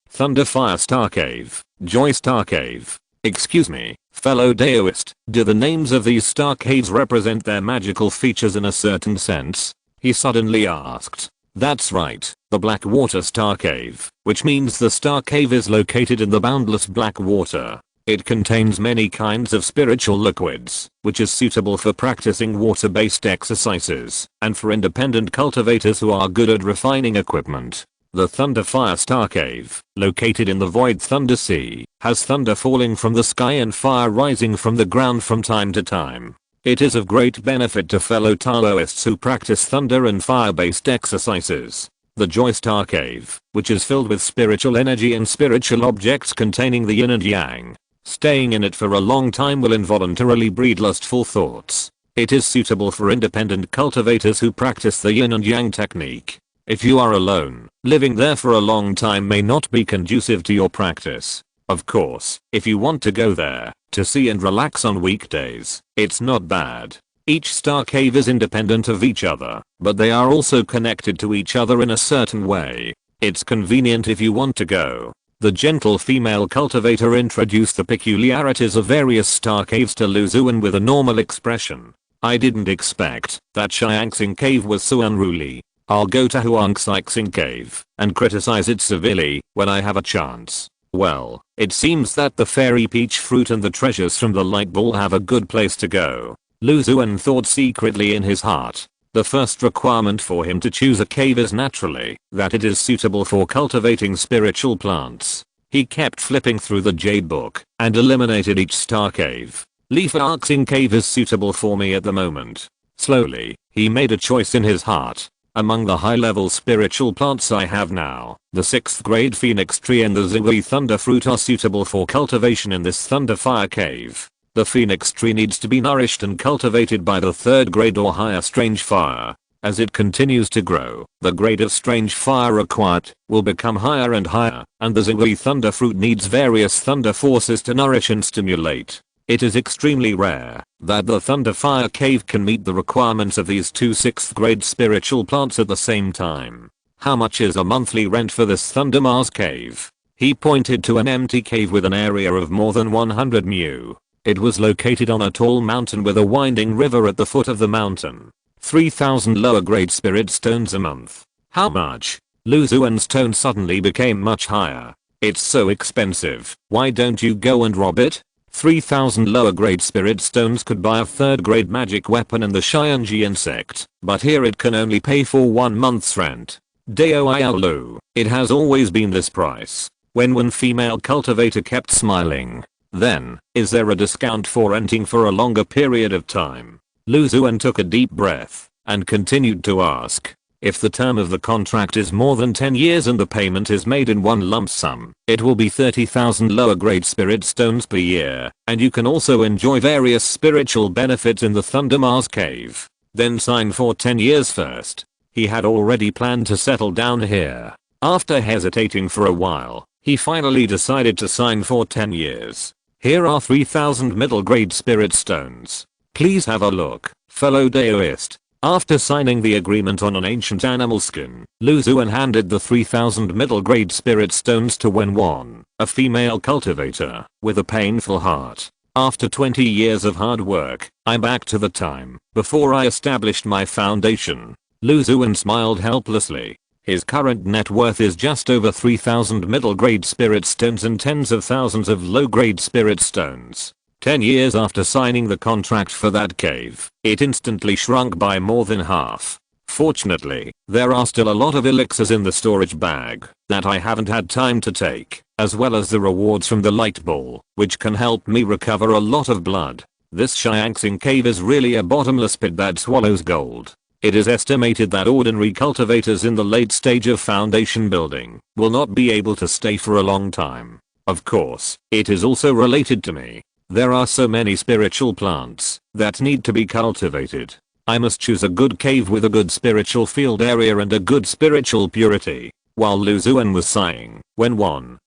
Thunderfire Star Cave, Joy Star Cave. Excuse me, fellow Daoist, do the names of these star caves represent their magical features in a certain sense? He suddenly asked. That's right, the Blackwater Star Cave, which means the star cave is located in the boundless black water. It contains many kinds of spiritual liquids, which is suitable for practicing water-based exercises, and for independent cultivators who are good at refining equipment. The Thunderfire Star Cave, located in the Void Thunder Sea, has thunder falling from the sky and fire rising from the ground from time to time. It is of great benefit to fellow Taoists who practice thunder and fire-based exercises. The Joy Star Cave, which is filled with spiritual energy and spiritual objects containing the yin and yang. Staying in it for a long time will involuntarily breed lustful thoughts. It is suitable for independent cultivators who practice the yin and yang technique. If you are alone, living there for a long time may not be conducive to your practice. Of course, if you want to go there to see and relax on weekdays, it's not bad. Each star cave is independent of each other, but they are also connected to each other in a certain way. It's convenient if you want to go. The gentle female cultivator introduced the peculiarities of various star caves to Lu Xuan with a normal expression. I didn't expect that Xiangxing Cave was so unruly. I'll go to Huangxixing Cave and criticize it severely when I have a chance. Well, it seems that the fairy peach fruit and the treasures from the light ball have a good place to go. Lu Xuan thought secretly in his heart. The first requirement for him to choose a cave is naturally that it is suitable for cultivating spiritual plants. He kept flipping through the jade book and eliminated each star cave. Lifaxing Cave is suitable for me at the moment. Slowly, he made a choice in his heart. Among the high-level spiritual plants I have now, the 6th grade Phoenix Tree and the Zigui Thunder Fruit are suitable for cultivation in this Thunderfire Cave. The Phoenix Tree needs to be nourished and cultivated by the 3rd grade or higher Strange Fire. As it continues to grow, the grade of Strange Fire required will become higher and higher, and the Zigui Thunder Fruit needs various thunder forces to nourish and stimulate. It is extremely rare that the Thunderfire Cave can meet the requirements of these two 6th grade spiritual plants at the same time. How much is a monthly rent for this Thunder Mars Cave? He pointed to an empty cave with an area of more than 100 mu. It was located on a tall mountain with a winding river at the foot of the mountain. 3,000 lower grade spirit stones a month. How much? Lu Xuan's tone suddenly became much higher. It's so expensive. Why don't you go and rob it? 3,000 lower grade spirit stones could buy a 3rd grade magic weapon and the Xianji insect, but here it can only pay for 1 month's rent. Dao Lu, it has always been this price. When one female cultivator kept smiling. Then, is there a discount for renting for a longer period of time? Lu Xuan took a deep breath and continued to ask. If the term of the contract is more than 10 years and the payment is made in one lump sum, it will be 30,000 lower grade spirit stones per year, and you can also enjoy various spiritual benefits in the Thunder Mars Cave. Then sign for 10 years first. He had already planned to settle down here. After hesitating for a while, he finally decided to sign for 10 years. Here are 3,000 middle grade spirit stones. Please have a look, fellow Daoist. After signing the agreement on an ancient animal skin, Lu Xuan handed the 3,000 middle grade spirit stones to Wenwan, a female cultivator, with a painful heart. After 20 years of hard work, I'm back to the time before I established my foundation. Lu Xuan smiled helplessly. His current net worth is just over 3,000 middle grade spirit stones and tens of thousands of low grade spirit stones. 10 years after signing the contract for that cave, it instantly shrunk by more than half. Fortunately, there are still a lot of elixirs in the storage bag that I haven't had time to take, as well as the rewards from the light ball, which can help me recover a lot of blood. This Xiangxing cave is really a bottomless pit that swallows gold. It is estimated that ordinary cultivators in the late stage of foundation building will not be able to stay for a long time. Of course, it is also related to me. There are so many spiritual plants that need to be cultivated. I must choose a good cave with a good spiritual field area and a good spiritual purity. While Lu Xuan was sighing, when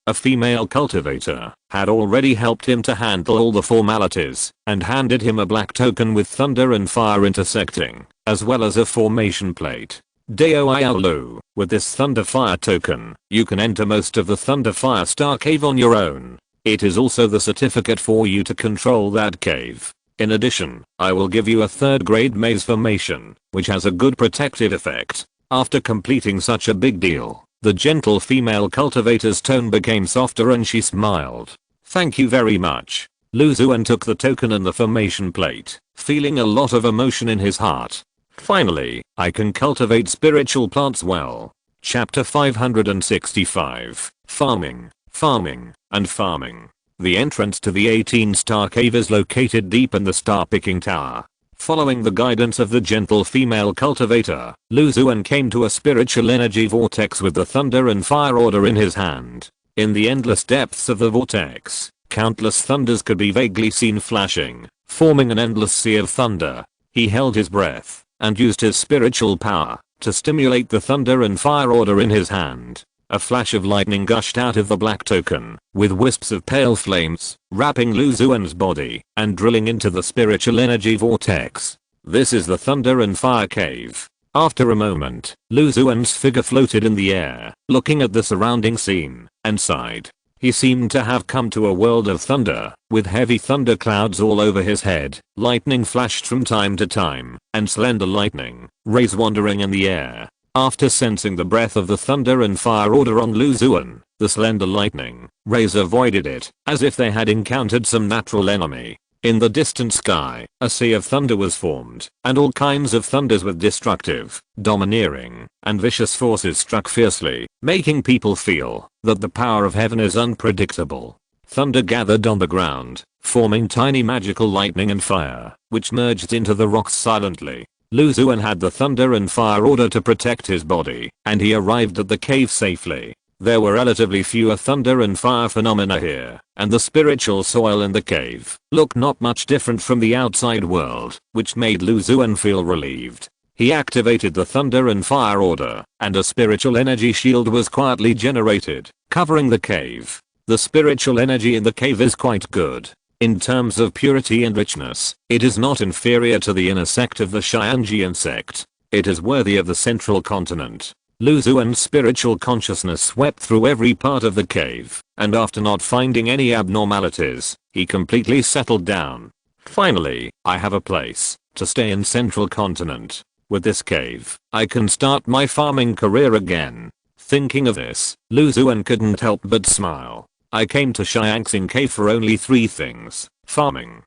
a female cultivator, had already helped him to handle all the formalities and handed him a black token with thunder and fire intersecting, as well as a formation plate. Dao Lu, with this thunder fire token, you can enter most of the thunder fire star cave on your own. It is also the certificate for you to control that cave. In addition, I will give you a 3rd grade maze formation, which has a good protective effect. After completing such a big deal, the gentle female cultivator's tone became softer and she smiled. Thank you very much. Lu Xuan took the token and the formation plate, feeling a lot of emotion in his heart. Finally, I can cultivate spiritual plants well. Chapter 565. Farming, and farming. The entrance to the 18-star cave is located deep in the star-picking tower. Following the guidance of the gentle female cultivator, Lu Xuan came to a spiritual energy vortex with the thunder and fire order in his hand. In the endless depths of the vortex, countless thunders could be vaguely seen flashing, forming an endless sea of thunder. He held his breath and used his spiritual power to stimulate the thunder and fire order in his hand. A flash of lightning gushed out of the black token, with wisps of pale flames, wrapping Lu Xuan's body, and drilling into the spiritual energy vortex. This is the Thunder and Fire Cave. After a moment, Lu Xuan's figure floated in the air, looking at the surrounding scene, and sighed. He seemed to have come to a world of thunder, with heavy thunder clouds all over his head, lightning flashed from time to time, and slender lightning rays wandering in the air. After sensing the breath of the thunder and fire order on Lu Xuan, the slender lightning rays avoided it, as if they had encountered some natural enemy. In the distant sky, a sea of thunder was formed, and all kinds of thunders with destructive, domineering, and vicious forces struck fiercely, making people feel that the power of heaven is unpredictable. Thunder gathered on the ground, forming tiny magical lightning and fire, which merged into the rocks silently. Lu Xuan had the thunder and fire order to protect his body, and he arrived at the cave safely. There were relatively fewer thunder and fire phenomena here, and the spiritual soil in the cave looked not much different from the outside world, which made Lu Xuan feel relieved. He activated the thunder and fire order, and a spiritual energy shield was quietly generated, covering the cave. The spiritual energy in the cave is quite good. In terms of purity and richness, it is not inferior to the inner sect of the Xianjian sect. It is worthy of the central continent. Lu Xuan's spiritual consciousness swept through every part of the cave, and after not finding any abnormalities, he completely settled down. Finally, I have a place to stay in central continent. With this cave, I can start my farming career again. Thinking of this, Lu Xuan couldn't help but smile. I came to Xiangxing Cave for only 3 things: farming,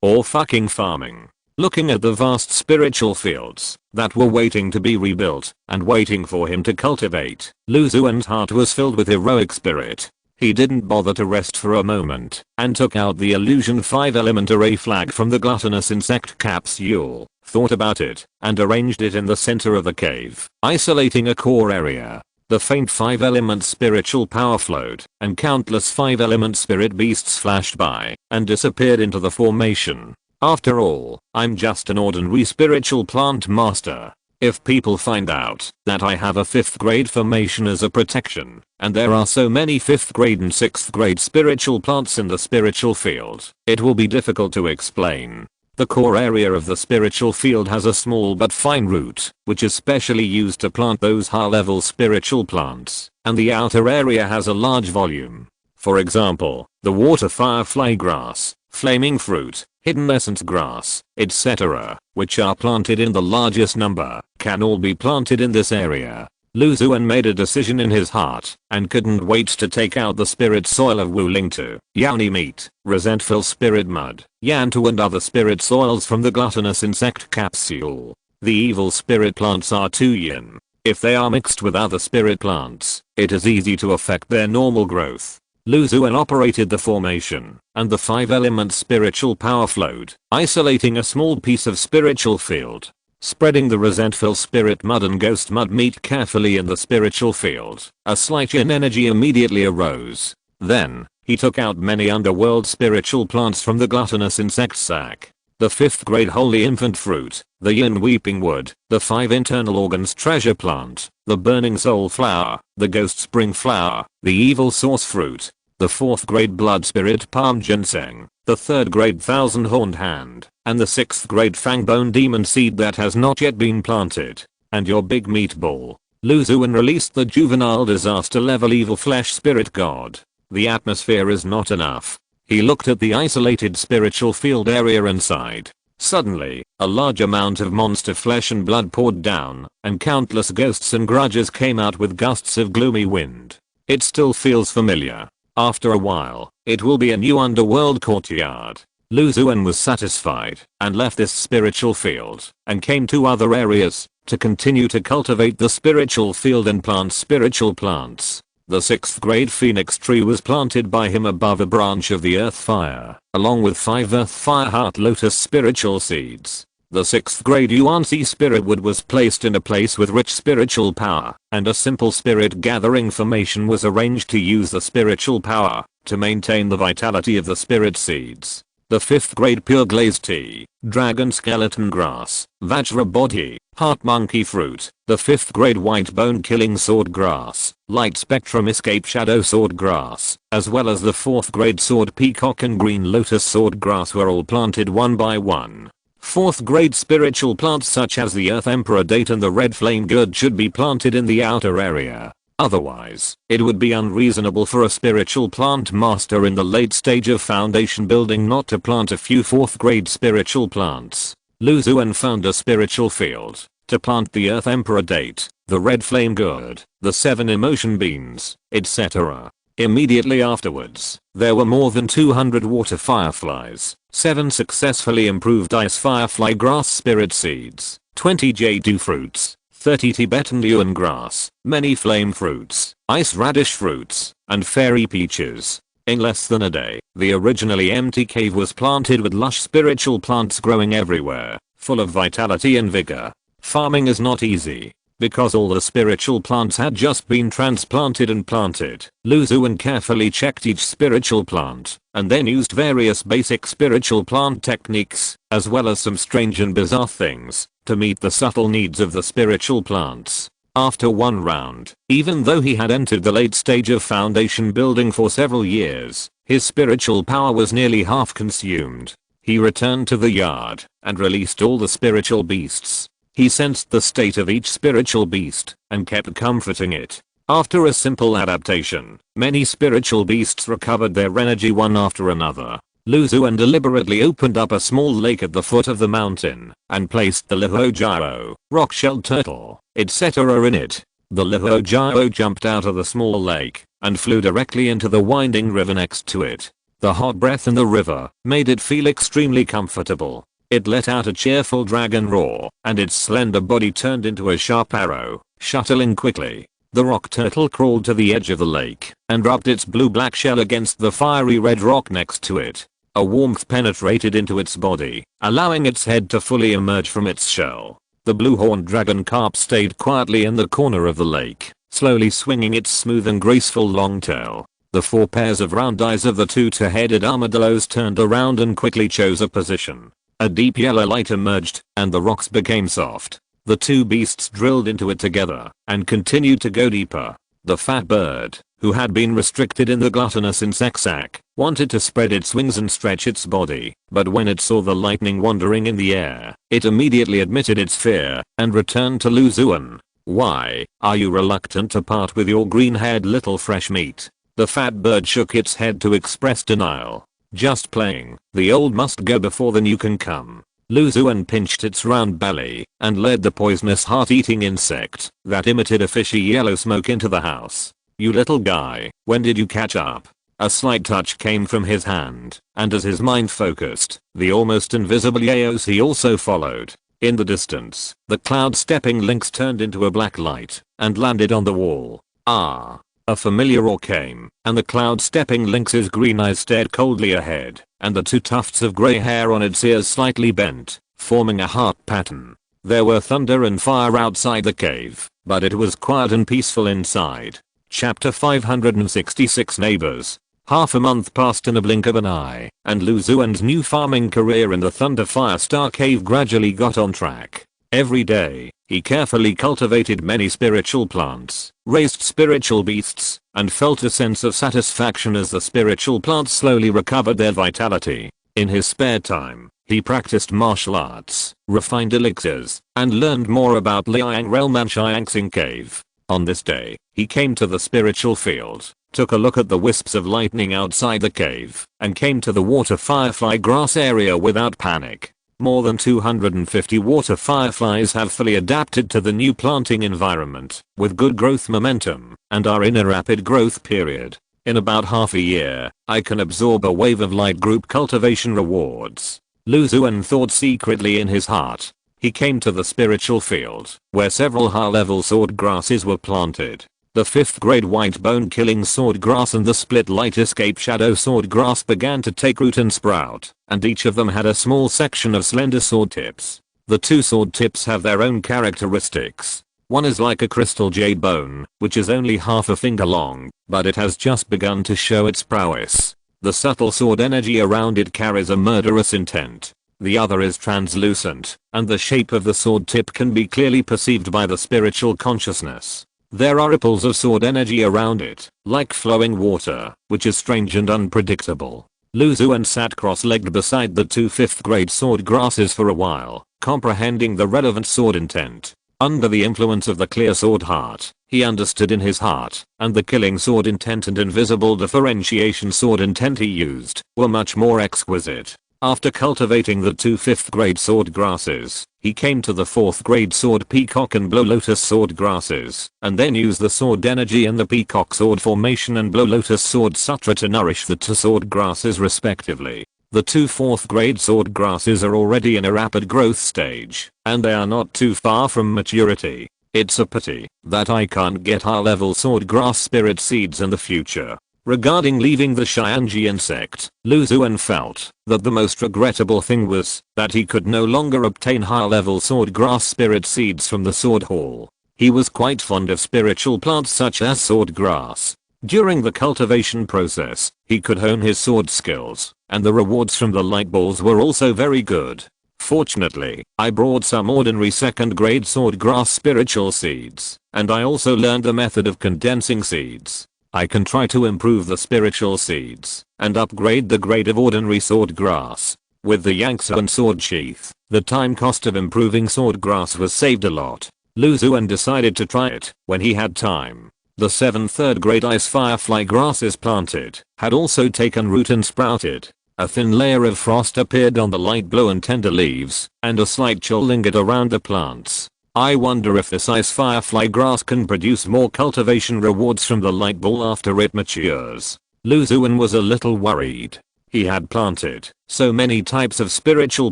or fucking farming. Looking at the vast spiritual fields that were waiting to be rebuilt and waiting for him to cultivate, Lu Xuan's heart was filled with heroic spirit. He didn't bother to rest for a moment and took out the illusion 5-element array flag from the gluttonous insect capsule, thought about it, and arranged it in the center of the cave, isolating a core area. The faint 5-element spiritual power flowed, and countless 5-element spirit beasts flashed by and disappeared into the formation. After all, I'm just an ordinary spiritual plant master. If people find out that I have a 5th grade formation as a protection, and there are so many 5th grade and 6th grade spiritual plants in the spiritual field, it will be difficult to explain. The core area of the spiritual field has a small but fine root, which is specially used to plant those high-level spiritual plants, and the outer area has a large volume. For example, the water firefly grass, flaming fruit, hidden essence grass, etc., which are planted in the largest number, can all be planted in this area. Lu Xuan made a decision in his heart and couldn't wait to take out the spirit soil of Wu Ling Tu, Yaoni meat, resentful spirit mud, Yantu and other spirit soils from the gluttonous insect capsule. The evil spirit plants are too yin. If they are mixed with other spirit plants, it is easy to affect their normal growth. Lu Xuan operated the formation, and the 5-element spiritual power flowed, isolating a small piece of spiritual field. Spreading the resentful spirit mud and ghost mud meat carefully in the spiritual field, a slight yin energy immediately arose. Then, he took out many underworld spiritual plants from the gluttonous insect sac. The 5th grade holy infant fruit, the yin weeping wood, the 5 internal organs treasure plant, the burning soul flower, the ghost spring flower, the evil source fruit, the 4th grade blood spirit palm ginseng, the 3rd grade thousand horned hand, and the 6th grade fangbone demon seed that has not yet been planted, and your big meatball. Lu Xuan released the juvenile disaster level evil flesh spirit god. The atmosphere is not enough. He looked at the isolated spiritual field area inside. Suddenly, a large amount of monster flesh and blood poured down, and countless ghosts and grudges came out with gusts of gloomy wind. It still feels familiar. After a while, it will be a new underworld courtyard. Lu Xuan was satisfied, and left this spiritual field, and came to other areas, to continue to cultivate the spiritual field and plant spiritual plants. The 6th grade phoenix tree was planted by him above a branch of the earth fire, along with 5 earth fire heart lotus spiritual seeds. The 6th grade Yuan-Si spirit wood was placed in a place with rich spiritual power, and a simple spirit gathering formation was arranged to use the spiritual power to maintain the vitality of the spirit seeds. The 5th grade pure glazed tea, dragon skeleton grass, Vajra body, heart monkey fruit, the 5th grade white bone killing sword grass, light spectrum escape shadow sword grass, as well as the 4th grade sword peacock and green lotus sword grass were all planted one by one. 4th grade spiritual plants such as the earth emperor date and the red flame gourd should be planted in the outer area. Otherwise, it would be unreasonable for a spiritual plant master in the late stage of foundation building not to plant a few 4th grade spiritual plants. Lu Xuan found a spiritual field to plant the earth emperor date, the red flame gourd, the 7 emotion beans, etc. Immediately afterwards, there were more than 200 water fireflies, 7 successfully improved ice firefly grass spirit seeds, 20 jade fruits, 30 Tibetan yuan grass, many flame fruits, ice radish fruits, and fairy peaches. In less than a day, the originally empty cave was planted with lush spiritual plants growing everywhere, full of vitality and vigor. Farming is not easy, because all the spiritual plants had just been transplanted and planted. Lu Xuan carefully checked each spiritual plant, and then used various basic spiritual plant techniques, as well as some strange and bizarre things, to meet the subtle needs of the spiritual plants. After one round, even though he had entered the late stage of foundation building for several years, his spiritual power was nearly half consumed. He returned to the yard, and released all the spiritual beasts. He sensed the state of each spiritual beast, and kept comforting it. After a simple adaptation, many spiritual beasts recovered their energy one after another. Lu Xuan deliberately opened up a small lake at the foot of the mountain, and placed the Lihuo rock-shelled turtle, etc. in it. The Lihuo jumped out of the small lake, and flew directly into the winding river next to it. The hot breath in the river made it feel extremely comfortable. It let out a cheerful dragon roar, and its slender body turned into a sharp arrow, shuttling quickly. The rock turtle crawled to the edge of the lake, and rubbed its blue-black shell against the fiery red rock next to it. A warmth penetrated into its body, allowing its head to fully emerge from its shell. The blue-horned dragon carp stayed quietly in the corner of the lake, slowly swinging its smooth and graceful long tail. The 4 pairs of round eyes of the 2 two-headed armadillos turned around and quickly chose a position. A deep yellow light emerged, and the rocks became soft. The 2 beasts drilled into it together, and continued to go deeper. The fat bird, who had been restricted in the gluttonous insect sac, wanted to spread its wings and stretch its body, but when it saw the lightning wandering in the air, it immediately admitted its fear, and returned to Lu Xuan. "Why are you reluctant to part with your green-haired little fresh meat?" The fat bird shook its head to express denial. "Just playing. The old must go before the new can come." Lu Xuan pinched its round belly and led the poisonous heart-eating insect that emitted a fishy yellow smoke into the house. "You little guy, when did you catch up?" A slight touch came from his hand, and as his mind focused, the almost invisible Yaozi also followed. In the distance, the cloud-stepping lynx turned into a black light and landed on the wall. Ah! A familiar roar came, and the cloud-stepping lynx's green eyes stared coldly ahead, and the two tufts of grey hair on its ears slightly bent, forming a heart pattern. There were thunder and fire outside the cave, but it was quiet and peaceful inside. Chapter 566 Neighbors. Half a month passed in a blink of an eye, and Lu Xuan's new farming career in the Thunder Fire Star Cave gradually got on track. Every day, he carefully cultivated many spiritual plants, raised spiritual beasts, and felt a sense of satisfaction as the spiritual plants slowly recovered their vitality. In his spare time, he practiced martial arts, refined elixirs, and learned more about Liang Realm and Xiangxing Cave. On this day, he came to the spiritual field, took a look at the wisps of lightning outside the cave, and came to the water firefly grass area without panic. More than 250 water fireflies have fully adapted to the new planting environment, with good growth momentum, and are in a rapid growth period. In about half a year, I can absorb a wave of light group cultivation rewards. Lu Xuan thought secretly in his heart. He came to the spiritual field, where several high-level sword grasses were planted. The 5th grade white bone killing sword grass and the split light escape shadow sword grass began to take root and sprout, and each of them had a small section of slender sword tips. The 2 sword tips have their own characteristics. One is like a crystal jade bone, which is only half a finger long, but it has just begun to show its prowess. The subtle sword energy around it carries a murderous intent. The other is translucent, and the shape of the sword tip can be clearly perceived by the spiritual consciousness. There are ripples of sword energy around it, like flowing water, which is strange and unpredictable. Lu Xuan sat cross-legged beside the 2 5th grade sword grasses for a while, comprehending the relevant sword intent. Under the influence of the clear sword heart, he understood in his heart, and the killing sword intent and invisible differentiation sword intent he used were much more exquisite. After cultivating the 2 5th grade sword grasses, he came to the 4th grade sword peacock and blow lotus sword grasses, and then used the sword energy in the peacock sword formation and blow lotus sword sutra to nourish the 2 sword grasses respectively. The 2 4th grade sword grasses are already in a rapid growth stage, and they are not too far from maturity. It's a pity that I can't get high-level sword grass spirit seeds in the future. Regarding leaving the Xiangji insect, Lu Xuan felt that the most regrettable thing was that he could no longer obtain high-level sword grass spirit seeds from the sword hall. He was quite fond of spiritual plants such as sword grass. During the cultivation process, he could hone his sword skills, and the rewards from the light balls were also very good. Fortunately, I brought some ordinary 2nd grade sword grass spiritual seeds, and I also learned the method of condensing seeds. I can try to improve the spiritual seeds and upgrade the grade of ordinary sword grass. With the Yangtze sword sheath, the time cost of improving sword grass was saved a lot. Lu Xuan decided to try it when he had time. The 7th 3rd grade ice firefly grasses planted had also taken root and sprouted. A thin layer of frost appeared on the light blue and tender leaves, and a slight chill lingered around the plants. I wonder if this ice firefly grass can produce more cultivation rewards from the light ball after it matures. Lu Xuan was a little worried. He had planted so many types of spiritual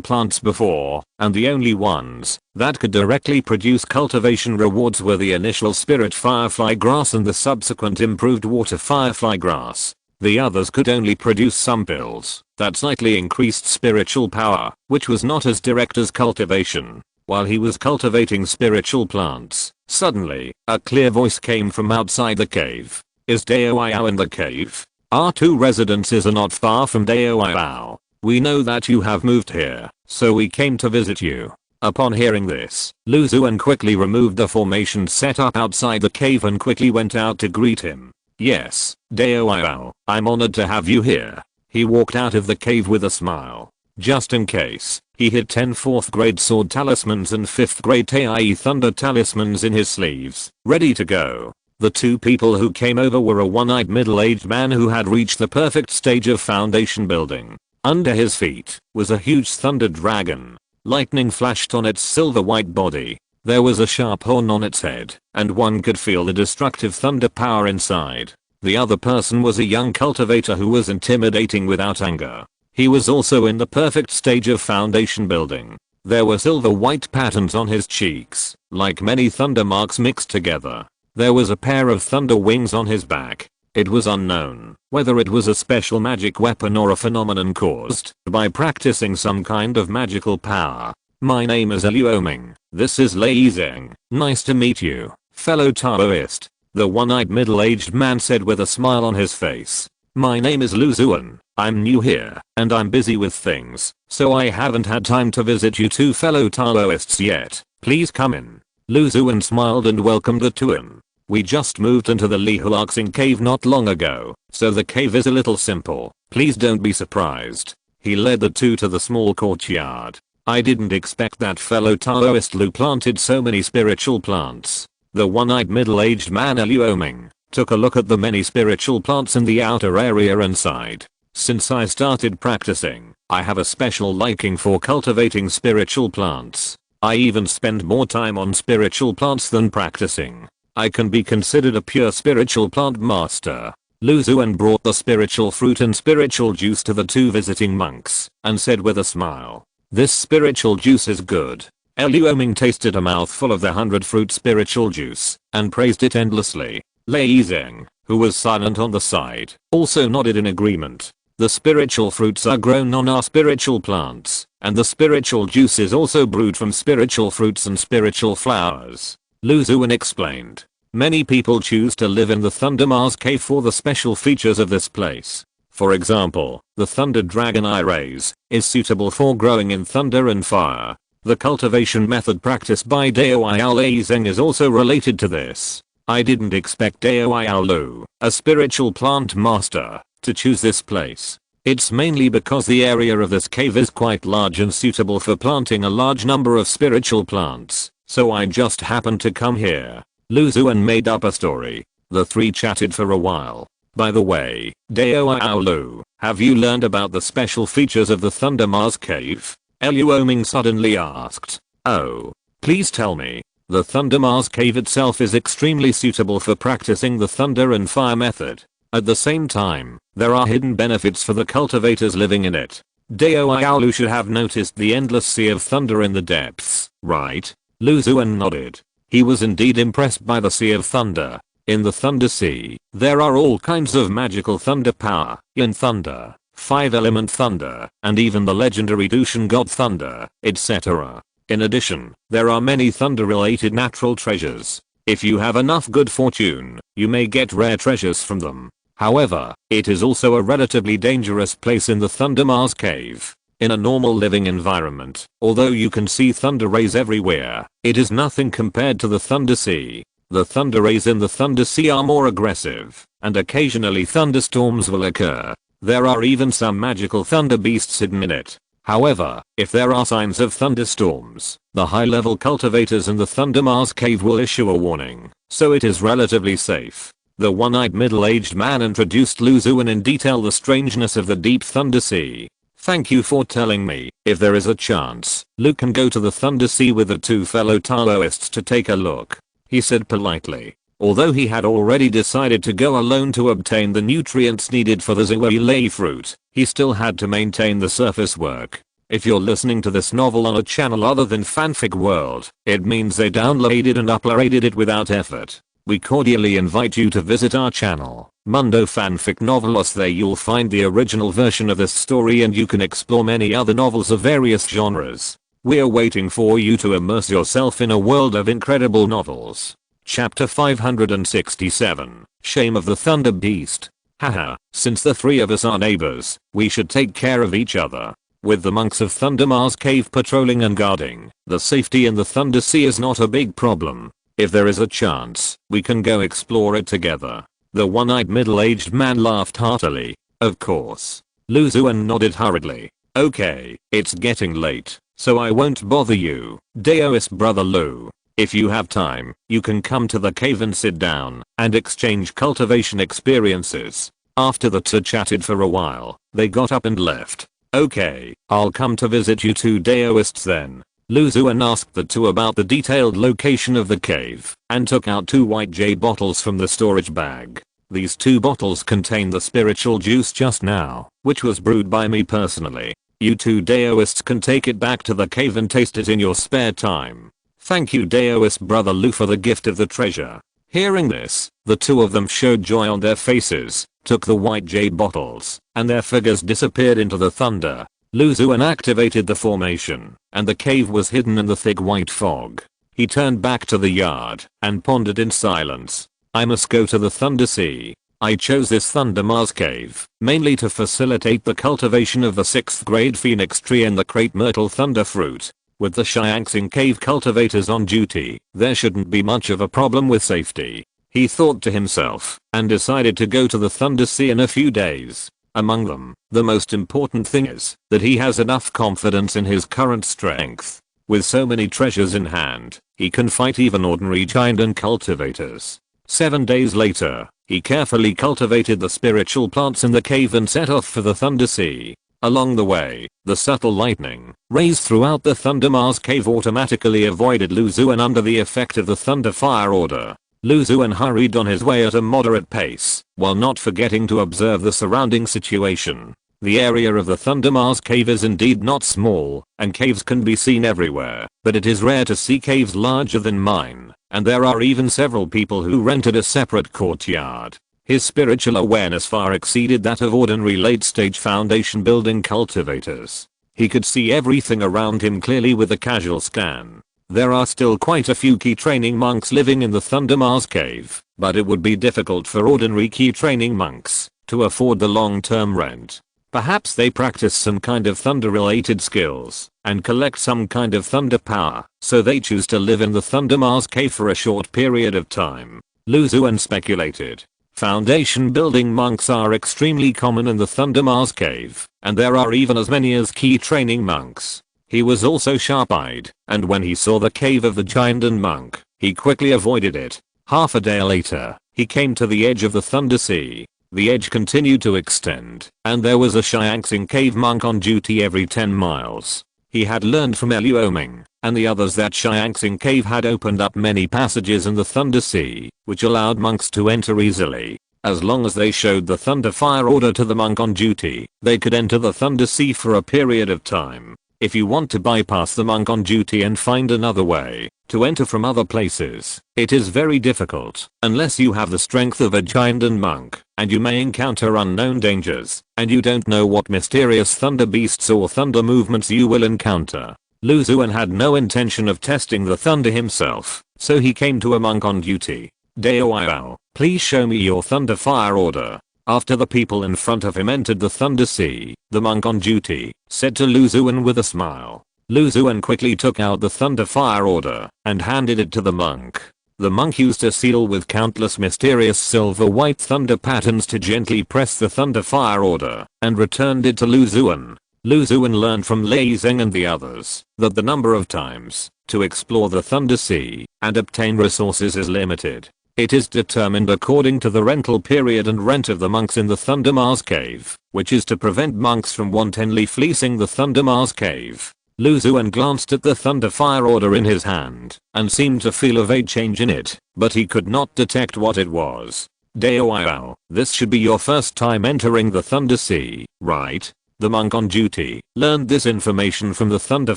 plants before, and the only ones that could directly produce cultivation rewards were the initial spirit firefly grass and the subsequent improved water firefly grass. The others could only produce some pills that slightly increased spiritual power, which was not as direct as cultivation. While he was cultivating spiritual plants, suddenly, a clear voice came from outside the cave. Is Daoyao in the cave? Our 2 residences are not far from Daoyao. We know that you have moved here, so we came to visit you. Upon hearing this, Lu Xuan quickly removed the formation set up outside the cave and quickly went out to greet him. Yes, Daoyao, I'm honored to have you here. He walked out of the cave with a smile. Just in case, he hid 10 4th grade sword talismans and 5th grade Tai thunder talismans in his sleeves, ready to go. The 2 people who came over were a one-eyed middle-aged man who had reached the perfect stage of foundation building. Under his feet was a huge thunder dragon. Lightning flashed on its silver white body. There was a sharp horn on its head, and one could feel the destructive thunder power inside. The other person was a young cultivator who was intimidating without anger. He was also in the perfect stage of foundation building. There were silver white patterns on his cheeks, like many thunder marks mixed together. There was a pair of thunder wings on his back. It was unknown whether it was a special magic weapon or a phenomenon caused by practicing some kind of magical power. My name is Xuan. This is Lei Zeng. Nice to meet you, fellow Taoist. The one-eyed middle-aged man said with a smile on his face. My name is Xuan. I'm new here, and I'm busy with things, so I haven't had time to visit you two fellow Taoists yet. Please come in. Xuan smiled and welcomed the two. We just moved into the Lihuaxing cave not long ago, so the cave is a little simple. Please don't be surprised. He led the two to the small courtyard. I didn't expect that fellow Taoist Lu planted so many spiritual plants. The one-eyed middle-aged man Xuan took a look at the many spiritual plants in the outer area and sighed. Since I started practicing, I have a special liking for cultivating spiritual plants. I even spend more time on spiritual plants than practicing. I can be considered a pure spiritual plant master. Xuan brought the spiritual fruit and spiritual juice to the two visiting monks and said with a smile, "This spiritual juice is good." Xuan tasted a mouthful of the 100-fruit spiritual juice and praised it endlessly. Lei Zeng, who was silent on the side, also nodded in agreement. The spiritual fruits are grown on our spiritual plants, and the spiritual juice is also brewed from spiritual fruits and spiritual flowers. Xuan explained. Many people choose to live in the Thunder Mars cave for the special features of this place. For example, the Thunder Dragon eye rays is suitable for growing in thunder and fire. The cultivation method practiced by Dao Lei Zeng is also related to this. I didn't expect Dao Lu, a spiritual plant master, to choose this place. It's mainly because the area of this cave is quite large and suitable for planting a large number of spiritual plants, so I just happened to come here. Xuan made up a story. The three chatted for a while. By the way, Dao Lu, have you learned about the special features of the Thunder Mars cave? Xuan suddenly asked. Oh, please tell me. The Thunder Mars cave itself is extremely suitable for practicing the thunder and fire method. At the same time, there are hidden benefits for the cultivators living in it. Dao Lu should have noticed the endless sea of thunder in the depths, right? Xuan nodded. He was indeed impressed by the sea of thunder. In the Thunder Sea, there are all kinds of magical thunder power, yin thunder, 5-element thunder, and even the legendary Dushan god thunder, etc. In addition, there are many thunder-related natural treasures. If you have enough good fortune, you may get rare treasures from them. However, it is also a relatively dangerous place in the Thunder Mars cave. In a normal living environment, although you can see thunder rays everywhere, it is nothing compared to the Thunder Sea. The thunder rays in the Thunder Sea are more aggressive, and occasionally thunderstorms will occur. There are even some magical thunder beasts hidden in it. However, if there are signs of thunderstorms, the high-level cultivators in the Thunder Mars cave will issue a warning, so it is relatively safe. The one-eyed middle-aged man introduced Xuan in detail the strangeness of the deep Thunder Sea. Thank you for telling me. If there is a chance, Lu can go to the Thunder Sea with the two fellow Taoists to take a look, he said politely. Although he had already decided to go alone to obtain the nutrients needed for the Xuan fruit, he still had to maintain the surface work. If you're listening to this novel on a channel other than Fanfic World, it means they downloaded and uploaded it without effort. We cordially invite you to visit our channel, Mundo Fanfic Novelos. There you'll find the original version of this story and you can explore many other novels of various genres. We're waiting for you to immerse yourself in a world of incredible novels. Chapter 567, Shame of the Thunder Beast. Haha, since the three of us are neighbors, we should take care of each other. With the monks of Thunder Mars cave patrolling and guarding, the safety in the Thunder Sea is not a big problem. If there is a chance, we can go explore it together. The one-eyed middle-aged man laughed heartily. Of course. Xuan nodded hurriedly. Okay, it's getting late, so I won't bother you, Daoist brother Lu. If you have time, you can come to the cave and sit down and exchange cultivation experiences. After the two chatted for a while, they got up and left. Okay, I'll come to visit you two Daoists then. Lu Xuan asked the two about the detailed location of the cave and took out 2 white jade bottles from the storage bag. These 2 bottles contain the spiritual juice just now, which was brewed by me personally. You two Daoists can take it back to the cave and taste it in your spare time. Thank you Daoist brother Lu for the gift of the treasure. Hearing this, the two of them showed joy on their faces, took the white jade bottles, and their figures disappeared into the thunder. Lu Xuan activated the formation, and the cave was hidden in the thick white fog. He turned back to the yard and pondered in silence. I must go to the Thunder Sea. I chose this Thunder Mars cave mainly to facilitate the cultivation of the 6th grade phoenix tree and the crate myrtle thunder fruit. With the Xianxing cave cultivators on duty, there shouldn't be much of a problem with safety. He thought to himself and decided to go to the Thunder Sea in a few days. Among them, the most important thing is that he has enough confidence in his current strength. With so many treasures in hand, he can fight even ordinary giant and cultivators. 7 days later, he carefully cultivated the spiritual plants in the cave and set off for the Thunder Sea. Along the way, the subtle lightning rays throughout the Thunder Mars cave automatically avoided Lu Xuan under the effect of the Thunder Fire Order. Lu Xuan hurried on his way at a moderate pace, while not forgetting to observe the surrounding situation. The area of the Thunder Mars cave is indeed not small, and caves can be seen everywhere, but it is rare to see caves larger than mine, and there are even several people who rented a separate courtyard. His spiritual awareness far exceeded that of ordinary late-stage foundation building cultivators. He could see everything around him clearly with a casual scan. There are still quite a few key training monks living in the Thunder Mars cave, but it would be difficult for ordinary key training monks to afford the long-term rent. Perhaps they practice some kind of thunder-related skills and collect some kind of thunder power, so they choose to live in the Thunder Mars cave for a short period of time. Lu Xuan speculated. Foundation building monks are extremely common in the Thunder Mars cave, and there are even as many as key training monks. He was also sharp-eyed, and when he saw the cave of the giant and monk, he quickly avoided it. Half a day later, he came to the edge of the Thunder Sea. The edge continued to extend, and there was a Xianxing cave monk on duty every 10 miles. He had learned from Eluoming and the others that Xianxing cave had opened up many passages in the Thunder Sea, which allowed monks to enter easily. As long as they showed the Thunder Fire Order to the monk on duty, they could enter the Thunder Sea for a period of time. If you want to bypass the monk on duty and find another way to enter from other places, it is very difficult unless you have the strength of a giant and monk, and you may encounter unknown dangers, and you don't know what mysterious thunder beasts or thunder movements you will encounter. Lu Xuan had no intention of testing the thunder himself, so he came to a monk on duty. Dao, please show me your Thunder Fire Order. After the people in front of him entered the Thunder Sea, the monk on duty said to Lu Xuan with a smile. Lu Xuan quickly took out the Thunder Fire Order and handed it to the monk. The monk used a seal with countless mysterious silver-white thunder patterns to gently press the Thunder Fire Order and returned it to Lu Xuan. Lu Xuan learned from Lei Zeng and the others that the number of times to explore the Thunder Sea and obtain resources is limited. It is determined according to the rental period and rent of the monks in the Thunder Mars cave, which is to prevent monks from wantonly fleecing the Thunder Mars cave. Lu Xuan glanced at the Thunder Fire Order in his hand and seemed to feel a vague change in it, but he could not detect what it was. Dao, this should be your first time entering the Thunder Sea, right? The monk on duty learned this information from the Thunder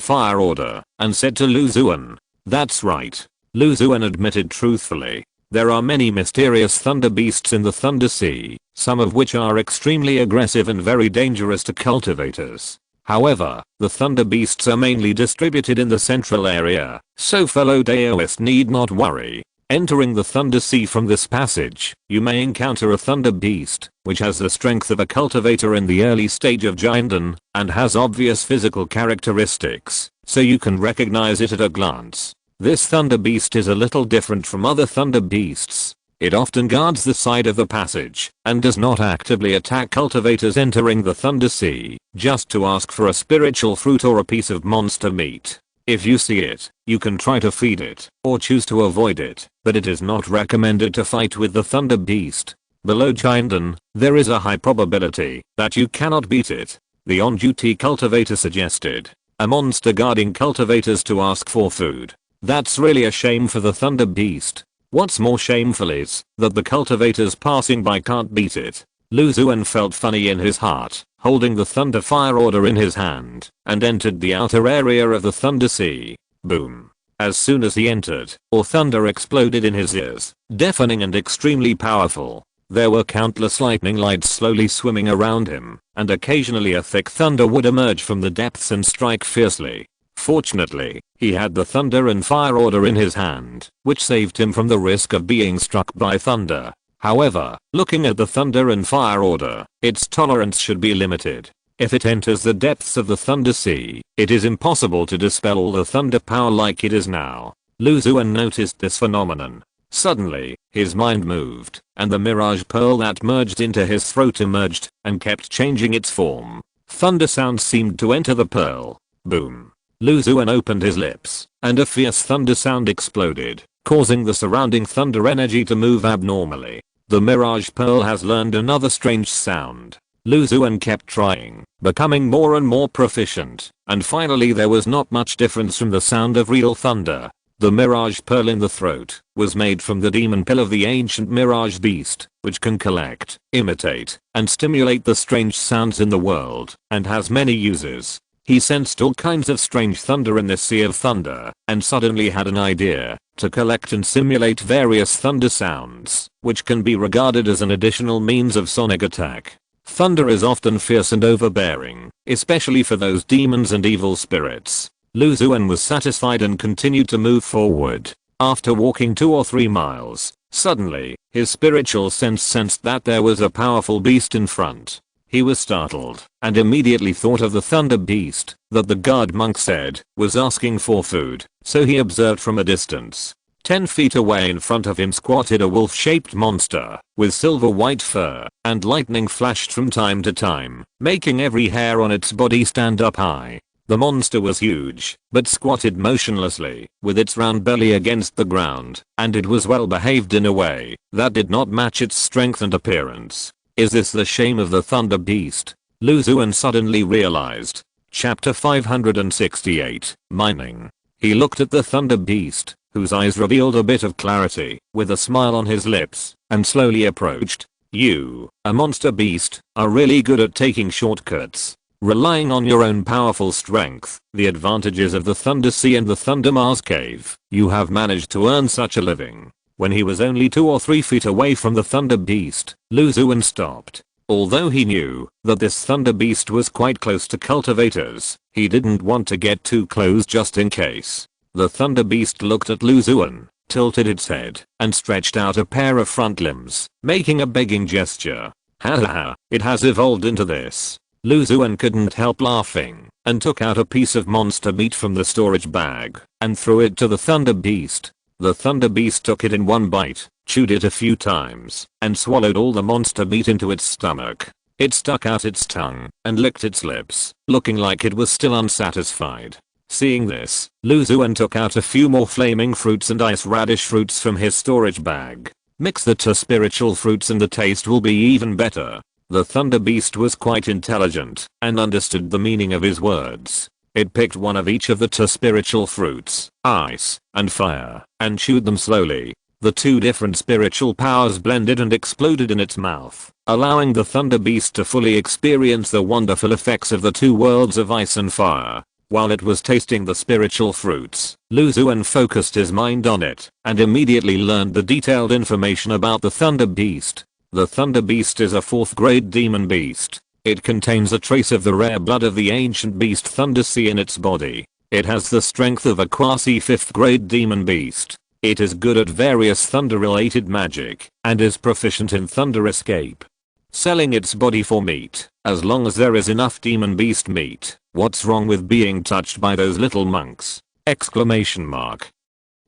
Fire Order and said to Lu Xuan. That's right. Lu Xuan admitted truthfully. There are many mysterious thunder beasts in the Thunder Sea, some of which are extremely aggressive and very dangerous to cultivators. However, the thunder beasts are mainly distributed in the central area, so fellow Daoists need not worry. Entering the Thunder Sea from this passage, you may encounter a thunder beast, which has the strength of a cultivator in the early stage of Giandan, and has obvious physical characteristics, so you can recognize it at a glance. This thunder beast is a little different from other thunder beasts. It often guards the side of the passage and does not actively attack cultivators entering the Thunder Sea, just to ask for a spiritual fruit or a piece of monster meat. If you see it, you can try to feed it or choose to avoid it, but it is not recommended to fight with the thunder beast. Below Giandan, there is a high probability that you cannot beat it. the on-duty cultivator suggested. A monster guarding cultivators to ask for food. That's really a shame for the thunder beast. What's more shameful is that the cultivators passing by can't beat it. Xuan felt funny in his heart, holding the thunder fire order in his hand, and entered the outer area of the thunder sea. Boom. As soon as he entered, thunder exploded in his ears, deafening and extremely powerful. There were countless lightning lights slowly swimming around him, and occasionally a thick thunder would emerge from the depths and strike fiercely. Fortunately, he had the thunder and fire order in his hand, which saved him from the risk of being struck by thunder. However, looking at the thunder and fire order, its tolerance should be limited. If it enters the depths of the thunder sea, it is impossible to dispel all the thunder power like it is now. Xuan noticed this phenomenon. Suddenly, his mind moved, and the mirage pearl that merged into his throat emerged, and kept changing its form. Thunder sounds seemed to enter the pearl. Boom. Xuan opened his lips, and a fierce thunder sound exploded, causing the surrounding thunder energy to move abnormally. The mirage pearl has learned another strange sound. Xuan kept trying, becoming more and more proficient, and finally there was not much difference from the sound of real thunder. The mirage pearl in the throat was made from the demon pill of the ancient mirage beast, which can collect, imitate, and stimulate the strange sounds in the world, and has many uses. He sensed all kinds of strange thunder in this sea of thunder, and suddenly had an idea to collect and simulate various thunder sounds, which can be regarded as an additional means of sonic attack. Thunder is often fierce and overbearing, especially for those demons and evil spirits. Xuan was satisfied and continued to move forward. After walking 2 or 3 miles, suddenly, his spiritual sense sensed that there was a powerful beast in front. He was startled, and immediately thought of the thunder beast that the guard monk said was asking for food, so he observed from a distance. 10 feet away in front of him squatted a wolf-shaped monster, with silver-white fur, and lightning flashed from time to time, making every hair on its body stand up high. The monster was huge, but squatted motionlessly, with its round belly against the ground, and it was well behaved in a way that did not match its strength and appearance. Is this the shame of the thunder beast? Xuan suddenly realized. Chapter 568, Mining. He looked at the thunder beast, whose eyes revealed a bit of clarity, with a smile on his lips, and slowly approached. You, a monster beast, are really good at taking shortcuts. Relying on your own powerful strength, the advantages of the Thunder Sea and the Thunder Mars Cave, you have managed to earn such a living. When he was only 2 or 3 feet away from the Thunder Beast, Xuan stopped. Although he knew that this Thunder Beast was quite close to cultivators, he didn't want to get too close just in case. The Thunder Beast looked at Xuan, tilted its head, and stretched out a pair of front limbs, making a begging gesture. Haha, it has evolved into this. Xuan couldn't help laughing, and took out a piece of monster meat from the storage bag, and threw it to the Thunder Beast. The Thunder Beast took it in one bite, chewed it a few times, and swallowed all the monster meat into its stomach. It stuck out its tongue, and licked its lips, looking like it was still unsatisfied. Seeing this, Xuan took out a few more flaming fruits and ice radish fruits from his storage bag. Mix the 2 spiritual fruits and the taste will be even better. The Thunder Beast was quite intelligent, and understood the meaning of his words. It picked one of each of the 2 spiritual fruits, ice, and fire, and chewed them slowly. The 2 different spiritual powers blended and exploded in its mouth, allowing the Thunder Beast to fully experience the wonderful effects of the 2 worlds of ice and fire. While it was tasting the spiritual fruits, Xuan focused his mind on it, and immediately learned the detailed information about the Thunder Beast. The Thunder Beast is a 4th grade demon beast. It contains a trace of the rare blood of the ancient beast Thunder Sea in its body. It has the strength of a quasi 5th grade demon beast. It is good at various thunder related magic, and is proficient in thunder escape. Selling its body for meat, as long as there is enough demon beast meat. What's wrong with being touched by those little monks? Exclamation mark.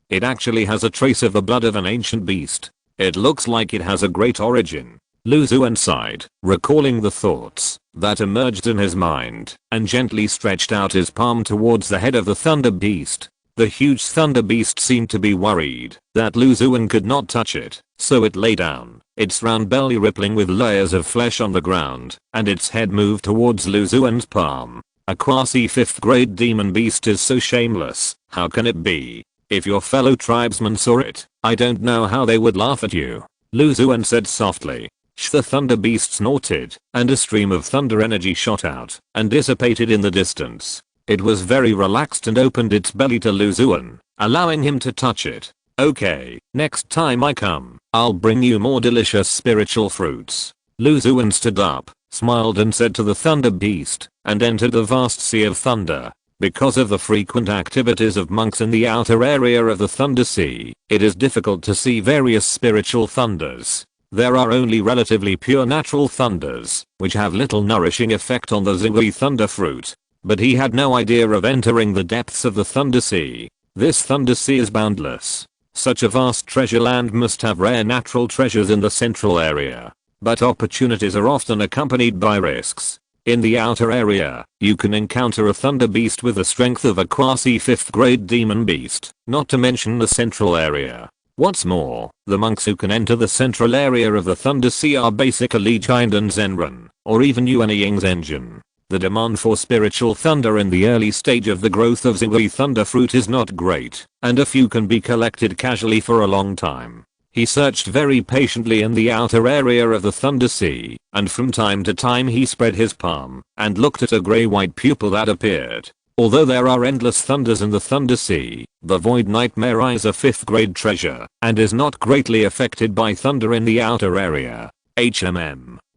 It actually has a trace of the blood of an ancient beast. It looks like it has a great origin. Xuan sighed, recalling the thoughts that emerged in his mind, and gently stretched out his palm towards the head of the Thunder Beast. The huge thunder beast seemed to be worried that Lu Xuan could not touch it, so it lay down, its round belly rippling with layers of flesh on the ground, and its head moved towards Lu Xuan's palm. A quasi 5th grade demon beast is so shameless, how can it be? If your fellow tribesmen saw it, I don't know how they would laugh at you. Lu Xuan said softly. The thunder beast snorted, and a stream of thunder energy shot out and dissipated in the distance. It was very relaxed and opened its belly to Lu Xuan, allowing him to touch it. Okay, next time I come, I'll bring you more delicious spiritual fruits. Lu Xuan stood up, smiled and said to the thunder beast, and entered the vast sea of thunder. Because of the frequent activities of monks in the outer area of the thunder sea, it is difficult to see various spiritual thunders. There are only relatively pure natural thunders, which have little nourishing effect on the Zui thunder fruit. But he had no idea of entering the depths of the thunder sea. This thunder sea is boundless. Such a vast treasure land must have rare natural treasures in the central area. But opportunities are often accompanied by risks. In the outer area, you can encounter a thunder beast with the strength of a quasi 5th grade demon beast, not to mention the central area. What's more, the monks who can enter the central area of the thunder sea are basically Jinden Zenren, or even Yuan Ying's engine. The demand for spiritual thunder in the early stage of the growth of Zui thunder fruit is not great, and a few can be collected casually for a long time. He searched very patiently in the outer area of the thunder sea, and from time to time he spread his palm and looked at a grey-white pupil that appeared. Although there are endless thunders in the thunder sea, the void nightmare is a 5th grade treasure and is not greatly affected by thunder in the outer area.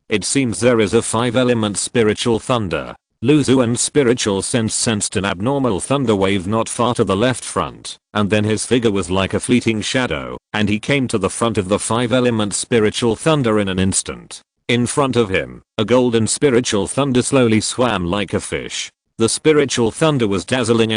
It seems there is a 5-element spiritual thunder. Lu Xuan's spiritual sense sensed an abnormal thunder wave not far to the left front, and then his figure was like a fleeting shadow, and he came to the front of the 5-element spiritual thunder in an instant. In front of him, a golden spiritual thunder slowly swam like a fish. The spiritual thunder was dazzling,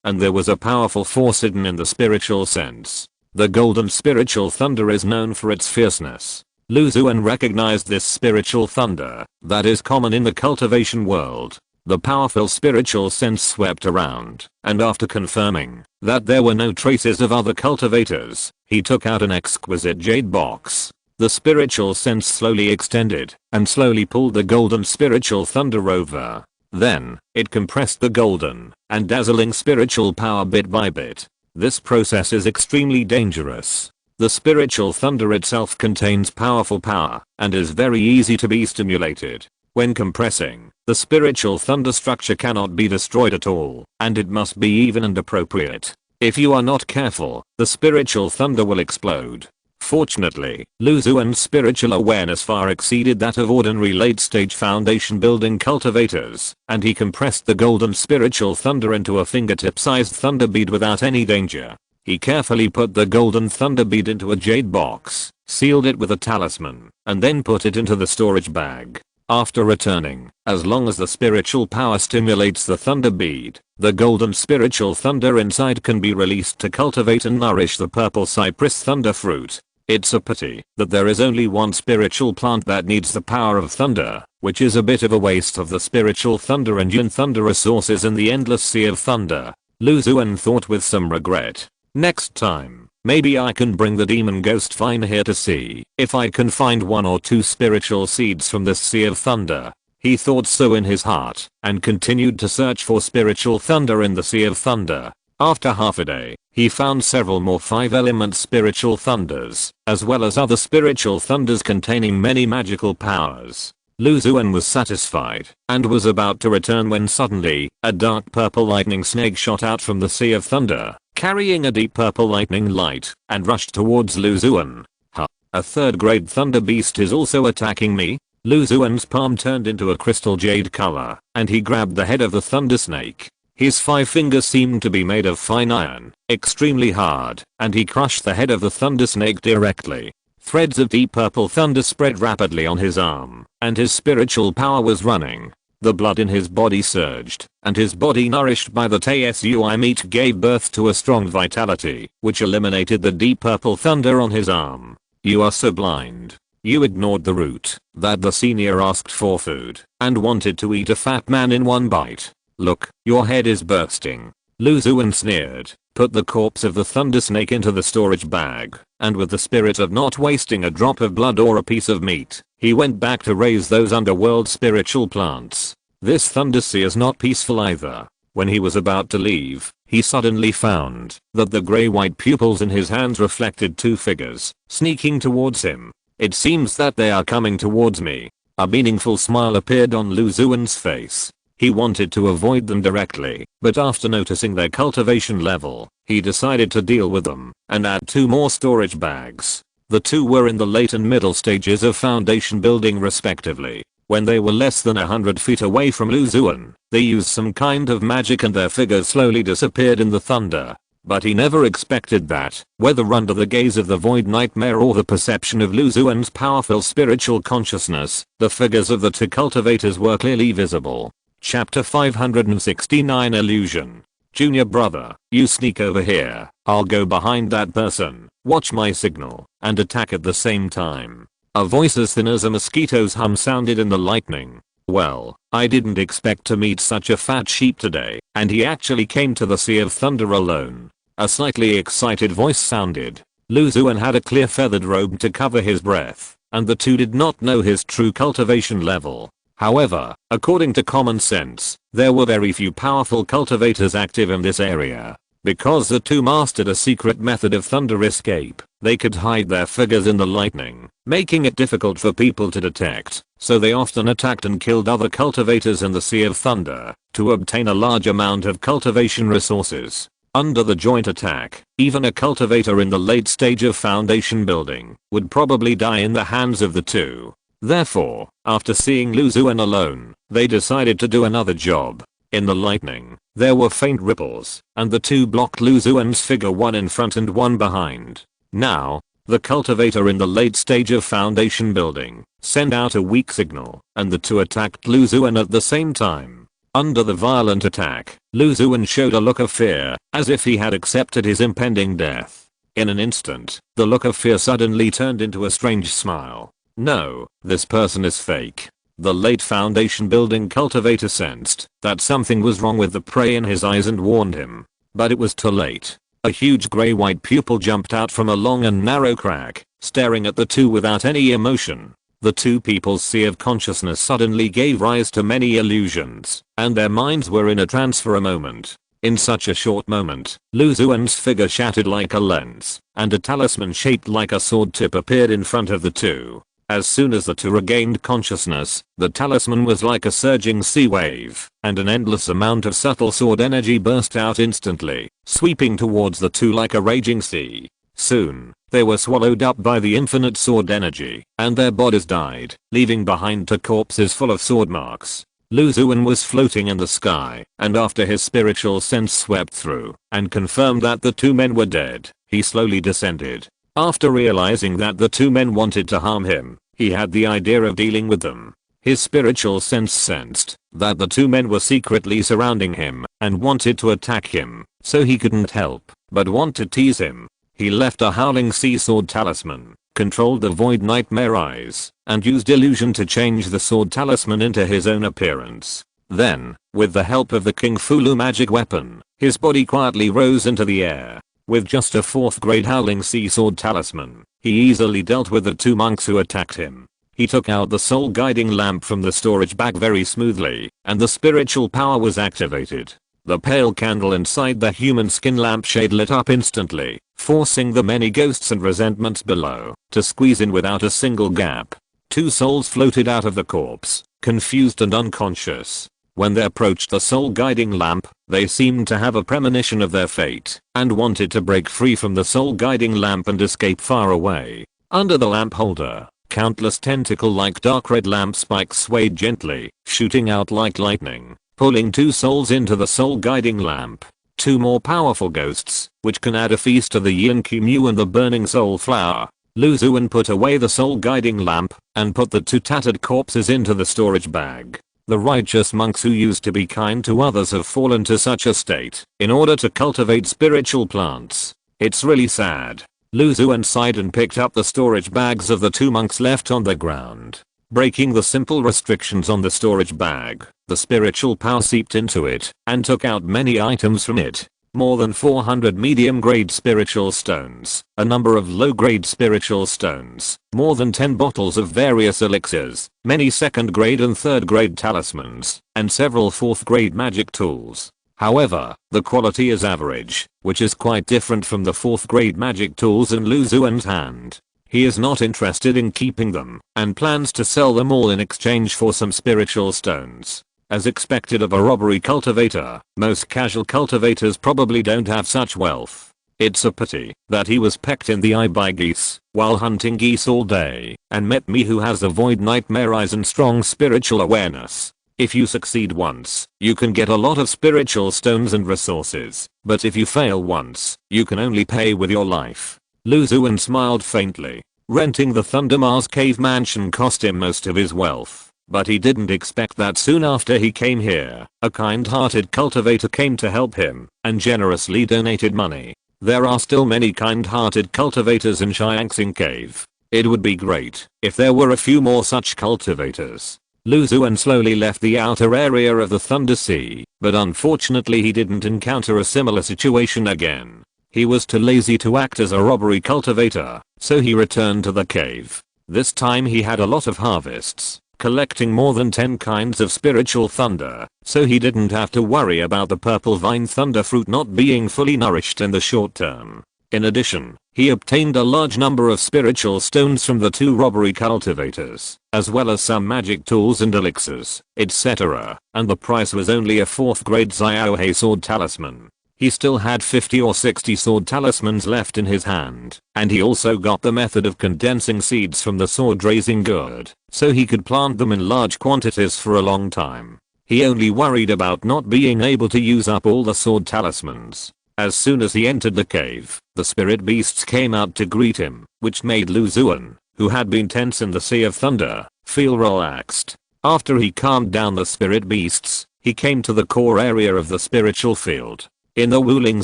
and there was a powerful force hidden in the spiritual sense. The golden spiritual thunder is known for its fierceness. Lu Xuan recognized this spiritual thunder that is common in the cultivation world. The powerful spiritual sense swept around, and after confirming that there were no traces of other cultivators, he took out an exquisite jade box. The spiritual sense slowly extended and slowly pulled the golden spiritual thunder over. Then, it compressed the golden and dazzling spiritual power bit by bit. This process is extremely dangerous. The spiritual thunder itself contains powerful power and is very easy to be stimulated. When compressing, the spiritual thunder structure cannot be destroyed at all, and it must be even and appropriate. If you are not careful, the spiritual thunder will explode. Fortunately, Lu Xuan's spiritual awareness far exceeded that of ordinary late-stage foundation building cultivators, and he compressed the golden spiritual thunder into a fingertip-sized thunder bead without any danger. He carefully put the golden thunder bead into a jade box, sealed it with a talisman, and then put it into the storage bag. After returning, as long as the spiritual power stimulates the thunder bead, the golden spiritual thunder inside can be released to cultivate and nourish the purple cypress thunder fruit. It's a pity that there is only one spiritual plant that needs the power of thunder, which is a bit of a waste of the spiritual thunder and yin thunder resources in the endless sea of thunder. Lu Xuan thought with some regret. Next time, maybe I can bring the demon ghost Fine here to see if I can find 1 or 2 spiritual seeds from this sea of thunder. He thought so in his heart and continued to search for spiritual thunder in the sea of thunder. After half a day, he found several more 5-element spiritual thunders, as well as other spiritual thunders containing many magical powers. Lu Xuan was satisfied and was about to return when suddenly, a dark purple lightning snake shot out from the sea of thunder, carrying a deep purple lightning light, and rushed towards Lu Xuan. Huh, a 3rd grade thunder beast is also attacking me? Lu Xuan's palm turned into a crystal jade color, and he grabbed the head of the thunder snake. His 5 fingers seemed to be made of fine iron, extremely hard, and he crushed the head of the thunder snake directly. Threads of deep purple thunder spread rapidly on his arm, and his spiritual power was running. The blood in his body surged, and his body nourished by the Tsui meat gave birth to a strong vitality, which eliminated the deep purple thunder on his arm. You are so blind. You ignored the root that the senior asked for food, and wanted to eat a fat man in one bite. Look, your head is bursting. Lu Xuan sneered, put the corpse of the thunder snake into the storage bag, and with the spirit of not wasting a drop of blood or a piece of meat, he went back to raise those underworld spiritual plants. This thunder sea is not peaceful either. When he was about to leave, he suddenly found that the grey-white pupils in his hands reflected two figures, sneaking towards him. It seems that they are coming towards me. A meaningful smile appeared on Lu Xuan's face. He wanted to avoid them directly, but after noticing their cultivation level, he decided to deal with them and add 2 more storage bags. The 2 were in the late and middle stages of foundation building respectively. When they were less than 100 feet away from Lu Xuan, they used some kind of magic and their figures slowly disappeared in the thunder. But he never expected that, whether under the gaze of the void nightmare or the perception of Lu Xuan's powerful spiritual consciousness, the figures of the 2 cultivators were clearly visible. Chapter 569 Illusion. Junior brother, you sneak over here, I'll go behind that person, watch my signal, and attack at the same time. A voice as thin as a mosquito's hum sounded in the lightning. Well, I didn't expect to meet such a fat sheep today, and he actually came to the Sea of Thunder alone. A slightly excited voice sounded. Lu Xuan had a clear feathered robe to cover his breath, and the 2 did not know his true cultivation level. However, according to common sense, there were very few powerful cultivators active in this area. Because the 2 mastered a secret method of thunder escape, they could hide their figures in the lightning, making it difficult for people to detect, so they often attacked and killed other cultivators in the Sea of Thunder to obtain a large amount of cultivation resources. Under the joint attack, even a cultivator in the late stage of foundation building would probably die in the hands of the 2. Therefore, after seeing Lu Xuan alone, they decided to do another job. In the lightning, there were faint ripples, and the 2 blocked Lu Xuan's figure, one in front and one behind. Now, the cultivator in the late stage of foundation building sent out a weak signal, and the 2 attacked Lu Xuan at the same time. Under the violent attack, Lu Xuan showed a look of fear, as if he had accepted his impending death. In an instant, the look of fear suddenly turned into a strange smile. No, this person is fake. The late foundation building cultivator sensed that something was wrong with the prey in his eyes and warned him. But it was too late. A huge grey-white pupil jumped out from a long and narrow crack, staring at the 2 without any emotion. The 2 people's sea of consciousness suddenly gave rise to many illusions, and their minds were in a trance for a moment. In such a short moment, Lu Xuan's figure shattered like a lens, and a talisman shaped like a sword tip appeared in front of the 2. As soon as the 2 regained consciousness, the talisman was like a surging sea wave, and an endless amount of subtle sword energy burst out instantly, sweeping towards the 2 like a raging sea. Soon, they were swallowed up by the infinite sword energy, and their bodies died, leaving behind 2 corpses full of sword marks. Lu Xuan was floating in the sky, and after his spiritual sense swept through and confirmed that the 2 men were dead, he slowly descended. After realizing that the 2 men wanted to harm him, he had the idea of dealing with them. His spiritual sense sensed that the 2 men were secretly surrounding him and wanted to attack him, so he couldn't help but want to tease him. He left a howling sea sword talisman, controlled the void nightmare eyes, and used illusion to change the sword talisman into his own appearance. Then, with the help of the King Fulu magic weapon, his body quietly rose into the air. With just a 4th grade howling sea sword talisman, he easily dealt with the 2 monks who attacked him. He took out the soul guiding lamp from the storage bag very smoothly, and the spiritual power was activated. The pale candle inside the human skin lampshade lit up instantly, forcing the many ghosts and resentments below to squeeze in without a single gap. 2 souls floated out of the corpse, confused and unconscious. When they approached the soul guiding lamp, they seemed to have a premonition of their fate and wanted to break free from the soul guiding lamp and escape far away. Under the lamp holder, countless tentacle-like dark red lamp spikes swayed gently, shooting out like lightning, pulling 2 souls into the soul guiding lamp. 2 more powerful ghosts, which can add a feast to the yin Mu and the burning soul flower. Lu Xuan put away the soul guiding lamp and put the 2 tattered corpses into the storage bag. The righteous monks who used to be kind to others have fallen to such a state in order to cultivate spiritual plants. It's really sad. Lu Xuan sighed and picked up the storage bags of the 2 monks left on the ground. breaking the simple restrictions on the storage bag. The spiritual power seeped into it and took out many items from it. More than 400 medium-grade spiritual stones, a number of low-grade spiritual stones, more than 10 bottles of various elixirs, many second-grade and third-grade talismans, and several fourth-grade magic tools. However, the quality is average, which is quite different from the fourth-grade magic tools in Lu Xuan's hand. He is not interested in keeping them, and plans to sell them all in exchange for some spiritual stones. As expected of a robbery cultivator, most casual cultivators probably don't have such wealth. It's a pity that he was pecked in the eye by geese while hunting geese all day and met me, who has a void nightmare eyes and strong spiritual awareness. If you succeed once, you can get a lot of spiritual stones and resources, but if you fail once, you can only pay with your life. Lu Xuan smiled faintly. Renting the Thunder Mars cave mansion cost him most of his wealth. But he didn't expect that soon after he came here, a kind-hearted cultivator came to help him and generously donated money. There are still many kind-hearted cultivators in Xiangxing Cave. It would be great if there were a few more such cultivators. Lu Xuan slowly left the outer area of the Thunder Sea, but unfortunately he didn't encounter a similar situation again. He was too lazy to act as a robbery cultivator, so he returned to the cave. This time he had a lot of harvests, collecting more than 10 kinds of spiritual thunder, so he didn't have to worry about the purple vine thunder fruit not being fully nourished in the short term. In addition, he obtained a large number of spiritual stones from the 2 robbery cultivators, as well as some magic tools and elixirs, etc., and the price was only a 4th grade Xiaohei sword talisman. He still had 50 or 60 sword talismans left in his hand, and he also got the method of condensing seeds from the sword raising gourd, so he could plant them in large quantities for a long time. He only worried about not being able to use up all the sword talismans. As soon as he entered the cave, the spirit beasts came out to greet him, which made Lu Xuan, who had been tense in the Sea of Thunder, feel relaxed. After he calmed down the spirit beasts, he came to the core area of the spiritual field. In the Wuling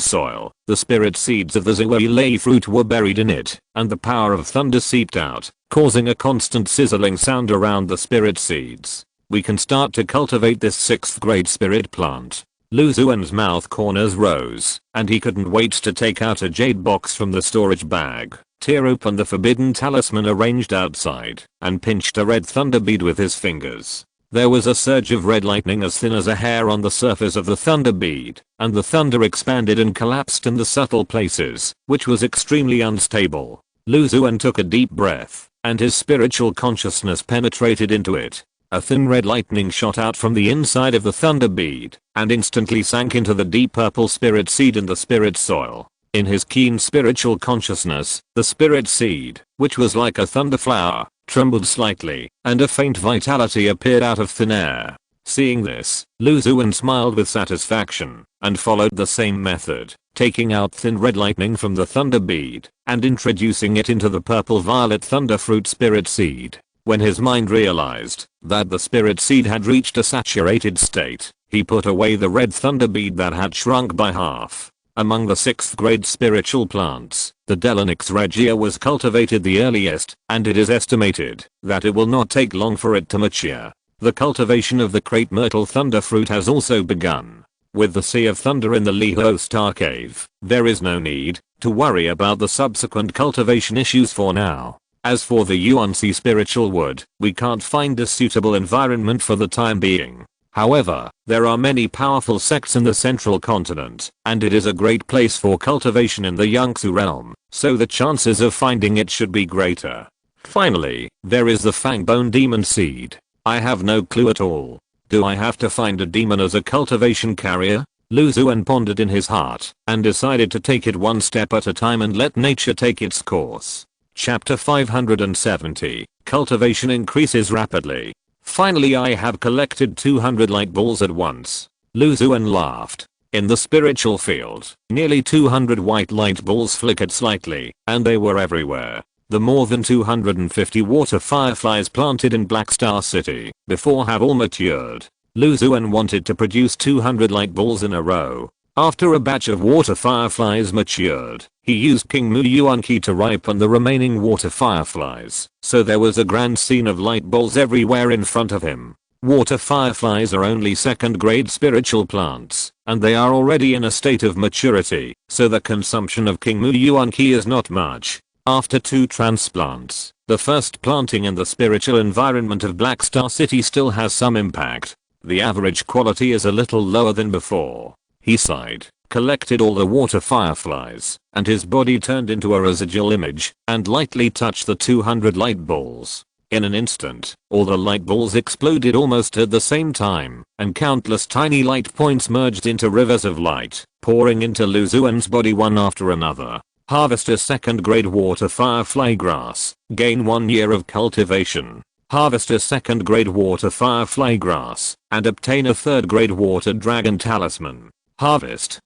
soil, the spirit seeds of the Xuelei fruit were buried in it, and the power of thunder seeped out, causing a constant sizzling sound around the spirit seeds. We can start to cultivate this 6th grade spirit plant. Lu Xuan's mouth corners rose, and he couldn't wait to take out a jade box from the storage bag, tear open the forbidden talisman arranged outside, and pinched a red thunder bead with his fingers. There was a surge of red lightning as thin as a hair on the surface of the thunder bead, and the thunder expanded and collapsed in the subtle places, which was extremely unstable. Lu Xuan took a deep breath, and his spiritual consciousness penetrated into it. A thin red lightning shot out from the inside of the thunder bead, and instantly sank into the deep purple spirit seed in the spirit soil. In his keen spiritual consciousness, the spirit seed, which was like a thunder flower, trembled slightly, and a faint vitality appeared out of thin air. Seeing this, Lu Xuan smiled with satisfaction, and followed the same method, taking out thin red lightning from the thunder bead, and introducing it into the purple violet thunder fruit spirit seed. When his mind realized that the spirit seed had reached a saturated state, he put away the red thunder bead that had shrunk by half. Among the 6th grade spiritual plants, the Delenix regia was cultivated the earliest, and it is estimated that it will not take long for it to mature. The cultivation of the Great Myrtle Thunder Fruit has also begun. With the Sea of Thunder in the Liho Star Cave, there is no need to worry about the subsequent cultivation issues for now. As for the Yuan-Si spiritual wood, we can't find a suitable environment for the time being. However, there are many powerful sects in the central continent, and it is a great place for cultivation in the Yangtze realm, so the chances of finding it should be greater. Finally, there is the Fangbone Demon Seed. I have no clue at all. Do I have to find a demon as a cultivation carrier? Lu Xuan pondered in his heart, and decided to take it one step at a time and let nature take its course. Chapter 570, Cultivation increases rapidly. Finally, I have collected 200 light balls at once. Lu Xuan laughed. In the spiritual field, nearly 200 white light balls flickered slightly, and they were everywhere. The more than 250 water fireflies planted in Black Star City before have all matured. Lu Xuan wanted to produce 200 light balls in a row. After a batch of water fireflies matured, he used King Mu Yuan Qi to ripen the remaining water fireflies, so there was a grand scene of light balls everywhere in front of him. Water fireflies are only second-grade spiritual plants, and they are already in a state of maturity, so the consumption of King Mu Yuan Qi is not much. After 2 transplants, the first planting in the spiritual environment of Black Star City still has some impact. The average quality is a little lower than before. He sighed, collected all the water fireflies, and his body turned into a residual image, and lightly touched the 200 light balls. In an instant, all the light balls exploded almost at the same time, and countless tiny light points merged into rivers of light, pouring into Lu Xuan's body one after another. Harvest a second-grade water firefly grass. Gain 1 year of cultivation. Harvest a second-grade water firefly grass, and obtain a third-grade water dragon talisman. Harvest.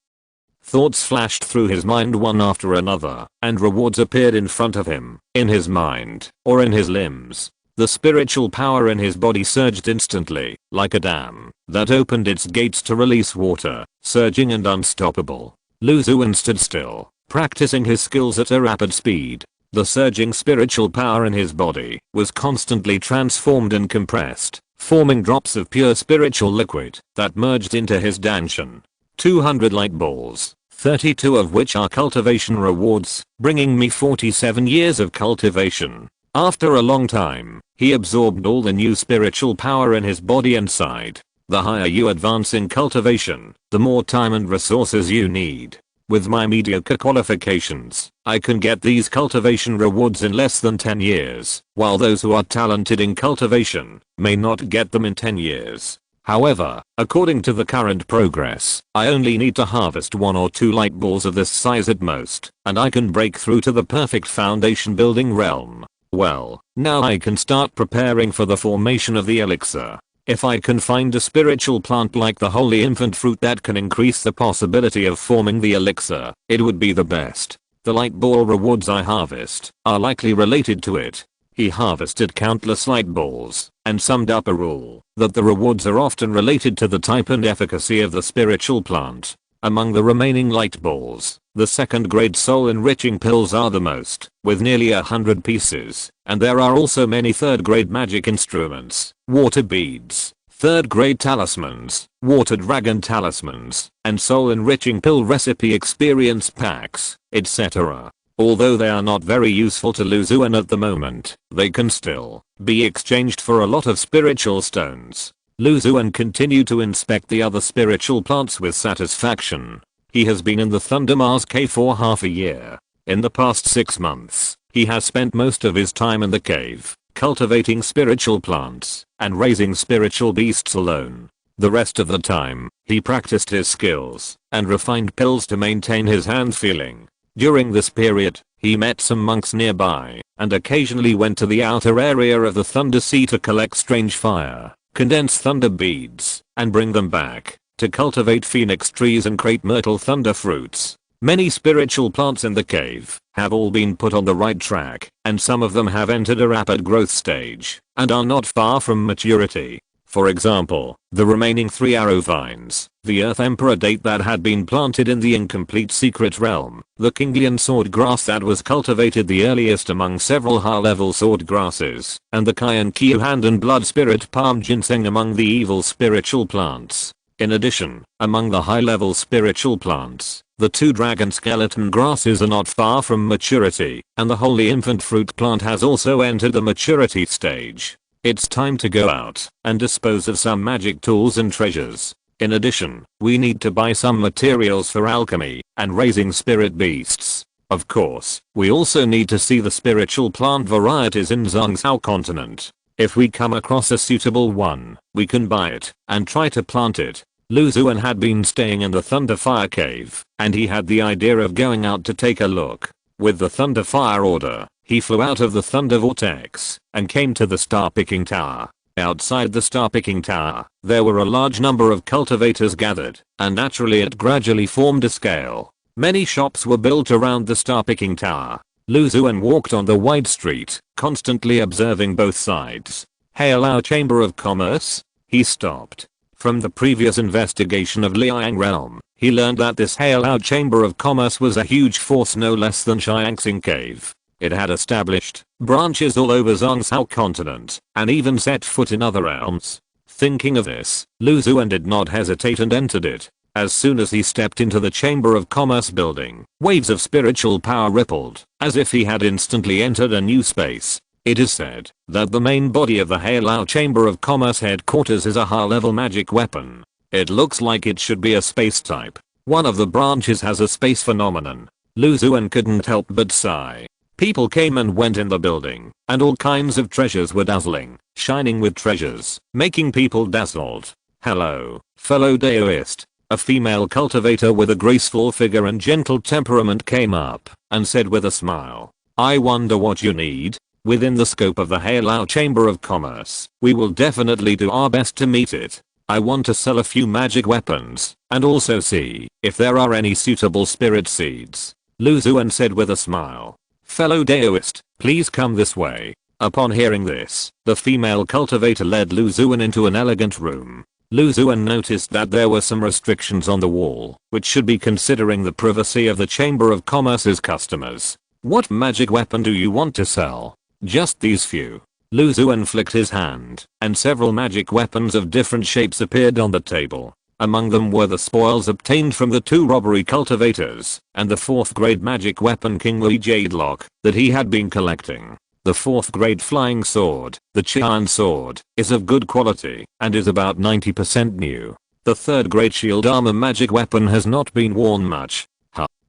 Thoughts flashed through his mind one after another, and rewards appeared in front of him, in his mind, or in his limbs. The spiritual power in his body surged instantly, like a dam that opened its gates to release water, surging and unstoppable. Lu Xuan stood still, practicing his skills at a rapid speed. The surging spiritual power in his body was constantly transformed and compressed, forming drops of pure spiritual liquid that merged into his danshan. 200 light balls, 32 of which are cultivation rewards, bringing me 47 years of cultivation. After a long time, he absorbed all the new spiritual power in his body and sighed. The higher you advance in cultivation, the more time and resources you need. With my mediocre qualifications, I can get these cultivation rewards in less than 10 years, while those who are talented in cultivation may not get them in 10 years. However, according to the current progress, I only need to harvest 1 or 2 light balls of this size at most, and I can break through to the perfect foundation building realm. Well, now I can start preparing for the formation of the elixir. If I can find a spiritual plant like the holy infant fruit that can increase the possibility of forming the elixir, it would be the best. The light ball rewards I harvest are likely related to it. He harvested countless light balls, and summed up a rule that the rewards are often related to the type and efficacy of the spiritual plant. Among the remaining light balls, the second-grade soul-enriching pills are the most, with nearly 100 pieces, and there are also many third-grade magic instruments, water beads, third-grade talismans, water dragon talismans, and soul-enriching pill recipe experience packs, etc. Although they are not very useful to Lu Xuan at the moment, they can still be exchanged for a lot of spiritual stones. Lu Xuan continued to inspect the other spiritual plants with satisfaction. He has been in the Thunder Mars cave for half a year. In the past 6 months, he has spent most of his time in the cave, cultivating spiritual plants and raising spiritual beasts alone. The rest of the time, he practiced his skills and refined pills to maintain his hand feeling. During this period, he met some monks nearby and occasionally went to the outer area of the Thunder Sea to collect strange fire, condense thunder beads, and bring them back to cultivate phoenix trees and create myrtle thunder fruits. Many spiritual plants in the cave have all been put on the right track, and some of them have entered a rapid growth stage and are not far from maturity. For example, the remaining 3 arrow vines, the Earth Emperor date that had been planted in the incomplete secret realm, the Kinglian sword grass that was cultivated the earliest among several high-level sword grasses, and the Cayenne Kiu hand and blood spirit palm ginseng among the evil spiritual plants. In addition, among the high-level spiritual plants, the 2 dragon skeleton grasses are not far from maturity, and the holy infant fruit plant has also entered the maturity stage. It's time to go out and dispose of some magic tools and treasures. In addition, we need to buy some materials for alchemy and raising spirit beasts. Of course, we also need to see the spiritual plant varieties in Zhangzhou continent. If we come across a suitable one, we can buy it and try to plant it. Lu Xuan had been staying in the Thunder Fire Cave, and he had the idea of going out to take a look. With the Thunder Fire Order, he flew out of the Thunder Vortex and came to the Star Picking Tower. Outside the Star Picking Tower, there were a large number of cultivators gathered, and naturally it gradually formed a scale. Many shops were built around the Star Picking Tower. Lu Xuan walked on the wide street, constantly observing both sides. "Hail our Chamber of Commerce." He stopped. From the previous investigation of Liang Realm, he learned that this Hailao Chamber of Commerce was a huge force no less than Xiangxing Cave. It had established branches all over Zhongsao continent and even set foot in other realms. Thinking of this, Lu Xuan did not hesitate and entered it. As soon as he stepped into the Chamber of Commerce building, waves of spiritual power rippled, as if he had instantly entered a new space. It is said that the main body of the Hailao Chamber of Commerce headquarters is a high-level magic weapon. It looks like it should be a space type. One of the branches has a space phenomenon. Lu Xuan couldn't help but sigh. People came and went in the building, and all kinds of treasures were dazzling, shining with treasures, making people dazzled. Hello, fellow Daoist. A female cultivator with a graceful figure and gentle temperament came up and said with a smile, I wonder what you need? Within the scope of the Hailao Chamber of Commerce, we will definitely do our best to meet it. I want to sell a few magic weapons, and also see if there are any suitable spirit seeds. Lu Xuan said with a smile. Fellow Daoist, please come this way. Upon hearing this, the female cultivator led Lu Xuan into an elegant room. Lu Xuan noticed that there were some restrictions on the wall, which should be considering the privacy of the Chamber of Commerce's customers. What magic weapon do you want to sell? Just these few. Lu Xuan flicked his hand, and several magic weapons of different shapes appeared on the table. Among them were the spoils obtained from the 2 robbery cultivators, and the 4th grade magic weapon King Wei Jade Lock that he had been collecting. The 4th grade flying sword, the Xuan sword, is of good quality and is about 90% new. The 3rd grade shield armor magic weapon has not been worn much.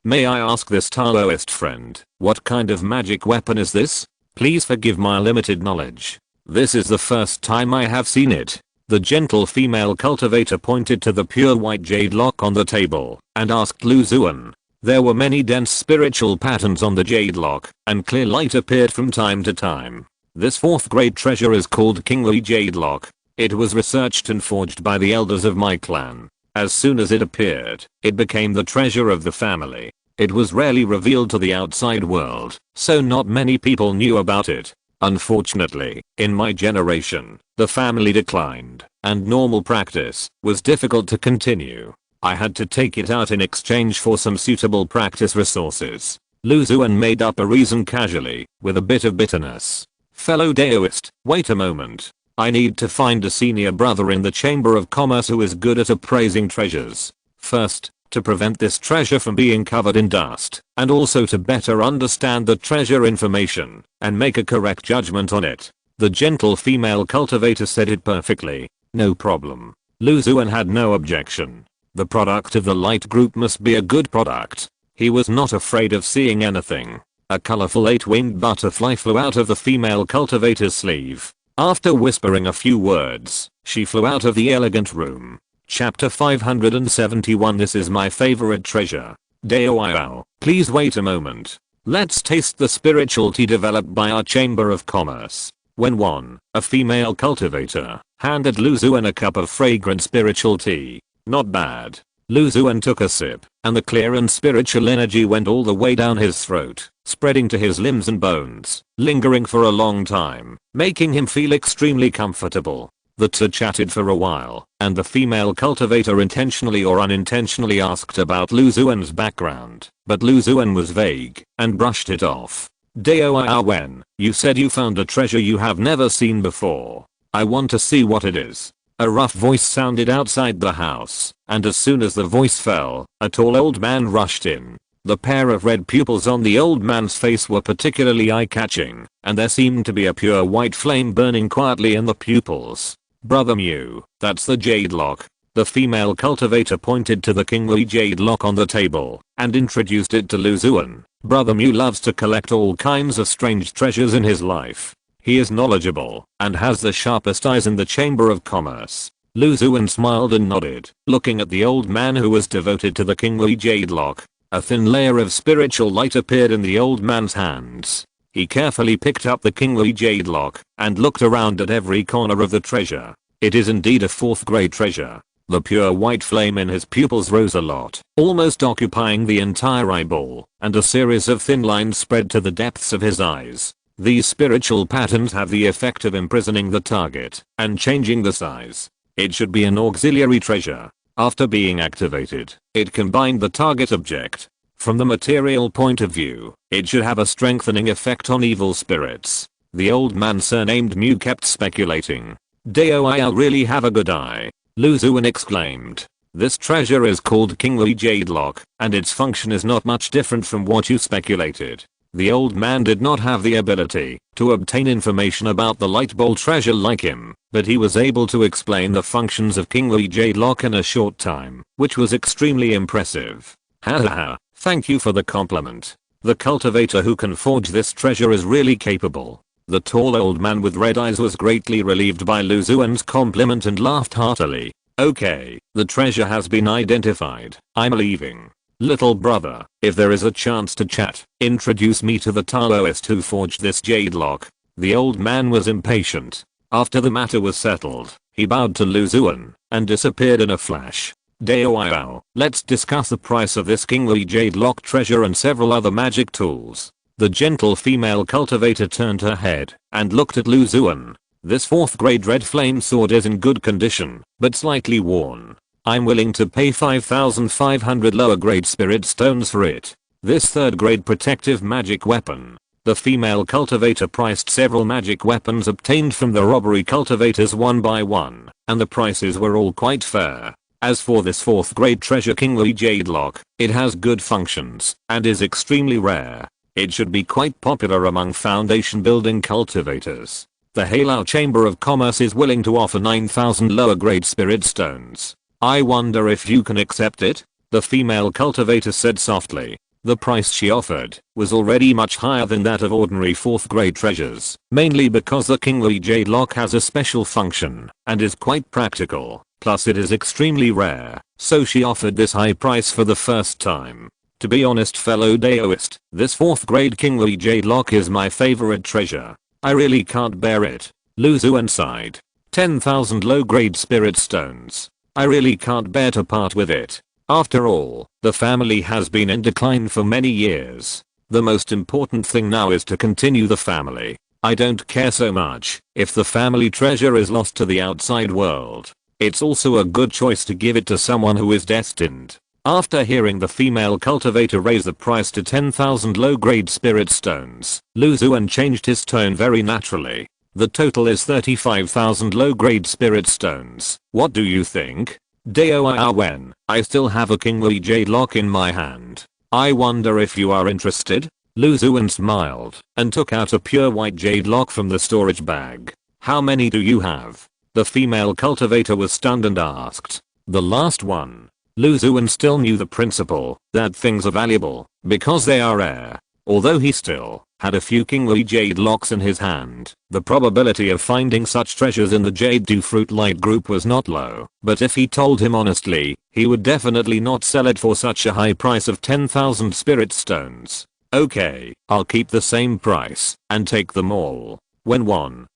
May I ask this Taoist friend, what kind of magic weapon is this? Please forgive my limited knowledge. This is the first time I have seen it. The gentle female cultivator pointed to the pure white jade lock on the table and asked Lu Xuan. There were many dense spiritual patterns on the jade lock, and clear light appeared from time to time. This 4th grade treasure is called King Wei Jade Lock. It was researched and forged by the elders of my clan. As soon as it appeared, it became the treasure of the family. It was rarely revealed to the outside world, so not many people knew about it. Unfortunately, in my generation, the family declined, and normal practice was difficult to continue. I had to take it out in exchange for some suitable practice resources. Lu Xuan made up a reason casually, with a bit of bitterness. Fellow Daoist, wait a moment. I need to find a senior brother in the Chamber of Commerce who is good at appraising treasures. First, to prevent this treasure from being covered in dust, and also to better understand the treasure information, and make a correct judgment on it. The gentle female cultivator said it perfectly. No problem. Lu Xuan had no objection. The product of the light group must be a good product. He was not afraid of seeing anything. A colorful 8-winged butterfly flew out of the female cultivator's sleeve. After whispering a few words, she flew out of the elegant room. Chapter 571. This is my favorite treasure. Dao, please wait a moment. Let's taste the spiritual tea developed by our Chamber of Commerce. When a female cultivator, handed Lu Xuan a cup of fragrant spiritual tea. Not bad. Lu Xuan took a sip, and the clear and spiritual energy went all the way down his throat, spreading to his limbs and bones, lingering for a long time, making him feel extremely comfortable. The two chatted for a while, and the female cultivator intentionally or unintentionally asked about Lu Xuan's background, but Lu Xuan was vague, and brushed it off. Dao Wen, you said you found a treasure you have never seen before. I want to see what it is. A rough voice sounded outside the house, and as soon as the voice fell, a tall old man rushed in. The pair of red pupils on the old man's face were particularly eye-catching, and there seemed to be a pure white flame burning quietly in the pupils. Brother Mew, that's the jade lock. The female cultivator pointed to the King Wei jade lock on the table, and introduced it to Lu Xuan. Brother Mew loves to collect all kinds of strange treasures in his life. He is knowledgeable, and has the sharpest eyes in the Chamber of Commerce. Lu Xuan smiled and nodded, looking at the old man who was devoted to the King Wei jade lock. A thin layer of spiritual light appeared in the old man's hands. He carefully picked up the King Wei jade lock, and looked around at every corner of the treasure. It is indeed a 4th grade treasure. The pure white flame in his pupils rose a lot, almost occupying the entire eyeball, and a series of thin lines spread to the depths of his eyes. These spiritual patterns have the effect of imprisoning the target and changing the size. It should be an auxiliary treasure. After being activated, it combined the target object. From the material point of view, it should have a strengthening effect on evil spirits. The old man surnamed Mew kept speculating. "Dao, I'll really have a good eye," Lu Xuan exclaimed. "This treasure is called Kingly Jade Lock, and its function is not much different from what you speculated." The old man did not have the ability to obtain information about the light bowl treasure like him, but he was able to explain the functions of Kingly Jade Lock in a short time, which was extremely impressive. Hahaha, thank you for the compliment. The cultivator who can forge this treasure is really capable. The tall old man with red eyes was greatly relieved by Lu Xuan's compliment and laughed heartily. "Okay, the treasure has been identified. I'm leaving. Little brother, if there is a chance to chat, introduce me to the Taoist who forged this jade lock." The old man was impatient. After the matter was settled, he bowed to Lu Xuan and disappeared in a flash. "Dao, let's discuss the price of this Kingly Jade Lock treasure and several other magic tools." The gentle female cultivator turned her head and looked at Lu Xuan. "This 4th grade red flame sword is in good condition, but slightly worn. I'm willing to pay 5,500 lower grade spirit stones for it. This 3rd grade protective magic weapon." The female cultivator priced several magic weapons obtained from the robbery cultivators one by one, and the prices were all quite fair. As for this 4th grade treasure Kingly Jade Lock, it has good functions and is extremely rare. It should be quite popular among foundation building cultivators. The Halao Chamber of Commerce is willing to offer 9,000 lower grade spirit stones. I wonder if you can accept it? The female cultivator said softly. The price she offered was already much higher than that of ordinary 4th grade treasures, mainly because the Kingly Jade Lock has a special function and is quite practical, plus it is extremely rare, so she offered this high price for the first time. To be honest, fellow Daoist, this 4th grade Kingly Jade Lock is my favorite treasure. I really can't bear it. Lu Xuan sighed. 10,000 low grade spirit stones. I really can't bear to part with it. After all, the family has been in decline for many years. The most important thing now is to continue the family. I don't care so much if the family treasure is lost to the outside world. It's also a good choice to give it to someone who is destined. After hearing the female cultivator raise the price to 10,000 low grade spirit stones, Lu Xuan changed his tone very naturally. "The total is 35,000 low grade spirit stones. What do you think? Dao, when I still have a Kingly Jade Lock in my hand. I wonder if you are interested?" Lu Xuan smiled and took out a pure white jade lock from the storage bag. "How many do you have?" The female cultivator was stunned and asked. "The last one." Lu Xuan still knew the principle that things are valuable because they are rare. Although he still had a few Kingly Jade Locks in his hand, the probability of finding such treasures in the Jade 2 Fruit Light group was not low, but if he told him honestly, he would definitely not sell it for such a high price of 10,000 spirit stones. "Okay, I'll keep the same price and take them all." When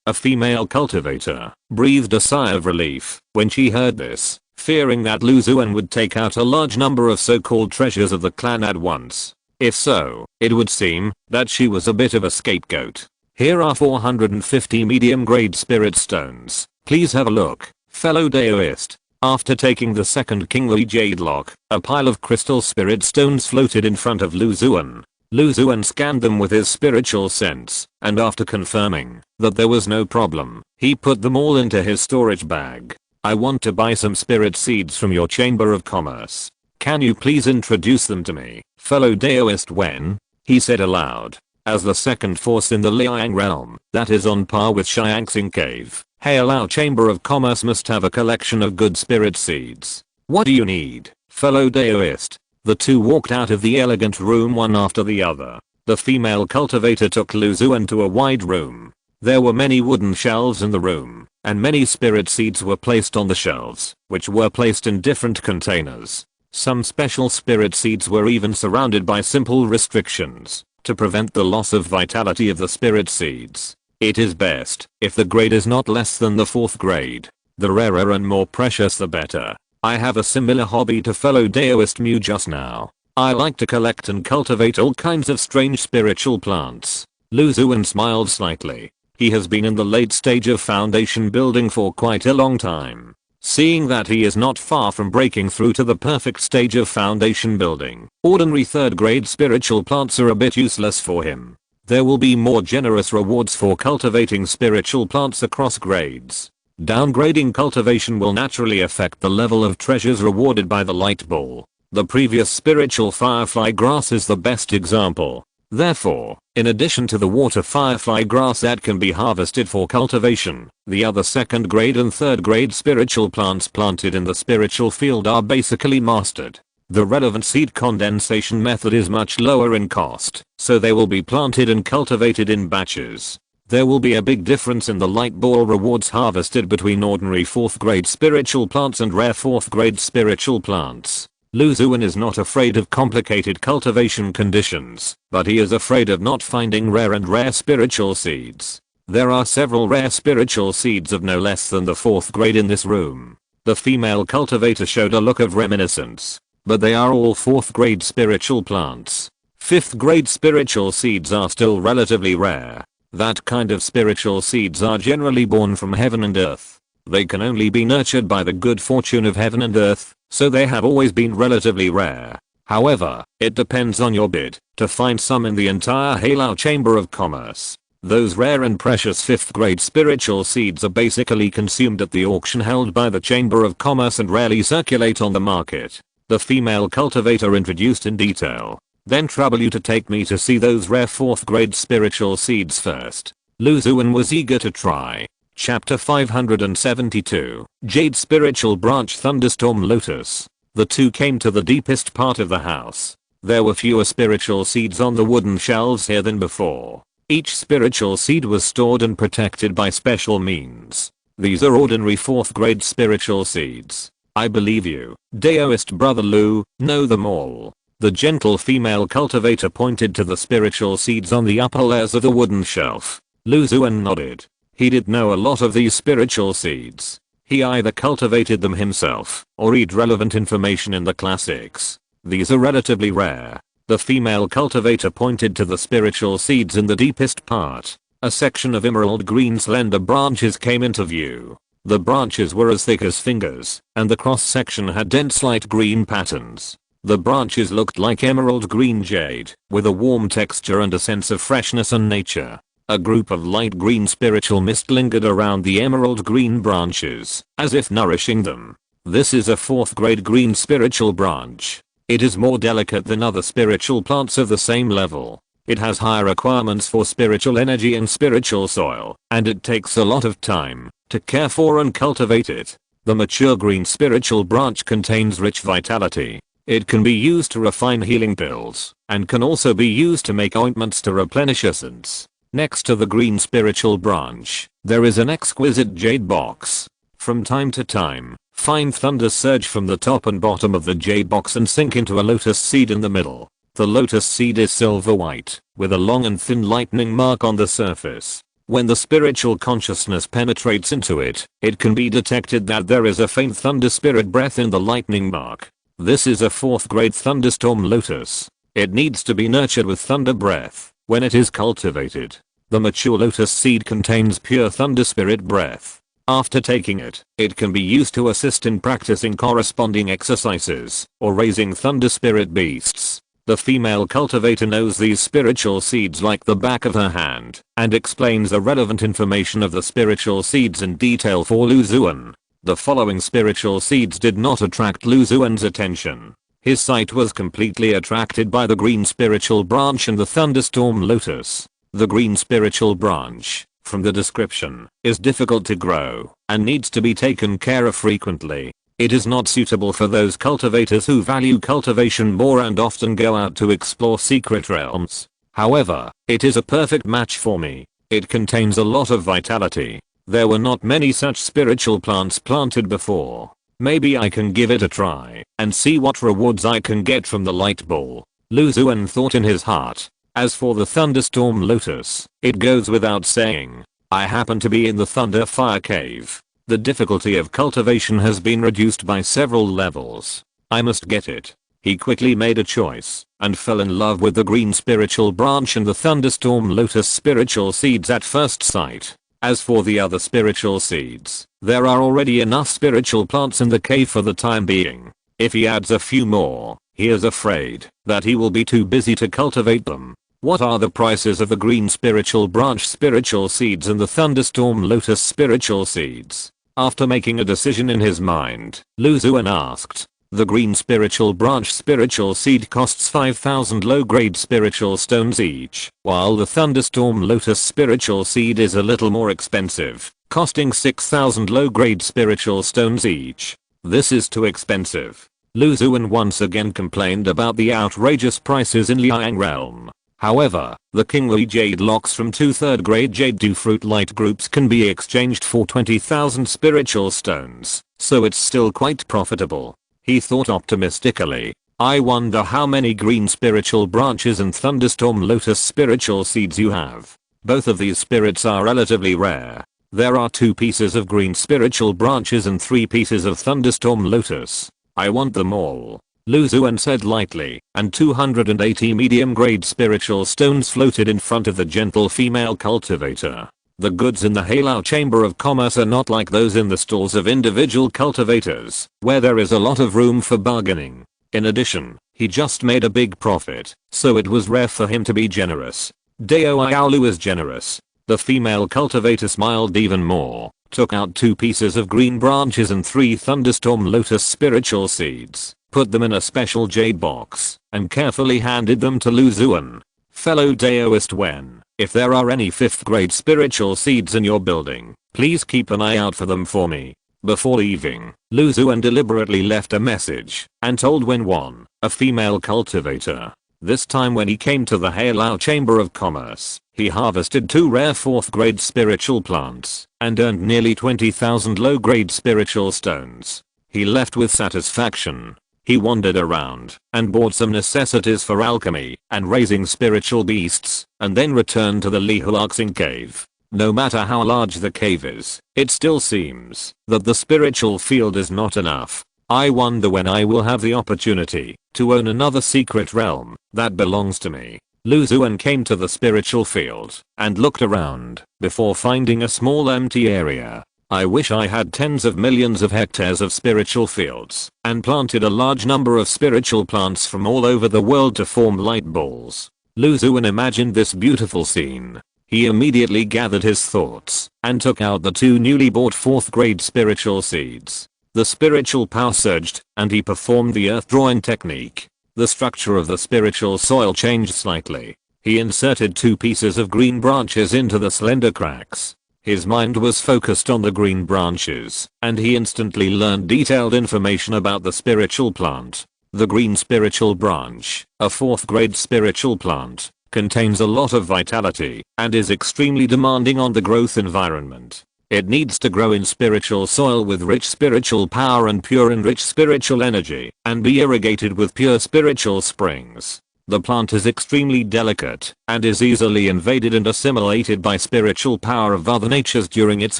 a female cultivator, breathed a sigh of relief when she heard this, fearing that Lu Xuan would take out a large number of so-called treasures of the clan at once. If so, it would seem that she was a bit of a scapegoat. "Here are 450 medium-grade spirit stones. Please have a look, fellow Daoist." After taking the second Kingly Jade Lock, a pile of crystal spirit stones floated in front of Lu Xuan. Lu Xuan scanned them with his spiritual sense, and after confirming that there was no problem, he put them all into his storage bag. "I want to buy some spirit seeds from your Chamber of Commerce. Can you please introduce them to me, fellow Daoist Wen?" he said aloud. As the second force in the Liang realm that is on par with Xiangxing Cave, Halao Chamber of Commerce must have a collection of good spirit seeds. "What do you need, fellow Daoist?" The two walked out of the elegant room one after the other. The female cultivator took Lu Xuan to a wide room. There were many wooden shelves in the room, and many spirit seeds were placed on the shelves, which were placed in different containers. Some special spirit seeds were even surrounded by simple restrictions to prevent the loss of vitality of the spirit seeds. It is best if the grade is not less than the 4th grade. The rarer and more precious the better. I have a similar hobby to fellow Daoist Mew just now. I like to collect and cultivate all kinds of strange spiritual plants. Lu Xuan smiled slightly. He has been in the late stage of foundation building for quite a long time. Seeing that he is not far from breaking through to the perfect stage of foundation building, ordinary 3rd grade spiritual plants are a bit useless for him. There will be more generous rewards for cultivating spiritual plants across grades. Downgrading cultivation will naturally affect the level of treasures rewarded by the light ball. The previous spiritual firefly grass is the best example. Therefore, in addition to the water firefly grass that can be harvested for cultivation, the other 2nd grade and 3rd grade spiritual plants planted in the spiritual field are basically mastered. The relevant seed condensation method is much lower in cost, so they will be planted and cultivated in batches. There will be a big difference in the light ball rewards harvested between ordinary 4th grade spiritual plants and rare 4th grade spiritual plants. Xuan is not afraid of complicated cultivation conditions, but he is afraid of not finding rare spiritual seeds. There are several rare spiritual seeds of no less than the 4th grade in this room. The female cultivator showed a look of reminiscence, but they are all 4th grade spiritual plants. 5th grade spiritual seeds are still relatively rare. That kind of spiritual seeds are generally born from heaven and earth. They can only be nurtured by the good fortune of heaven and earth, so they have always been relatively rare. However, it depends on your bid to find some in the entire Halo Chamber of Commerce. Those rare and precious 5th grade spiritual seeds are basically consumed at the auction held by the Chamber of Commerce and rarely circulate on the market. The female cultivator introduced in detail. Then trouble you to take me to see those rare 4th grade spiritual seeds first. Xuan was eager to try. Chapter 572, Jade Spiritual Branch Thunderstorm Lotus. The two came to the deepest part of the house. There were fewer spiritual seeds on the wooden shelves here than before. Each spiritual seed was stored and protected by special means. These are ordinary 4th grade spiritual seeds. I believe you, Daoist brother Lu, know them all. The gentle female cultivator pointed to the spiritual seeds on the upper layers of the wooden shelf. Xuan nodded. He did know a lot of these spiritual seeds. He either cultivated them himself or read relevant information in the classics. These are relatively rare. The female cultivator pointed to the spiritual seeds in the deepest part. A section of emerald green slender branches came into view. The branches were as thick as fingers, and the cross section had dense light green patterns. The branches looked like emerald green jade, with a warm texture and a sense of freshness and nature. A group of light green spiritual mist lingered around the emerald green branches, as if nourishing them. This is a 4th grade green spiritual branch. It is more delicate than other spiritual plants of the same level. It has higher requirements for spiritual energy and spiritual soil, and it takes a lot of time to care for and cultivate it. The mature green spiritual branch contains rich vitality. It can be used to refine healing pills, and can also be used to make ointments to replenish essence. Next to the green spiritual branch, there is an exquisite jade box. From time to time, fine thunders surge from the top and bottom of the jade box and sink into a lotus seed in the middle. The lotus seed is silver white, with a long and thin lightning mark on the surface. When the spiritual consciousness penetrates into it, it can be detected that there is a faint thunder spirit breath in the lightning mark. This is a 4th grade thunderstorm lotus. It needs to be nurtured with thunder breath. When it is cultivated, the mature lotus seed contains pure thunder spirit breath. After taking it, it can be used to assist in practicing corresponding exercises or raising thunder spirit beasts. The female cultivator knows these spiritual seeds like the back of her hand and explains the relevant information of the spiritual seeds in detail for Xuan. The following spiritual seeds did not attract Xuan's attention. His sight was completely attracted by the green spiritual branch and the thunderstorm lotus. The green spiritual branch, from the description, is difficult to grow and needs to be taken care of frequently. It is not suitable for those cultivators who value cultivation more and often go out to explore secret realms. However, it is a perfect match for me. It contains a lot of vitality. There were not many such spiritual plants planted before. Maybe I can give it a try and see what rewards I can get from the light ball. Xuan thought in his heart. As for the thunderstorm lotus, it goes without saying. I happen to be in the thunder fire cave. The difficulty of cultivation has been reduced by several levels. I must get it. He quickly made a choice and fell in love with the green spiritual branch and the thunderstorm lotus spiritual seeds at first sight. As for the other spiritual seeds, there are already enough spiritual plants in the cave for the time being. If he adds a few more, he is afraid that he will be too busy to cultivate them. What are the prices of the green spiritual branch spiritual seeds and the thunderstorm lotus spiritual seeds? After making a decision in his mind, Xuan asked. The green spiritual branch spiritual seed costs 5,000 low-grade spiritual stones each, while the thunderstorm lotus spiritual seed is a little more expensive, costing 6,000 low-grade spiritual stones each. This is too expensive. Xuan once again complained about the outrageous prices in Liang realm. However, the kingly jade locks from 2 3rd-grade jade to fruit light groups can be exchanged for 20,000 spiritual stones, so it's still quite profitable. He thought optimistically. I wonder how many green spiritual branches and thunderstorm lotus spiritual seeds you have. Both of these spirits are relatively rare. There are 2 pieces of green spiritual branches and 3 pieces of thunderstorm lotus. I want them all. Xuan said lightly, and 280 medium grade spiritual stones floated in front of the gentle female cultivator. The goods in the Halao Chamber of Commerce are not like those in the stalls of individual cultivators, where there is a lot of room for bargaining. In addition, he just made a big profit, so it was rare for him to be generous. Dao Ayaolu is generous. The female cultivator smiled even more, took out 2 pieces of green branches and 3 thunderstorm lotus spiritual seeds, put them in a special jade box, and carefully handed them to Xuan. Fellow Daoist Wen, if there are any 5th grade spiritual seeds in your building, please keep an eye out for them for me. Before leaving, Xuan deliberately left a message and told Wen, a female cultivator. This time when he came to the Halao Chamber of Commerce, he harvested 2 rare 4th grade spiritual plants and earned nearly 20,000 low grade spiritual stones. He left with satisfaction. He wandered around and bought some necessities for alchemy and raising spiritual beasts, and then returned to the Lihulaxing cave. No matter how large the cave is, it still seems that the spiritual field is not enough. I wonder when I will have the opportunity to own another secret realm that belongs to me. Xuan came to the spiritual field and looked around before finding a small empty area. I wish I had tens of millions of hectares of spiritual fields and planted a large number of spiritual plants from all over the world to form light balls. Xuan imagined this beautiful scene. He immediately gathered his thoughts and took out the 2 newly bought 4th grade spiritual seeds. The spiritual power surged and he performed the earth drawing technique. The structure of the spiritual soil changed slightly. He inserted 2 pieces of green branches into the slender cracks. His mind was focused on the green branches, and he instantly learned detailed information about the spiritual plant. The green spiritual branch, a 4th grade spiritual plant, contains a lot of vitality and is extremely demanding on the growth environment. It needs to grow in spiritual soil with rich spiritual power and pure and rich spiritual energy, and be irrigated with pure spiritual springs. The plant is extremely delicate and is easily invaded and assimilated by spiritual power of other natures during its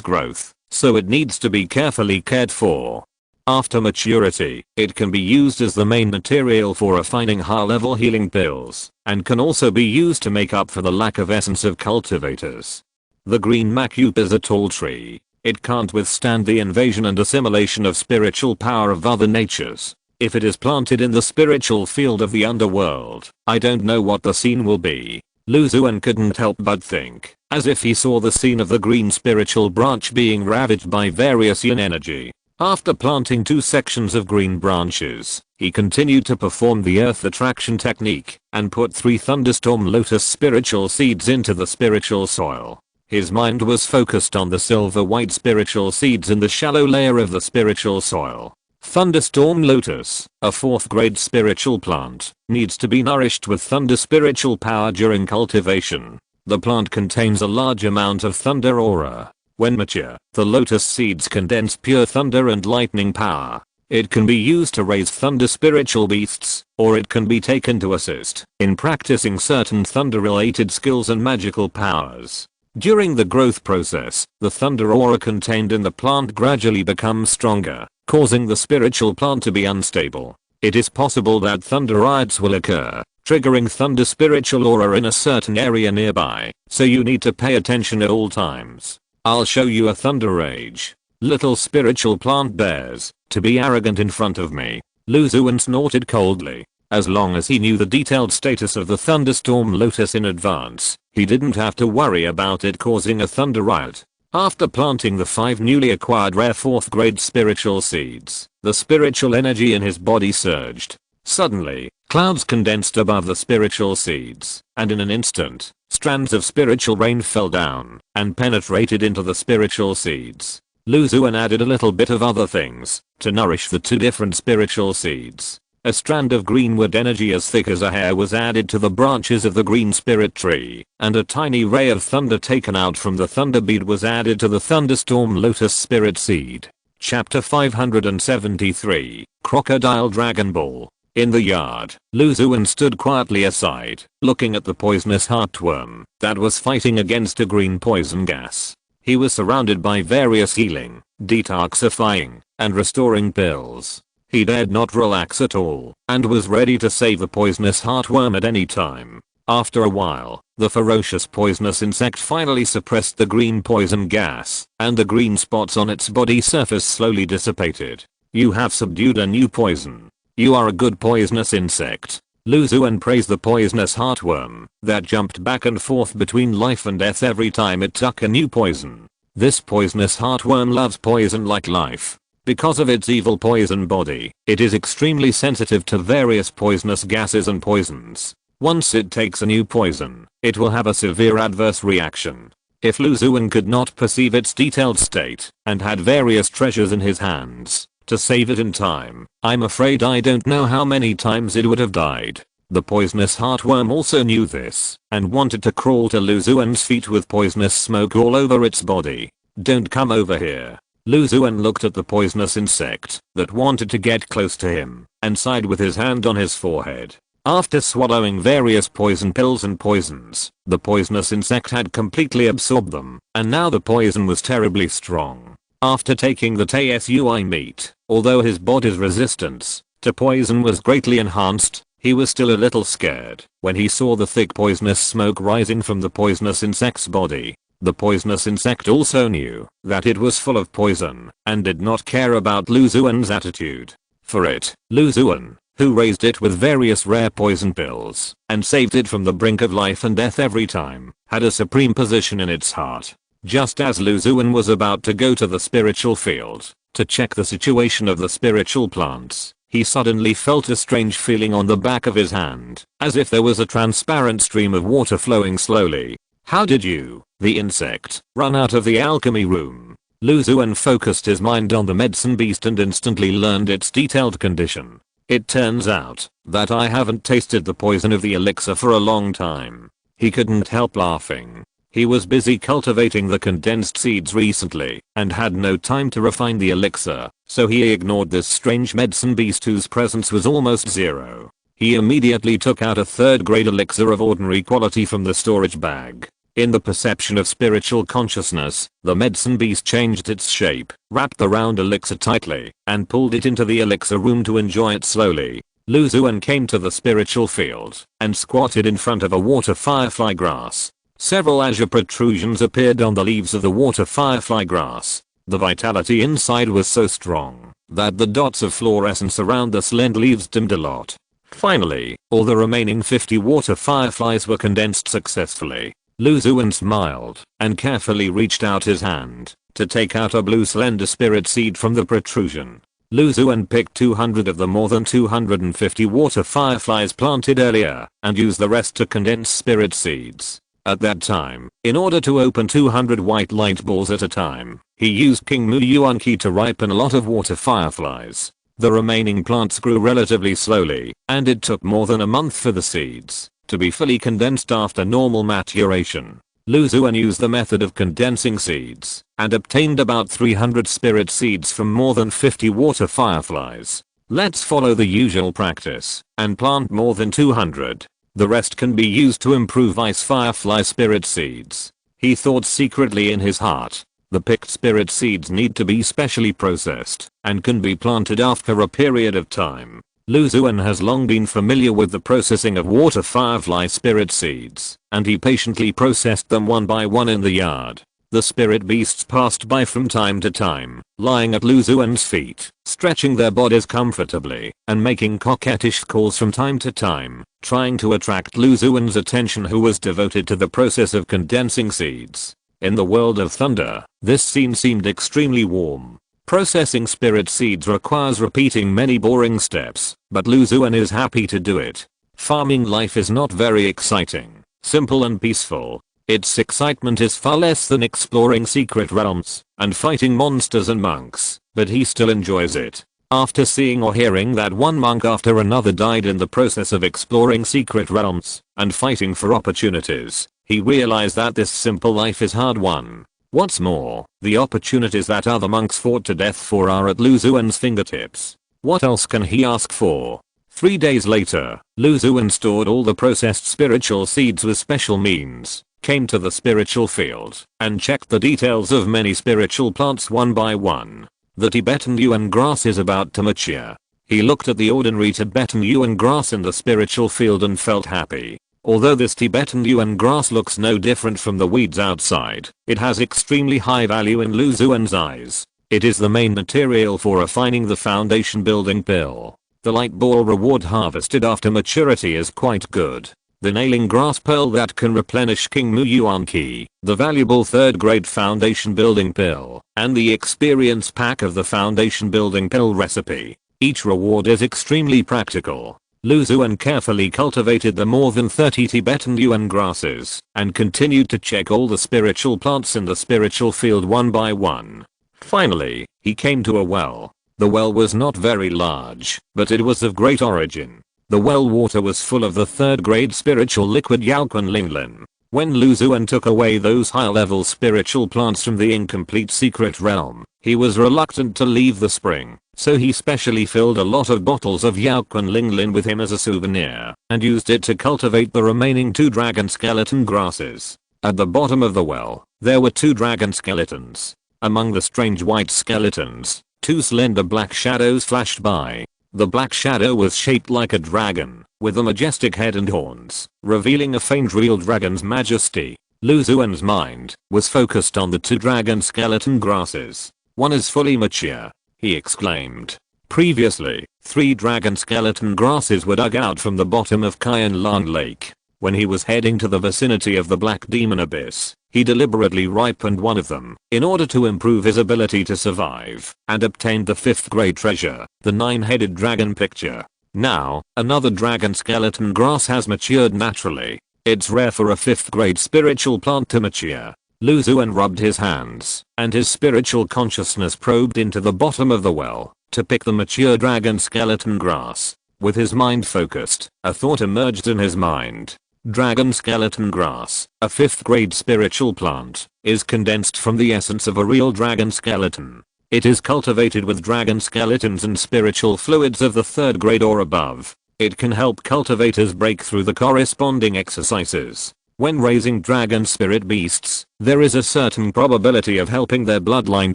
growth, so it needs to be carefully cared for. After maturity, it can be used as the main material for refining high-level healing pills, and can also be used to make up for the lack of essence of cultivators. The green macup is a tall tree. It can't withstand the invasion and assimilation of spiritual power of other natures. If it is planted in the spiritual field of the underworld, I don't know what the scene will be. Xuan couldn't help but think, as if he saw the scene of the green spiritual branch being ravaged by various yin energy. After planting 2 sections of green branches, he continued to perform the earth attraction technique and put 3 thunderstorm lotus spiritual seeds into the spiritual soil. His mind was focused on the silver white spiritual seeds in the shallow layer of the spiritual soil. Thunderstorm lotus, a 4th grade spiritual plant, needs to be nourished with thunder spiritual power during cultivation. The plant contains a large amount of thunder aura. When mature, the lotus seeds condense pure thunder and lightning power. It can be used to raise thunder spiritual beasts, or it can be taken to assist in practicing certain thunder related skills and magical powers. During the growth process, the thunder aura contained in the plant gradually becomes stronger, causing the spiritual plant to be unstable. It is possible that thunder riots will occur, triggering thunder spiritual aura in a certain area nearby, so you need to pay attention at all times. I'll show you a thunder rage. Little spiritual plant bears to be arrogant in front of me. Lu Xuan snorted coldly. As long as he knew the detailed status of the thunderstorm lotus in advance, he didn't have to worry about it causing a thunder riot. After planting the 5 newly acquired rare 4th grade spiritual seeds, the spiritual energy in his body surged. Suddenly, clouds condensed above the spiritual seeds, and in an instant, strands of spiritual rain fell down and penetrated into the spiritual seeds. Lu Xuan added a little bit of other things to nourish the 2 different spiritual seeds. A strand of green wood energy as thick as a hair was added to the branches of the green spirit tree, and a tiny ray of thunder taken out from the thunder bead was added to the thunderstorm lotus spirit seed. Chapter 573, Crocodile Dragon Ball. In the yard, Lu Xuan stood quietly aside, looking at the poisonous heartworm that was fighting against a green poison gas. He was surrounded by various healing, detoxifying, and restoring pills. He dared not relax at all, and was ready to save the poisonous heartworm at any time. After a while, the ferocious poisonous insect finally suppressed the green poison gas, and the green spots on its body surface slowly dissipated. You have subdued a new poison. You are a good poisonous insect. Lu Xuan praised the poisonous heartworm that jumped back and forth between life and death every time it took a new poison. This poisonous heartworm loves poison like life. Because of its evil poison body, it is extremely sensitive to various poisonous gases and poisons. Once it takes a new poison, it will have a severe adverse reaction. If Lu Xuan could not perceive its detailed state and had various treasures in his hands to save it in time, I'm afraid I don't know how many times it would have died. The poisonous heartworm also knew this and wanted to crawl to Lu Xuan's feet with poisonous smoke all over its body. Don't come over here. Lu Xuan looked at the poisonous insect that wanted to get close to him and sighed with his hand on his forehead. After swallowing various poison pills and poisons, the poisonous insect had completely absorbed them, and now the poison was terribly strong. After taking the TSUI meat, although his body's resistance to poison was greatly enhanced, he was still a little scared when he saw the thick poisonous smoke rising from the poisonous insect's body. The poisonous insect also knew that it was full of poison and did not care about Lu Xuan's attitude. For it, Lu Xuan, who raised it with various rare poison pills and saved it from the brink of life and death every time, had a supreme position in its heart. Just as Lu Xuan was about to go to the spiritual field to check the situation of the spiritual plants, he suddenly felt a strange feeling on the back of his hand, as if there was a transparent stream of water flowing slowly. How did you, the insect, run out of the alchemy room? Lu Xuan focused his mind on the medicine beast and instantly learned its detailed condition. It turns out that I haven't tasted the poison of the elixir for a long time. He couldn't help laughing. He was busy cultivating the condensed seeds recently and had no time to refine the elixir, so he ignored this strange medicine beast whose presence was almost zero. He immediately took out a 3rd grade elixir of ordinary quality from the storage bag. In the perception of spiritual consciousness, the medicine beast changed its shape, wrapped the round elixir tightly, and pulled it into the elixir room to enjoy it slowly. Lu Xuan came to the spiritual field and squatted in front of a water firefly grass. Several azure protrusions appeared on the leaves of the water firefly grass. The vitality inside was so strong that the dots of fluorescence around the slender leaves dimmed a lot. Finally, all the remaining 50 water fireflies were condensed successfully. Lu Xuan smiled and carefully reached out his hand to take out a blue slender spirit seed from the protrusion. Lu Xuan picked 200 of the more than 250 water fireflies planted earlier and used the rest to condense spirit seeds. At that time, in order to open 200 white light balls at a time, he used King Mu Yuan Qi to ripen a lot of water fireflies. The remaining plants grew relatively slowly, and it took more than a month for the seeds to be fully condensed after normal maturation. Lu Xuan used the method of condensing seeds and obtained about 300 spirit seeds from more than 50 water fireflies. Let's follow the usual practice and plant more than 200. The rest can be used to improve ice firefly spirit seeds. He thought secretly in his heart. The picked spirit seeds need to be specially processed and can be planted after a period of time. Lu Xuan has long been familiar with the processing of water firefly spirit seeds, and he patiently processed them one by one in the yard. The spirit beasts passed by from time to time, lying at Lu Xuan's feet, stretching their bodies comfortably, and making coquettish calls from time to time, trying to attract Lu Xuan's attention, who was devoted to the process of condensing seeds. In the world of thunder, this scene seemed extremely warm. Processing spirit seeds requires repeating many boring steps, but Lu Xuan is happy to do it. Farming life is not very exciting, simple and peaceful. Its excitement is far less than exploring secret realms and fighting monsters and monks, but he still enjoys it. After seeing or hearing that one monk after another died in the process of exploring secret realms and fighting for opportunities, he realized that this simple life is hard won. What's more, the opportunities that other monks fought to death for are at Lu Xuan's fingertips. What else can he ask for? 3 days later, Lu Xuan stored all the processed spiritual seeds with special means, came to the spiritual field, and checked the details of many spiritual plants one by one. The Tibetan yuan grass is about to mature. He looked at the ordinary Tibetan yuan grass in the spiritual field and felt happy. Although this Tibetan yuan grass looks no different from the weeds outside, it has extremely high value in Lu Xuan's eyes. It is the main material for refining the foundation building pill. The light ball reward harvested after maturity is quite good. The nailing grass pearl that can replenish King Mu Yuan Ki, the valuable 3rd grade foundation building pill, and the experience pack of the foundation building pill recipe. Each reward is extremely practical. Lu Xuan carefully cultivated the more than 30 Tibetan yuan grasses, and continued to check all the spiritual plants in the spiritual field one by one. Finally, he came to a well. The well was not very large, but it was of great origin. The well water was full of the 3rd grade spiritual liquid Yaoquan Linglin. When Lu Xuan took away those high-level spiritual plants from the incomplete secret realm, he was reluctant to leave the spring, so he specially filled a lot of bottles of Yaoquan Linglin with him as a souvenir, and used it to cultivate the remaining 2 dragon skeleton grasses. At the bottom of the well, there were 2 dragon skeletons. Among the strange white skeletons, 2 slender black shadows flashed by. The black shadow was shaped like a dragon, with a majestic head and horns, revealing a faint real dragon's majesty. Lu Xuan's mind was focused on the 2 dragon skeleton grasses. One is fully mature, he exclaimed. Previously, 3 dragon skeleton grasses were dug out from the bottom of Kayan Lan Lake. When he was heading to the vicinity of the Black Demon Abyss, he deliberately ripened one of them in order to improve his ability to survive, and obtained the 5th grade treasure, the 9-headed dragon picture. Now, another dragon skeleton grass has matured naturally. It's rare for a 5th grade spiritual plant to mature. Lu Xuan rubbed his hands, and his spiritual consciousness probed into the bottom of the well to pick the mature dragon skeleton grass. With his mind focused, a thought emerged in his mind. Dragon skeleton grass, a 5th grade spiritual plant, is condensed from the essence of a real dragon skeleton. It is cultivated with dragon skeletons and spiritual fluids of the 3rd grade or above. It can help cultivators break through the corresponding exercises. When raising dragon spirit beasts, there is a certain probability of helping their bloodline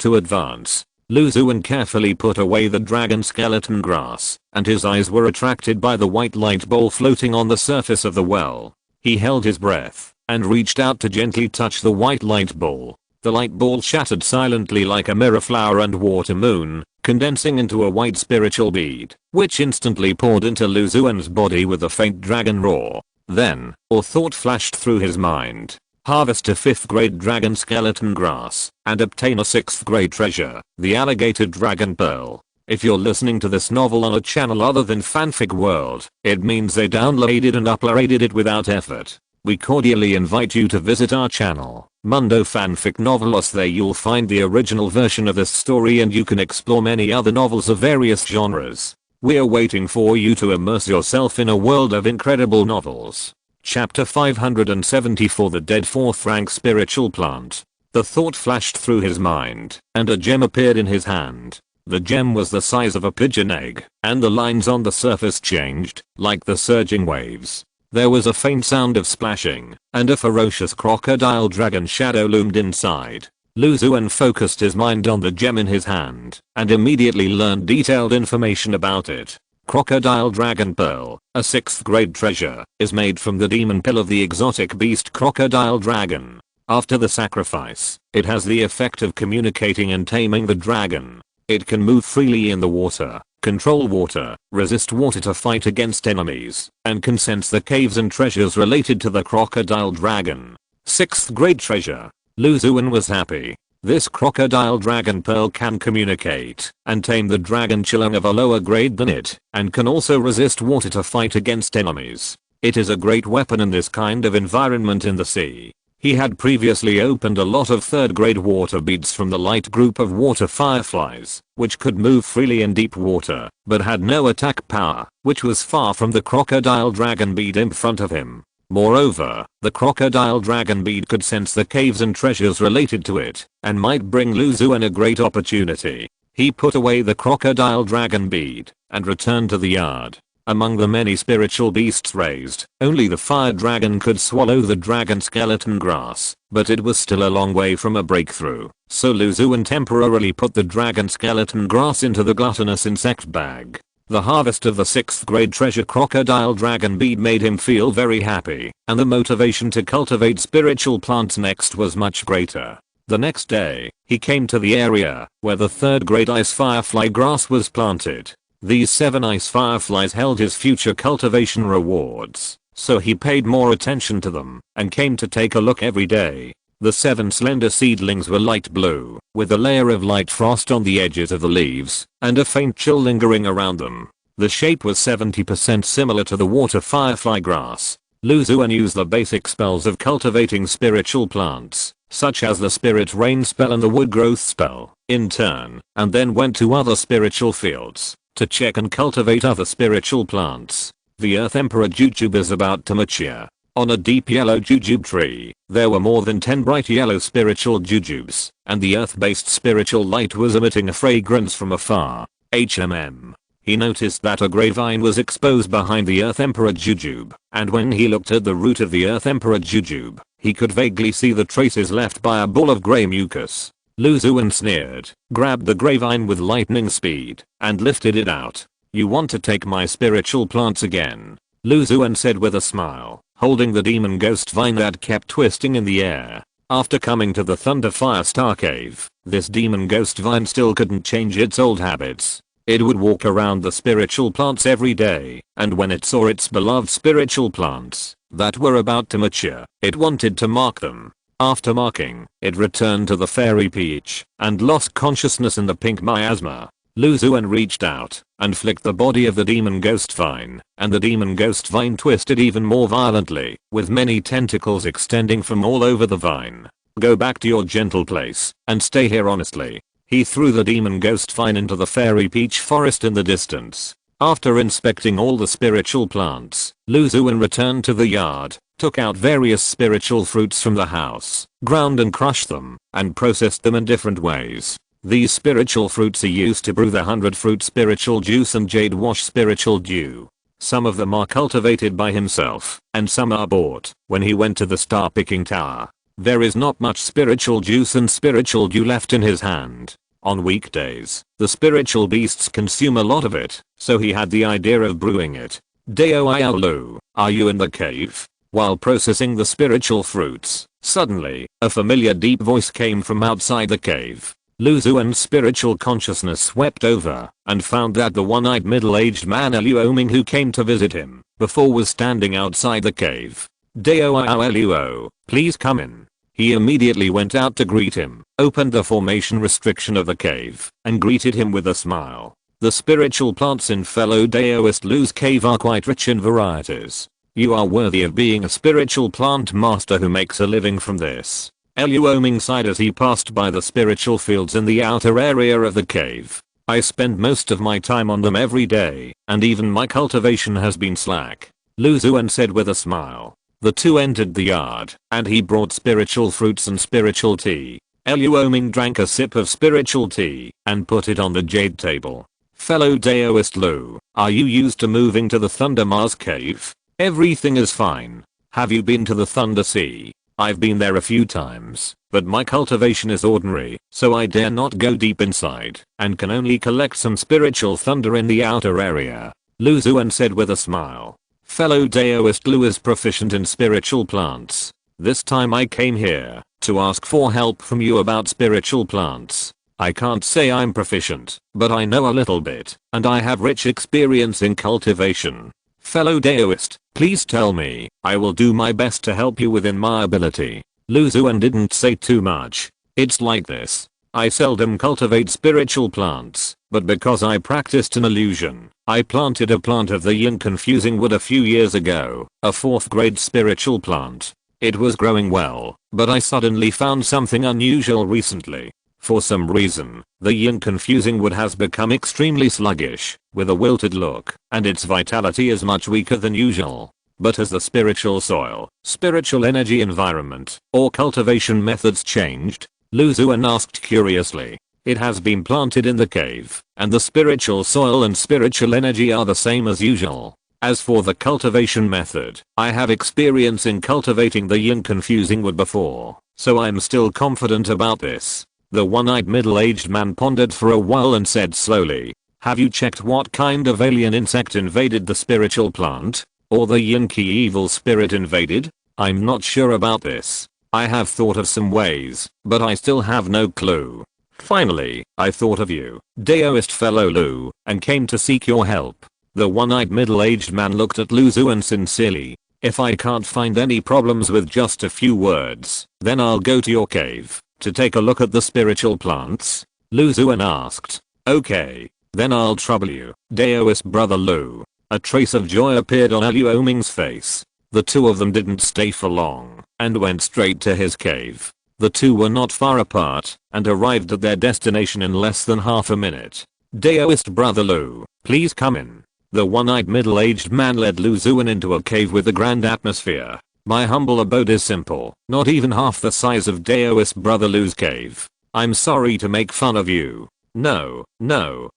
to advance. Lu Xuan carefully put away the dragon skeleton grass, and his eyes were attracted by the white light ball floating on the surface of the well. He held his breath, and reached out to gently touch the white light ball. The light ball shattered silently like a mirror flower and water moon, condensing into a white spiritual bead, which instantly poured into Lu Xuan's body with a faint dragon roar. Then, a thought flashed through his mind. Harvest a 5th grade dragon skeleton grass, and obtain a 6th grade treasure, the alligator dragon pearl. If you're listening to this novel on a channel other than Fanfic World, it means they downloaded and uploaded it without effort. We cordially invite you to visit our channel, Mundo Fanfic Novelos. There you'll find the original version of this story, and you can explore many other novels of various genres. We're waiting for you to immerse yourself in a world of incredible novels. Chapter 574, The Dead 4th Rank Spiritual Plant. The thought flashed through his mind, and a gem appeared in his hand. The gem was the size of a pigeon egg, and the lines on the surface changed, like the surging waves. There was a faint sound of splashing, and a ferocious crocodile dragon shadow loomed inside. Lu Xuan focused his mind on the gem in his hand, and immediately learned detailed information about it. Crocodile Dragon Pearl, a 6th grade treasure, is made from the demon pill of the exotic beast crocodile dragon. After the sacrifice, it has the effect of communicating and taming the dragon. It can move freely in the water, control water, resist water to fight against enemies, and can sense the caves and treasures related to the crocodile dragon. 6th grade treasure. Lu Xuan was happy. This crocodile dragon pearl can communicate and tame the dragon chilling of a lower grade than it, and can also resist water to fight against enemies. It is a great weapon in this kind of environment in the sea. He had previously opened a lot of 3rd grade water beads from the light group of water fireflies, which could move freely in deep water, but had no attack power, which was far from the crocodile dragon bead in front of him. Moreover, the crocodile dragon bead could sense the caves and treasures related to it, and might bring Lu Xuan a great opportunity. He put away the crocodile dragon bead, and returned to the yard. Among the many spiritual beasts raised, only the fire dragon could swallow the dragon skeleton grass, but it was still a long way from a breakthrough, so Lu Xuan temporarily put the dragon skeleton grass into the gluttonous insect bag. The harvest of the 6th grade treasure crocodile dragon bead made him feel very happy, and the motivation to cultivate spiritual plants next was much greater. The next day, he came to the area where the 3rd grade ice firefly grass was planted. These 7 ice fireflies held his future cultivation rewards, so he paid more attention to them and came to take a look every day. The 7 slender seedlings were light blue, with a layer of light frost on the edges of the leaves, and a faint chill lingering around them. The shape was 70% similar to the water firefly grass. Lu Xuan used the basic spells of cultivating spiritual plants, such as the spirit rain spell and the wood growth spell, in turn, and then went to other spiritual fields to check and cultivate other spiritual plants. The Earth Emperor Jujube is about to mature. On a deep yellow jujube tree, there were more than 10 bright yellow spiritual jujubes, and the earth-based spiritual light was emitting a fragrance from afar. He noticed that a grapevine was exposed behind the Earth Emperor Jujube, and when he looked at the root of the Earth Emperor Jujube, he could vaguely see the traces left by a ball of grey mucus. Lu Xuan sneered, grabbed the grapevine with lightning speed, and lifted it out. "You want to take my spiritual plants again?" Lu Xuan said with a smile, holding the demon ghost vine that kept twisting in the air. After coming to the Thunderfire Star Cave, this demon ghost vine still couldn't change its old habits. It would walk around the spiritual plants every day, and when it saw its beloved spiritual plants that were about to mature, it wanted to mark them. After marking, it returned to the fairy peach and lost consciousness in the pink miasma. Lu Xuan reached out and flicked the body of the demon ghost vine, and the demon ghost vine twisted even more violently, with many tentacles extending from all over the vine. "Go back to your gentle place and stay here honestly." He threw the demon ghost vine into the fairy peach forest in the distance. After inspecting all the spiritual plants, Lu Xuan returned to the yard, took out various spiritual fruits from the house, ground and crushed them, and processed them in different ways. These spiritual fruits are used to brew the 100 fruit spiritual juice and jade wash spiritual dew. Some of them are cultivated by himself, and some are bought when he went to the star picking tower. There is not much spiritual juice and spiritual dew left in his hand. On weekdays, the spiritual beasts consume a lot of it, so he had the idea of brewing it. "Dao Lu, are you in the cave?" While processing the spiritual fruits, suddenly, a familiar deep voice came from outside the cave. Lu Xuan's spiritual consciousness swept over and found that the one-eyed middle-aged man Luoming who came to visit him before was standing outside the cave. "Dao Luo, please come in." He immediately went out to greet him, opened the formation restriction of the cave, and greeted him with a smile. The spiritual plants in fellow Daoist Lu's cave are quite rich in varieties. "You are worthy of being a spiritual plant master who makes a living from this." Luoming sighed as he passed by the spiritual fields in the outer area of the cave. "I spend most of my time on them every day, and even my cultivation has been slack," Lu Xuan said with a smile. The two entered the yard, and he brought spiritual fruits and spiritual tea. Luoming drank a sip of spiritual tea, and put it on the jade table. "Fellow Daoist Lu, are you used to moving to the Thunder Mars cave?" "Everything is fine. Have you been to the Thunder Sea?" "I've been there a few times, but my cultivation is ordinary, so I dare not go deep inside, and can only collect some spiritual thunder in the outer area," Lu Xuan said with a smile. "Fellow Daoist Lu is proficient in spiritual plants. This time I came here to ask for help from you about spiritual plants. I can't say I'm proficient, but I know a little bit, and I have rich experience in cultivation. Fellow Daoist, please tell me. I will do my best to help you within my ability. Xuan didn't say too much. It's like this. I seldom cultivate spiritual plants, but because I practiced an illusion, I planted a plant of the yin confusing wood a few years ago, a 4th grade spiritual plant. It was growing well, but I suddenly found something unusual recently. For some reason, the yin confusing wood has become extremely sluggish, with a wilted look, and its vitality is much weaker than usual. But has the spiritual soil, spiritual energy environment, or cultivation methods changed? Xuan asked curiously. It has been planted in the cave, and the spiritual soil and spiritual energy are the same as usual. As for the cultivation method, I have experience in cultivating the yin confusing wood before, so I'm still confident about this. The one-eyed middle-aged man pondered for a while and said slowly, have you checked what kind of alien insect invaded the spiritual plant? Or the yin-ki evil spirit invaded? I'm not sure about this. I have thought of some ways, but I still have no clue. Finally, I thought of you, Daoist fellow Lu, and came to seek your help. The one-eyed middle-aged man looked at Xuan sincerely. If I can't find any problems with just a few words, then I'll go to your cave to take a look at the spiritual plants? Xuan asked. Okay, then I'll trouble you, Daoist brother Lu. A trace of joy appeared on Liu Oming's face. The two of them didn't stay for long, and went straight to his cave. The two were not far apart, and arrived at their destination in less than half a minute. Daoist brother Lu, please come in. The one-eyed middle-aged man led Xuan into a cave with a grand atmosphere. My humble abode is simple, not even half the size of Daoist brother Lu's cave. I'm sorry to make fun of you. No,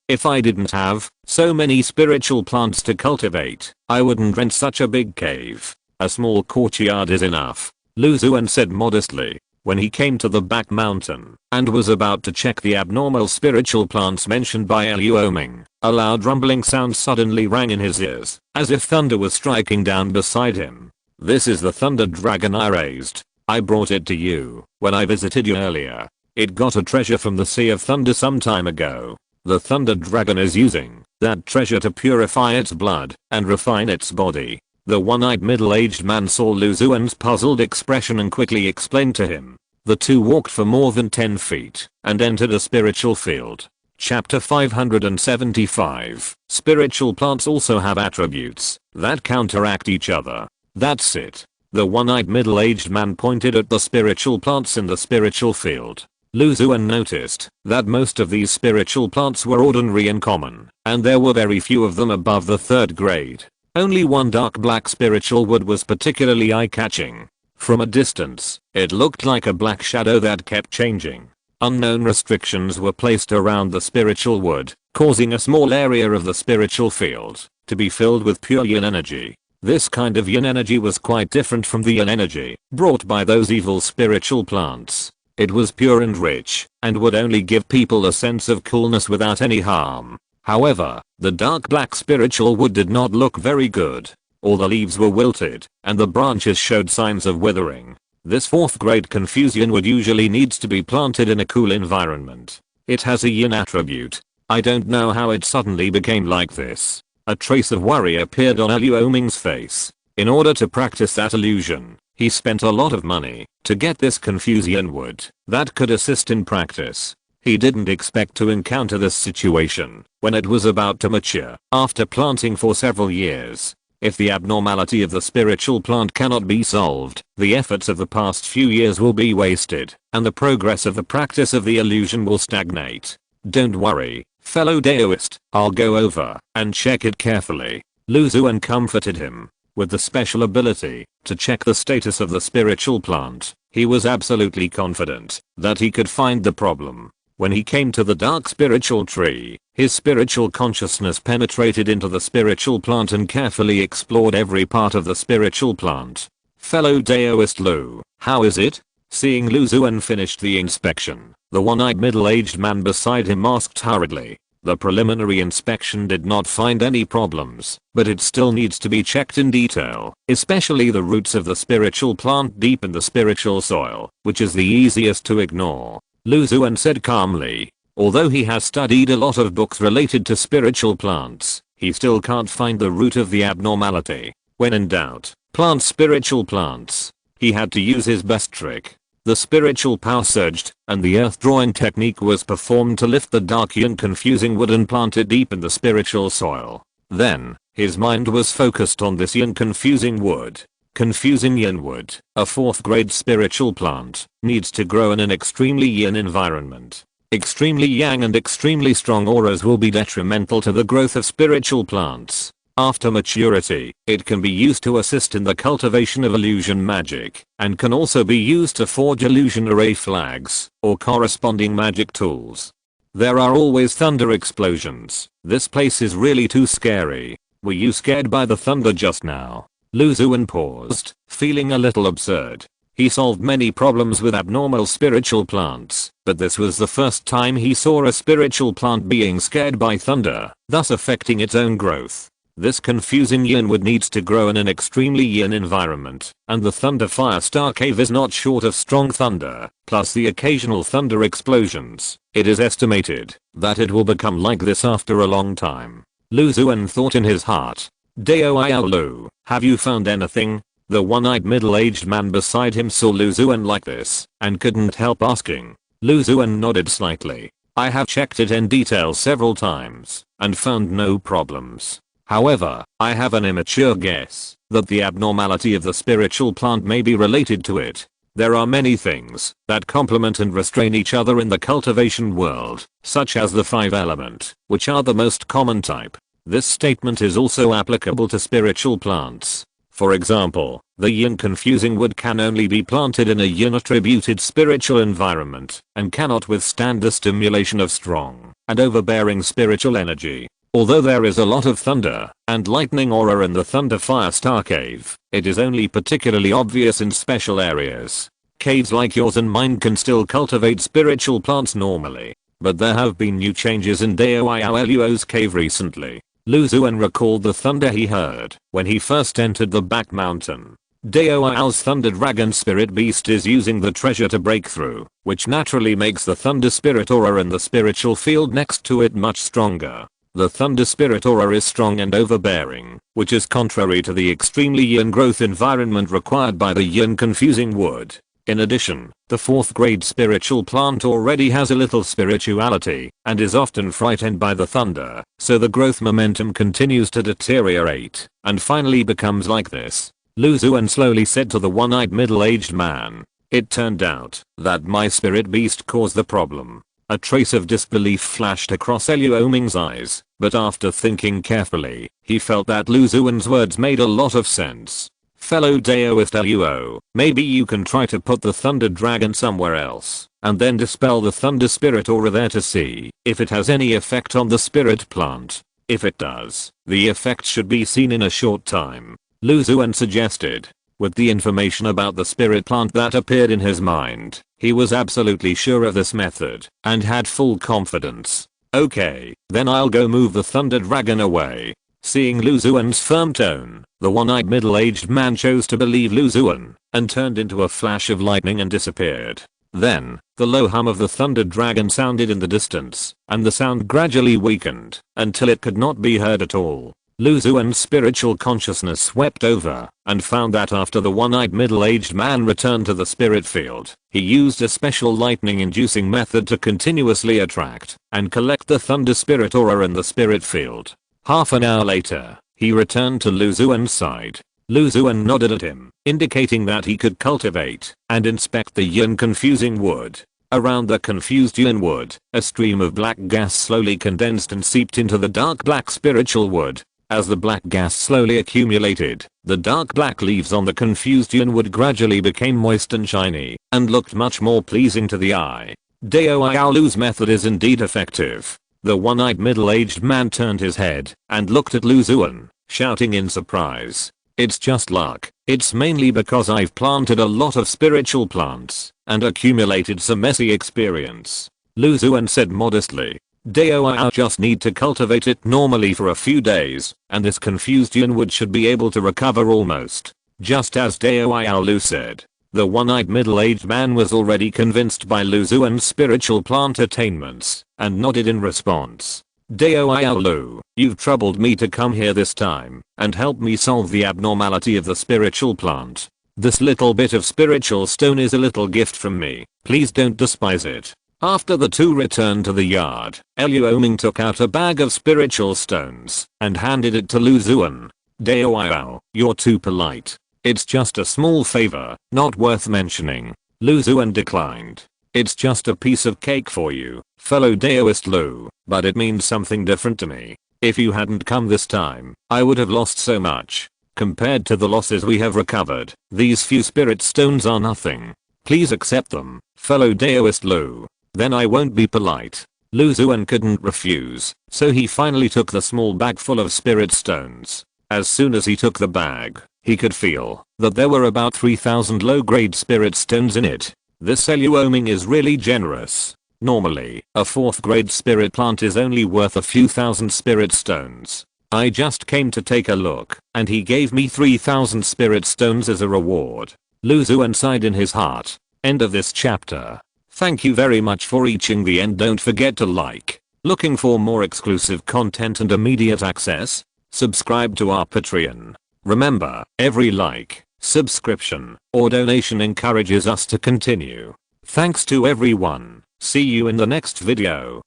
if I didn't have so many spiritual plants to cultivate, I wouldn't rent such a big cave. A small courtyard is enough, Xuan said modestly. When he came to the back mountain and was about to check the abnormal spiritual plants mentioned by Liu Oming, a loud rumbling sound suddenly rang in his ears, as if thunder was striking down beside him. This is the thunder dragon I raised. I brought it to you when I visited you earlier. It got a treasure from the Sea of Thunder some time ago. The thunder dragon is using that treasure to purify its blood and refine its body. The one-eyed middle-aged man saw Xuan's puzzled expression and quickly explained to him. The two walked for more than 10 feet and entered a spiritual field. Chapter 575. Spiritual plants also have attributes that counteract each other. That's it. The one-eyed middle-aged man pointed at the spiritual plants in the spiritual field. Xuan noticed that most of these spiritual plants were ordinary and common, and there were very few of them above the 3rd grade. Only one dark black spiritual wood was particularly eye-catching. From a distance, it looked like a black shadow that kept changing. Unknown restrictions were placed around the spiritual wood, causing a small area of the spiritual field to be filled with pure yin energy. This kind of yin energy was quite different from the yin energy brought by those evil spiritual plants. It was pure and rich, and would only give people a sense of coolness without any harm. However, the dark black spiritual wood did not look very good. All the leaves were wilted, and the branches showed signs of withering. This 4th grade confusion wood usually needs to be planted in a cool environment. It has a yin attribute. I don't know how it suddenly became like this. A trace of worry appeared on Liu Oming's face. In order to practice that illusion, he spent a lot of money to get this confusion wood that could assist in practice. He didn't expect to encounter this situation when it was about to mature after planting for several years. If the abnormality of the spiritual plant cannot be solved, the efforts of the past few years will be wasted, and the progress of the practice of the illusion will stagnate. Don't worry, fellow Daoist, I'll go over and check it carefully. Xuan comforted him. With the special ability to check the status of the spiritual plant, he was absolutely confident that he could find the problem. When he came to the dark spiritual tree, his spiritual consciousness penetrated into the spiritual plant and carefully explored every part of the spiritual plant. Fellow Daoist Lu, how is it? Seeing Xuan finished the inspection, the one-eyed middle-aged man beside him asked hurriedly. The preliminary inspection did not find any problems, but it still needs to be checked in detail, especially the roots of the spiritual plant deep in the spiritual soil, which is the easiest to ignore. Lu Xuan said calmly. Although he has studied a lot of books related to spiritual plants, he still can't find the root of the abnormality. When in doubt, plant spiritual plants. He had to use his best trick. The spiritual power surged, and the earth drawing technique was performed to lift the dark yin confusing wood and plant it deep in the spiritual soil. Then, his mind was focused on this yin confusing wood. Confusing yin wood, a 4th grade spiritual plant, needs to grow in an extremely yin environment. Extremely yang and extremely strong auras will be detrimental to the growth of spiritual plants. After maturity, it can be used to assist in the cultivation of illusion magic, and can also be used to forge illusion array flags, or corresponding magic tools. There are always thunder explosions. This place is really too scary. Were you scared by the thunder just now? Lu Xuan paused, feeling a little absurd. He solved many problems with abnormal spiritual plants, but this was the first time he saw a spiritual plant being scared by thunder, thus affecting its own growth. This confusing yin wood needs to grow in an extremely yin environment, and the thunder fire star cave is not short of strong thunder, plus the occasional thunder explosions. It is estimated that it will become like this after a long time. Lu Xuan thought in his heart. Dao Lu, have you found anything? The one-eyed middle-aged man beside him saw Lu Xuan like this, and couldn't help asking. Lu Xuan nodded slightly. I have checked it in detail several times, and found no problems. However, I have an immature guess that the abnormality of the spiritual plant may be related to it. There are many things that complement and restrain each other in the cultivation world, such as the 5 element, which are the most common type. This statement is also applicable to spiritual plants. For example, the yin confusing wood can only be planted in a yin attributed spiritual environment, and cannot withstand the stimulation of strong and overbearing spiritual energy. Although there is a lot of thunder and lightning aura in the Thunder Fire Star Cave, it is only particularly obvious in special areas. Caves like yours and mine can still cultivate spiritual plants normally, but there have been new changes in Dao Luo's cave recently. Lu Xuan recalled the thunder he heard when he first entered the back mountain. Dao's thunder dragon spirit beast is using the treasure to break through, which naturally makes the thunder spirit aura in the spiritual field next to it much stronger. The thunder spirit aura is strong and overbearing, which is contrary to the extremely yin growth environment required by the yin confusing wood. In addition, the 4th grade spiritual plant already has a little spirituality and is often frightened by the thunder, so the growth momentum continues to deteriorate and finally becomes like this. Lu Xuan slowly said to the one-eyed middle-aged man, "It turned out that my spirit beast caused the problem." A trace of disbelief flashed across Luo Ming's eyes, but after thinking carefully, he felt that Lu Xuan's words made a lot of sense. Fellow Daoist Luo, maybe you can try to put the thunder dragon somewhere else, and then dispel the thunder spirit aura there to see if it has any effect on the spirit plant. If it does, the effect should be seen in a short time, Lu Xuan suggested. With the information about the spirit plant that appeared in his mind, he was absolutely sure of this method, and had full confidence. Okay, then I'll go move the thunder dragon away. Seeing Lu Xuan's firm tone, the one-eyed middle-aged man chose to believe Lu Xuan, and turned into a flash of lightning and disappeared. Then, the low hum of the thunder dragon sounded in the distance, and the sound gradually weakened, until it could not be heard at all. Lu Xuan's spiritual consciousness swept over, and found that after the one-eyed middle-aged man returned to the spirit field, he used a special lightning-inducing method to continuously attract and collect the thunder spirit aura in the spirit field. Half an hour later, he returned to Lu Xuan's side. Lu Xuan nodded at him, indicating that he could cultivate and inspect the yin confusing wood. Around the confused yin wood, a stream of black gas slowly condensed and seeped into the dark black spiritual wood. As the black gas slowly accumulated, the dark black leaves on the confused yin wood gradually became moist and shiny, and looked much more pleasing to the eye. Dao Lu's method is indeed effective. The one-eyed middle-aged man turned his head and looked at Lu Xuan, shouting in surprise. "It's just luck. It's mainly because I've planted a lot of spiritual plants and accumulated some messy experience," Lu Xuan said modestly. Deo I just need to cultivate it normally for a few days, and this confused Yunwood should be able to recover almost. Just as Deo Lu said. The one-eyed middle-aged man was already convinced by Lu Xuan's spiritual plant attainments, and nodded in response. Deo Lu, you've troubled me to come here this time, and help me solve the abnormality of the spiritual plant. This little bit of spiritual stone is a little gift from me, please don't despise it. After the two returned to the yard, Luoming took out a bag of spiritual stones, and handed it to Lu Xuan. Deo you're too polite. It's just a small favor, not worth mentioning. Lu Xuan declined. It's just a piece of cake for you, fellow Daoist Lu, but it means something different to me. If you hadn't come this time, I would have lost so much. Compared to the losses we have recovered, these few spirit stones are nothing. Please accept them, fellow Daoist Lu. Then I won't be polite. Lu Xuan couldn't refuse, so he finally took the small bag full of spirit stones. As soon as he took the bag, he could feel that there were about 3,000 low-grade spirit stones in it. This Luoming is really generous. Normally, a 4th grade spirit plant is only worth a few thousand spirit stones. I just came to take a look, and he gave me 3,000 spirit stones as a reward. Lu Xuan sighed in his heart. End of this chapter. Thank you very much for reaching the end. Don't forget to like. Looking for more exclusive content and immediate access? Subscribe to our Patreon. Remember, every like, subscription, or donation encourages us to continue. Thanks to everyone. See you in the next video.